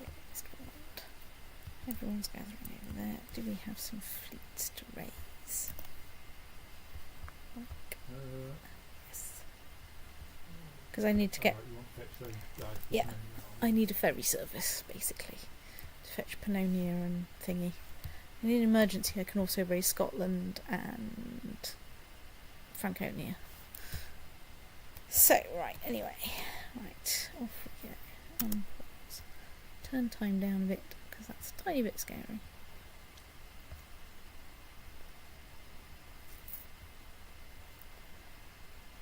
everyone's gathering over there. Do we have some fleets to raise? Yes. Because I need to get... you want to fetch those guys? Yeah. I need a ferry service, basically, to fetch Pannonia and thingy. In an emergency, I can also raise Scotland and Franconia. So, right, anyway. Right, off we go. Turn time down a bit, because that's a tiny bit scary.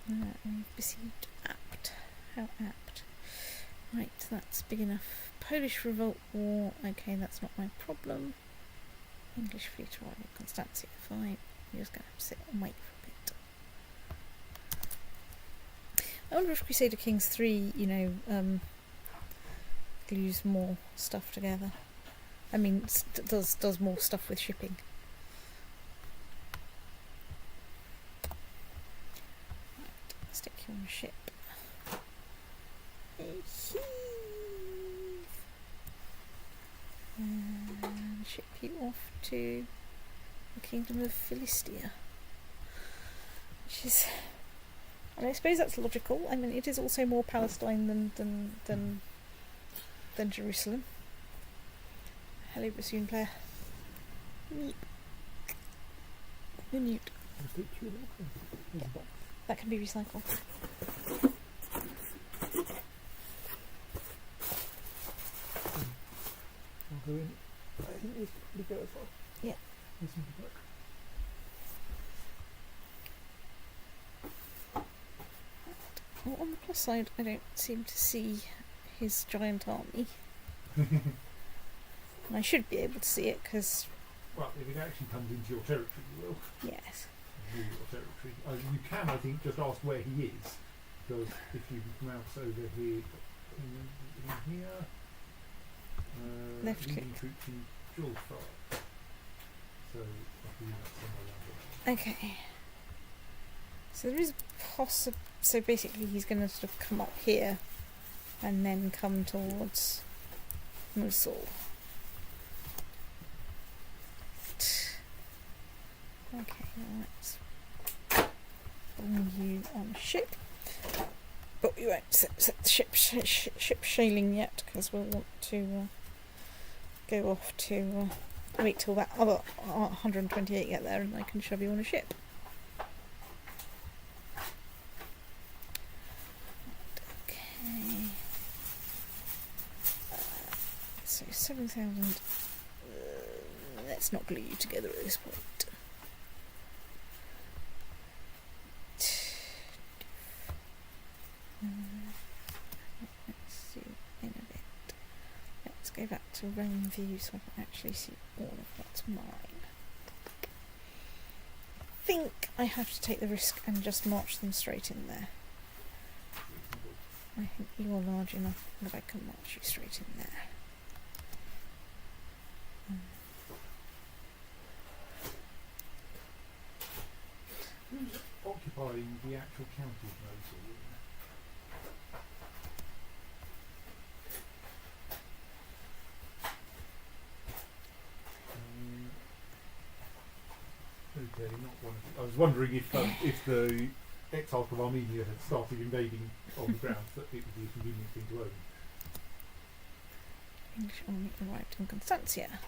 We've besieged Apt. How apt. Right, that's big enough. Polish revolt war. Okay, that's not my problem. English fleet arrival at Constantia. Fine. You're just going to have to sit and wait for a bit. I wonder if Crusader Kings 3, glues more stuff together. I mean, does more stuff with shipping. Right, stick you on a ship. And ship you off to the Kingdom of Philistia, which is, and I suppose that's logical. I mean, it is also more Palestine than Jerusalem. Hello, bassoon player. Mute. Yeah, that can be recycled. I'll go in. I think it's pretty good as well. Yeah. Listen to work. Well, on the plus side, I don't seem to see his giant army. And I should be able to see it because... Well, if it actually comes into your territory, you will. Yes. Your territory. You can, I think, just ask where he is. Because if you mouse over here, in here... Left click. Troops in Gibraltar. So I think that's somewhere around there. Okay. So there is so basically he's going to sort of come up here and then come towards Mosul. Okay, let's bring you on a ship. But we won't set the ship sailing yet because we'll want to go off to wait till that other 128 get there and I can shove you on a ship. Okay. So 7,000. Let's not glue you together at this point. Let's see in a bit. Let's go back to Rome view so I can actually see all of what's mine. I think I have to take the risk and just march them straight in there. I think you are large enough that I can march you straight in there. Who's occupying the actual county of Mosul? Okay, not one of the, I was wondering if the exiles from Armenia had started invading on the grounds that it would be a convenient thing to own. English army arrived in Constantia.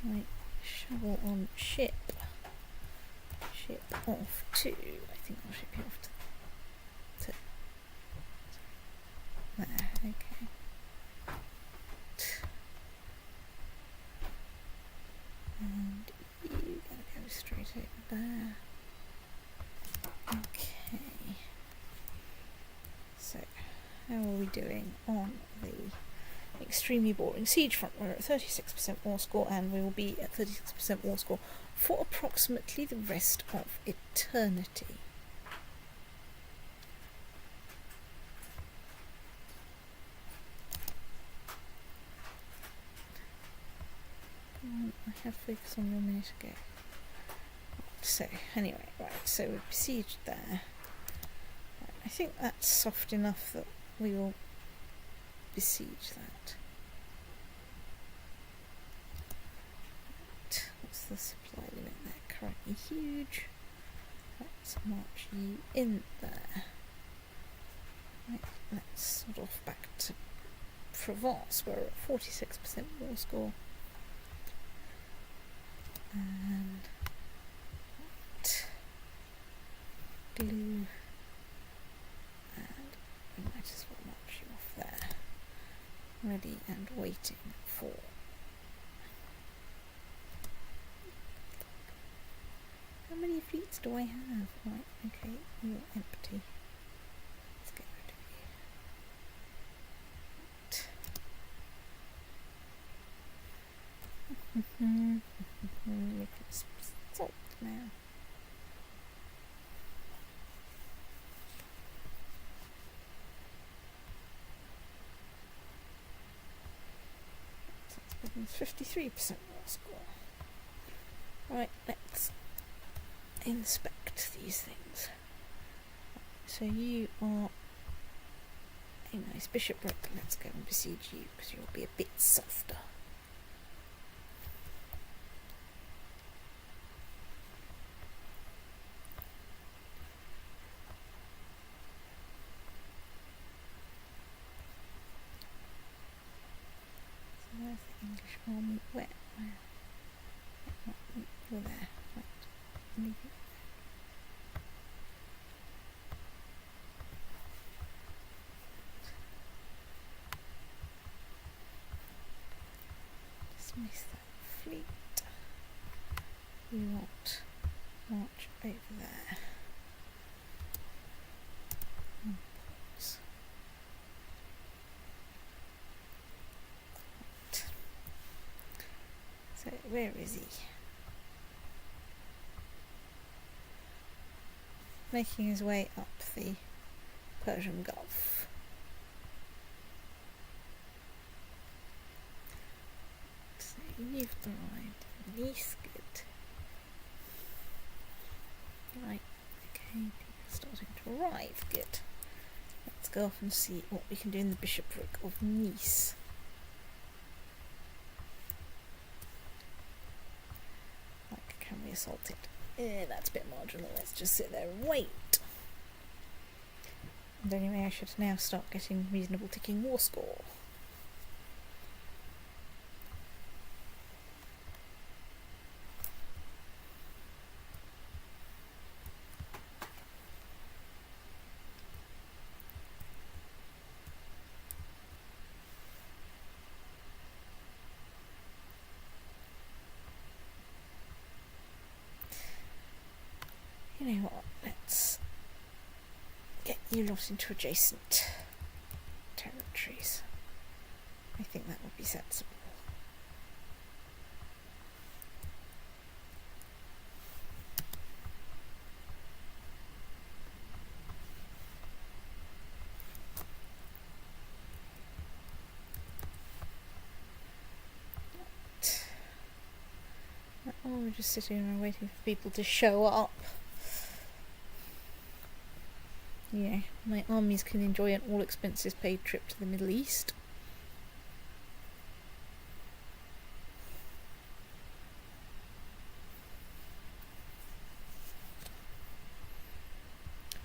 Right, shovel on ship. Ship off to... I think I'll ship you off to there, okay. And you gotta go straight over there. Okay. So, how are we doing on the extremely boring siege front? We're at 36% war score and we will be at 36% war score for approximately the rest of eternity. I had focus on you a minute ago. So, anyway, right, so we've besieged there. Right, I think that's soft enough that we will besiege that. Right, what's the supply limit there? Currently huge. Let's march you in there. Right, let's sort off back to Provence. We're at 46% war score. And glue, and we might as well march you off there. Ready and waiting for. How many fleets do I have? Right, okay, you're empty. Let's get rid of you. We can salt now. So it's 53% war score. Right, let's inspect these things. So you are a nice bishopric. Let's go and besiege you because you'll be a bit softer. So there's the English army. Where? You're there. Right. Leave it. Dismiss that fleet. You want march over there. Right. So where is he? Making his way up the Persian Gulf. So you've arrived in Nice, good. Right, okay, people are starting to arrive, good. Let's go off and see what we can do in the bishopric of Nice. Like, can we assault it? That's a bit marginal, let's just sit there and wait. And anyway, I should now start getting reasonable ticking war score. You know what, let's get you lot into adjacent territories. I think that would be sensible. Oh, we're just sitting around waiting for people to show up. Yeah, my armies can enjoy an all expenses paid trip to the Middle East.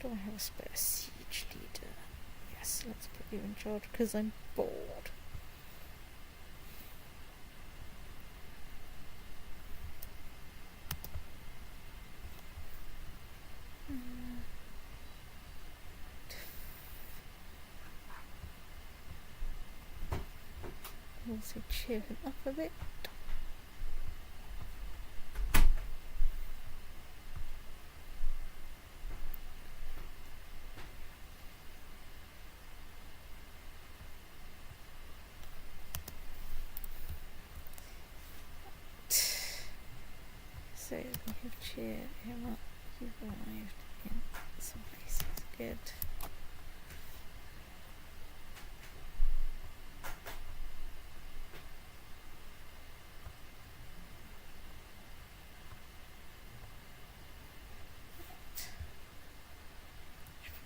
Do I have a spare siege leader? Yes, let's put you in charge because I'm bored. Also cheer him up a bit. So we have cheered him up. You've arrived in some places. Good.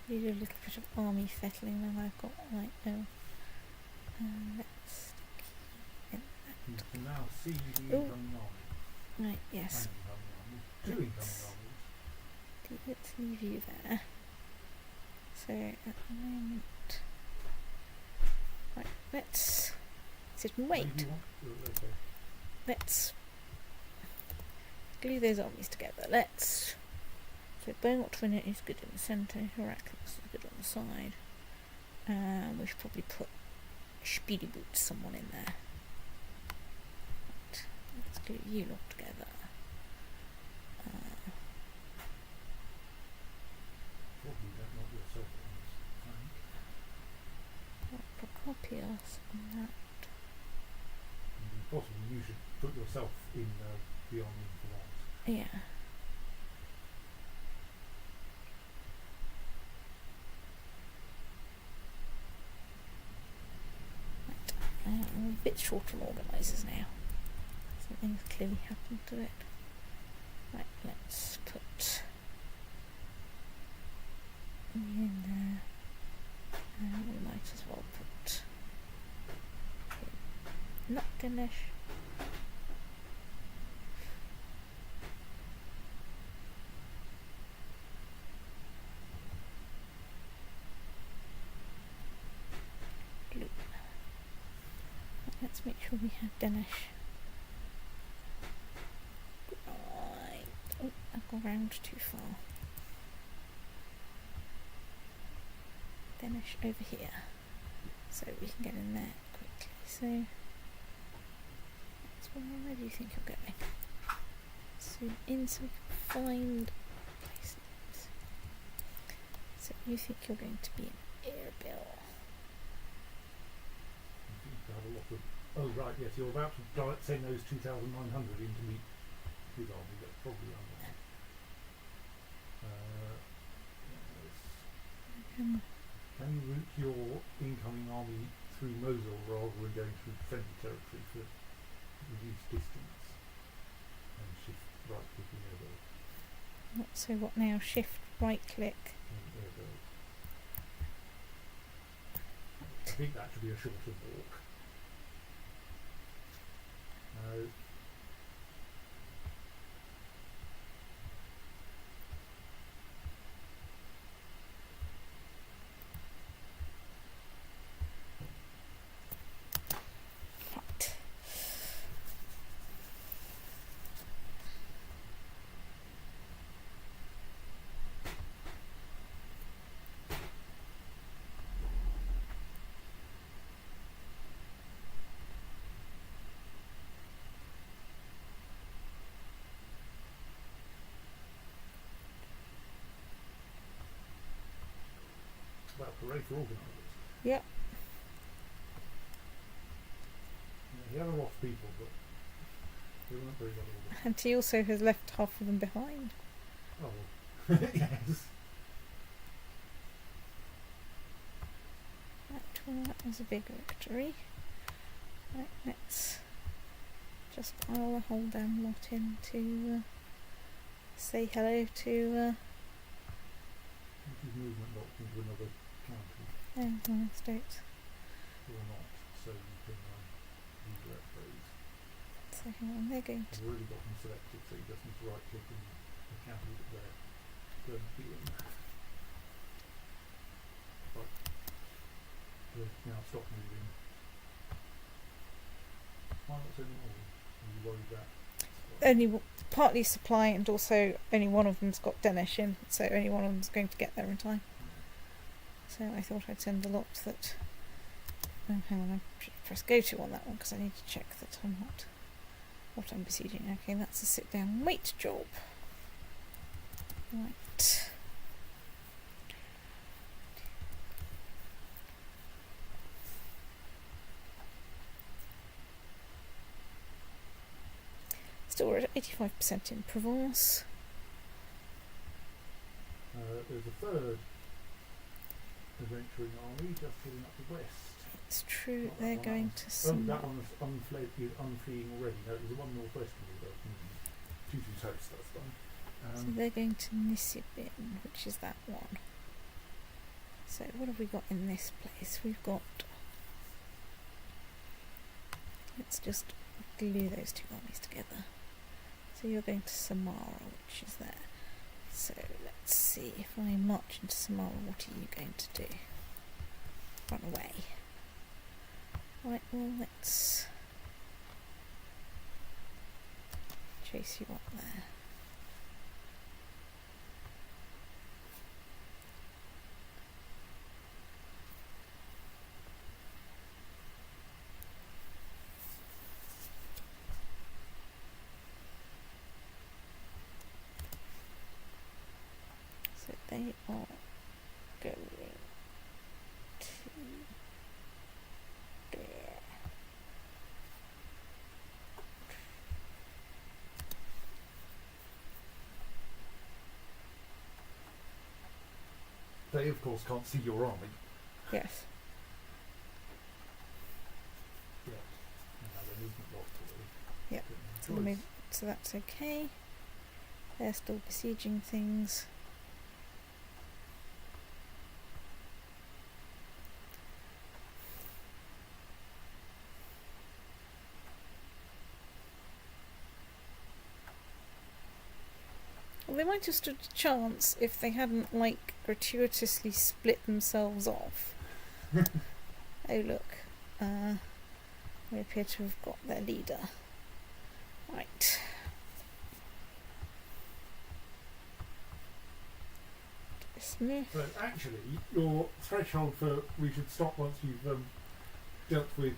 You do a little bit of army fettling now. I've got like let's keep You can now see the Ooh. incoming army. right. Yes. Two incoming armies. Let's leave you there. So at the moment, right. Let's sit and wait. Maybe you want- okay. Let's glue those armies together. Let's. So Beaumont Twinner is good in the centre, Heraclius is good on the side. We should probably put Speedy Boots someone in there. Right. Let's glue you lot together. Probably don't knock yourself on this flank. Procopius on that. And possibly you should put yourself in the army for that. Yeah. I'm a bit short on organisers now. Something's clearly happened to it. Right, let's put you in there. And we might as well put not Dinesh. Blue. Let's make sure we have Dinesh. Right. Oh, I've gone round too far. Dinesh over here. So we can get in there quickly. So where do you think you're going? Zoom in so we can find place names. So you think you're going to be an Erbil. You seem to have a lot of. Oh right, yes, you're about to send those 2,900 in to meet his army. That's probably unlikely. Um, Can you route your incoming army through Mosul rather than going through friendly territory for reduced distance? And shift right click in Erbil. so what now? Shift right click. I think that should be a shorter walk. Right. Well, hooray for organisers. Yep. Yeah, he had a lot of people, but they weren't very well organised. And he also has left half of them behind. Oh, well. Yes. Right, well that was a big victory. Right, let's just pile the whole damn lot in to say hello to Which is movement locked into another county United States. or not, so you can redirect those. So hang on, they're going to I've already got them selected, so you just need to right click in the county that they're going to be in. Right. They've now stopped moving. Why not send them all? Are you worried that? only partly supply and also only one of them's got Danish in, so only one of them's going to get there in time. So I thought I'd send a lot that. Oh, hang on, I should press go to on that one because I need to check that I'm not what I'm besieging. Okay, that's a sit down and wait job. Right. Still we're at 85% in Provence. There's a third adventuring army just heading up the west. It's true, Not they're that one, going that to one. some. That one is unfleeing already. No, there's the one northwesterly though. Tutu's host, that's done. So they're going to Nisibin, which is that one. So what have we got in this place? We've got... Let's just glue those two armies together. So you're going to Samara, which is there. So let's see, if I march into Samara, what are you going to do? Run away. Right, well, let's chase you up there. So they are going to there. They, of course, can't see your army. Yes. Yeah. No, there isn't lots of Yep. So that's okay. They're still besieging things. Well, they might have stood a chance if they hadn't, like, gratuitously split themselves off. Oh, look. We appear to have got their leader. Right. Dismiss. But actually, your threshold for we should stop once you've dealt with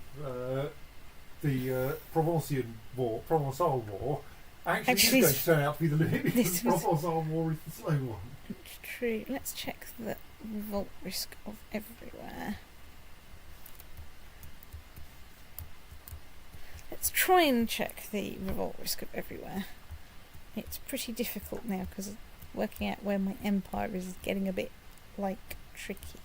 the Provençal War, actually is going to turn out to be the limit because the Provençal War is the slow one. It's true. Let's check the revolt risk of everywhere. Let's try and check the revolt risk of everywhere. It's pretty difficult now because working out where my empire is getting a bit, like, tricky.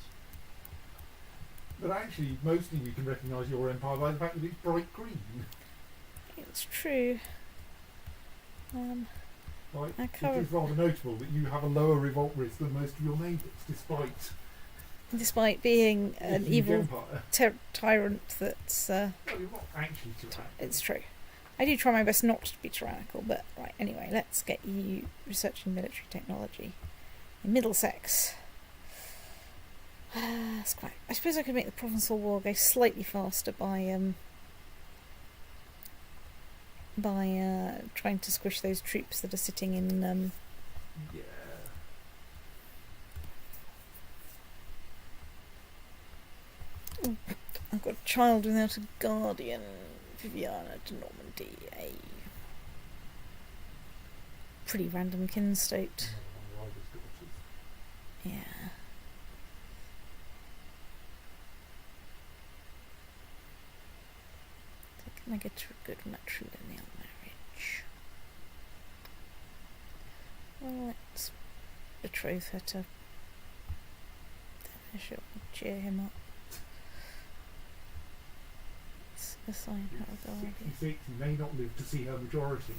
But actually, mostly we can recognise your empire by the fact that it's bright green. It's true. Right? It is rather notable that you have a lower revolt risk than most of your neighbours, despite being an evil tyrant that's... well, you're not actually tyrannical. It's true. I do try my best not to be tyrannical, but right, anyway, let's get you researching military technology in Middlesex. That's quite... I suppose I could make the Provençal War go slightly faster by trying to squish those troops that are sitting in... Yeah. I've got a child without a guardian. Viviana to Normandy, a pretty random kinstate. Yeah. Can I get to a good matrilineal marriage? Well, let's betroth her to Dennis. She'll cheer him up. Assign her a guardian. 66, you may not live to see her majority.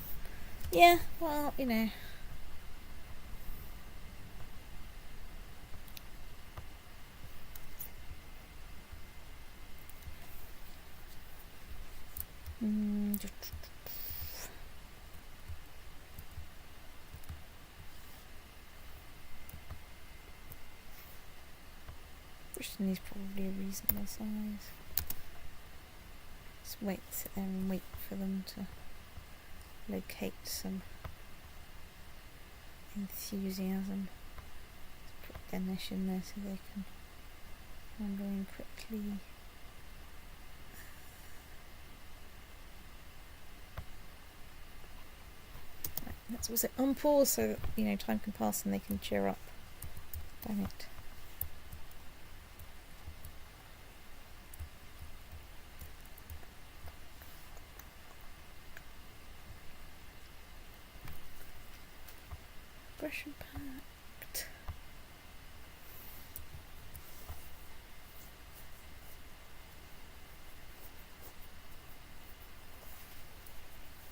Yeah, well, you know. Brittany's probably a reasonable size. Just sit there and wait for them to locate some enthusiasm. Let's put Danish in there so they can wander in quickly. Right, let's was it on pause so that, you know, time can pass and they can cheer up. Damn it. Aggression pact.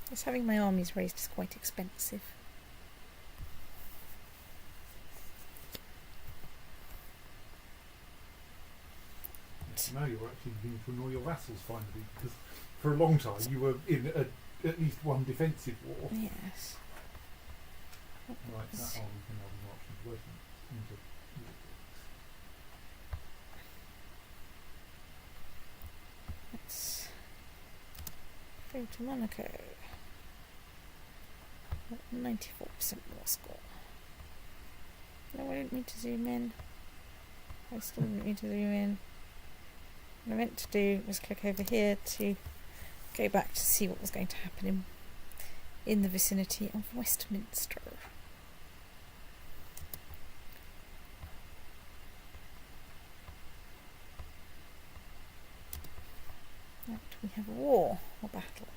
Just having my armies raised is quite expensive. Now you're actually beginning to annoy your vassals finally, because for a long time you were in at least one defensive war. Yes. Right, that are we can have an option to wait into. Let's go to Monaco. 94% more score. No, I didn't mean to zoom in. I still didn't mean to zoom in. What I meant to do was click over here to go back to see what was going to happen in the vicinity of Westminster. Right, we have a war or battle.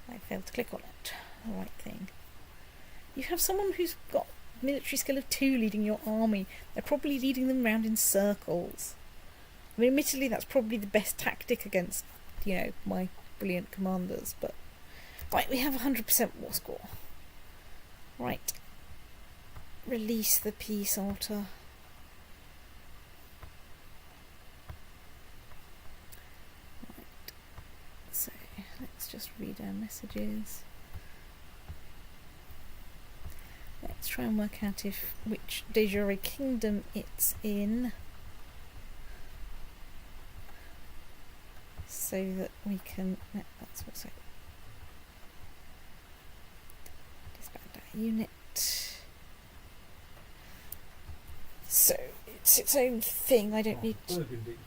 I failed to click on it. The right thing. You have someone who's got military skill of 2 leading your army. They're probably leading them round in circles. I mean, admittedly, that's probably the best tactic against, my brilliant commanders. But right, we have 100% war score. Right, release the peace altar. Right, so let's just read our messages. Let's try and work out which de jure kingdom it's in, so that we can. That's what's it. Disband our unit. So it's its own thing. I don't need. Burgundy.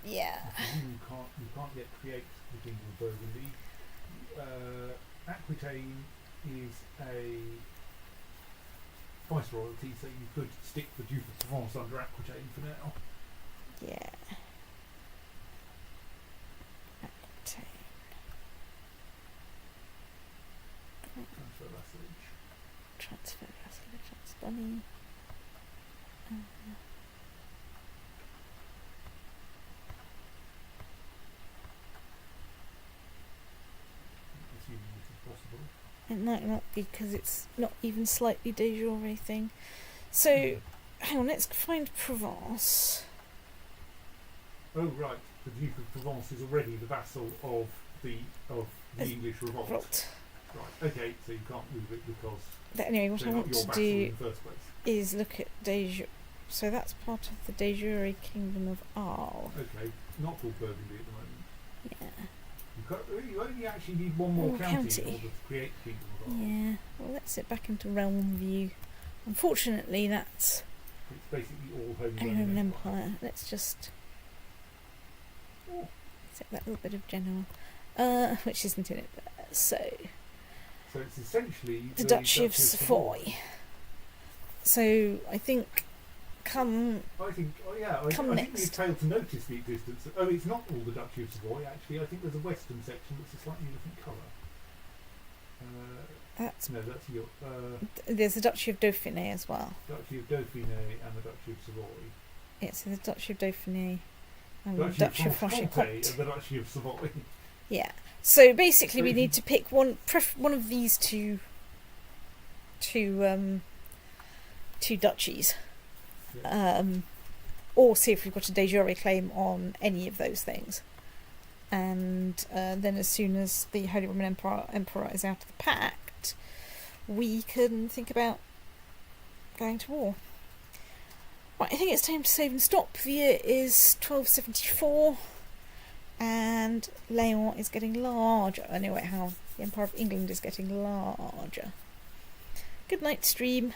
Yeah. You can't yet create the kingdom of Burgundy. Aquitaine is a viceroyalty, so you could stick the Duke of Provence under Aquitaine for now. Yeah. Aquitaine. Transfer vassalage. Transfer vassalage. That's funny. Assuming this is possible. It might not be because it's not even slightly de jure thing. So, hang on, let's find Provence. Oh right, the Duke of Provence is already the vassal of the English revolt. Right, okay, so you can't move it because Anyway, what I they're not want your to vassal do in the first place. is look at de jure. So that's part of the de jure kingdom of Arles. Okay, not called Burgundy at the moment. Yeah. You only actually need one more county in order to create the kingdom of Arles. Yeah. Well, let's sit back into realm view. Unfortunately, that's It's basically all Holy Roman Roman Empire. Let's just set that little bit of Genoa, which isn't in it. So it's essentially the Duchy of Savoy. So I think I think Come I think next. we've failed to notice the existence. It's not all the Duchy of Savoy actually. I think there's a western section that's a slightly different colour. That's your there's the Duchy of Dauphiné as well. Duchy of Dauphiné and the Duchy of Savoy. Yeah, so the Duchy of Dauphiné and Duchy the Duchy of Franche-Comté Franche-Comté. and the Duchy of Savoy. Yeah. So basically, So we if need you- to pick one of these two duchies, Yeah. or see if we've got a de jure claim on any of those things. And then, as soon as the Holy Roman Emperor is out of the pact, we can think about going to war. Right, I think it's time to save and stop. The year is 1274. And Leon is getting larger. Anyway, how the Empire of England is getting larger. Good night, stream.